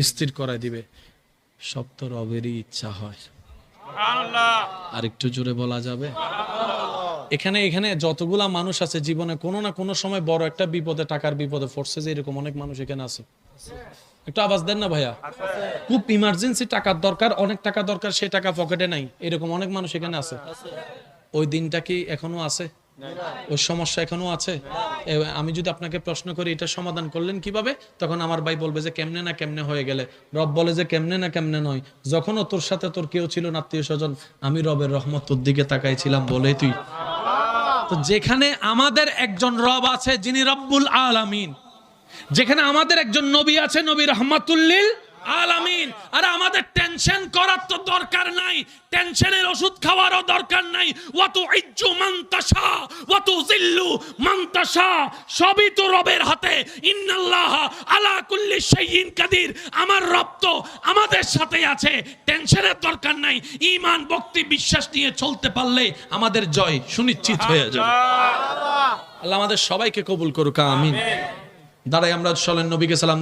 স্থির করাই দিবে। সব তো রবেরই ইচ্ছা হয়। আর একটু জোরে বলা যাবে? এখানে যতগুলা মানুষ আছে জীবনে কোনো না কোনো সময় বড় একটা বিপদে, টাকার বিপদে পড়ছে, যে এরকম অনেক মানুষ এখানে আছে। একটু আওয়াজ দেন না ভাইয়া। খুব ইমার্জেন্সি টাকার দরকার, অনেক টাকা দরকার, সে টাকা পকেটে নাই, এরকম অনেক মানুষ এখানে আছে। ওই দিনটা কি এখনো আছে? ওই সমস্যা এখনো আছে? আমি যদি আপনাকে প্রশ্ন করি এটা সমাধান করলেন কিভাবে, তখন আমার ভাই বলবে যে কেমনে না কেমনে হয়ে গেলে। রব বলে যে কেমনে না কেমনে নয়, যখনও তোর সাথে তোর কেউ ছিল না, আত্মীয় স্বজন, আমি রবের রহমত তোর দিকে তাকাইছিলাম বলে তুই। তো যেখানে আমাদের একজন রব আছে যিনি রব্বুল আলামিন, যেখানে আমাদের একজন নবী আছে নবী রাহমাতুল লিল আলামিন, আর আমাদের টেনশন করার তো দরকার নাই। টেনশনের ওষুধ খাওয়ারও দরকার নাই। ওয়াতু ইজ্জু মান তাশা ওয়াতু জিল্লু মান তাশা, সবই তো রবের হাতে। ইন্নাল্লাহ আলা কুল্লি শাইইন কাদির, আমার রব তো আমাদের সাথে আছে, টেনশনের দরকার নাই। ঈমান ভক্তি বিশ্বাস নিয়ে চলতে পারলে আমাদের জয় সুনিশ্চিত হয়ে যাবে। আল্লাহ আমাদের সবাইকে কবুল করুক, আমিন। দাঁড়াই আমরা চলেন নবীকে সালাম।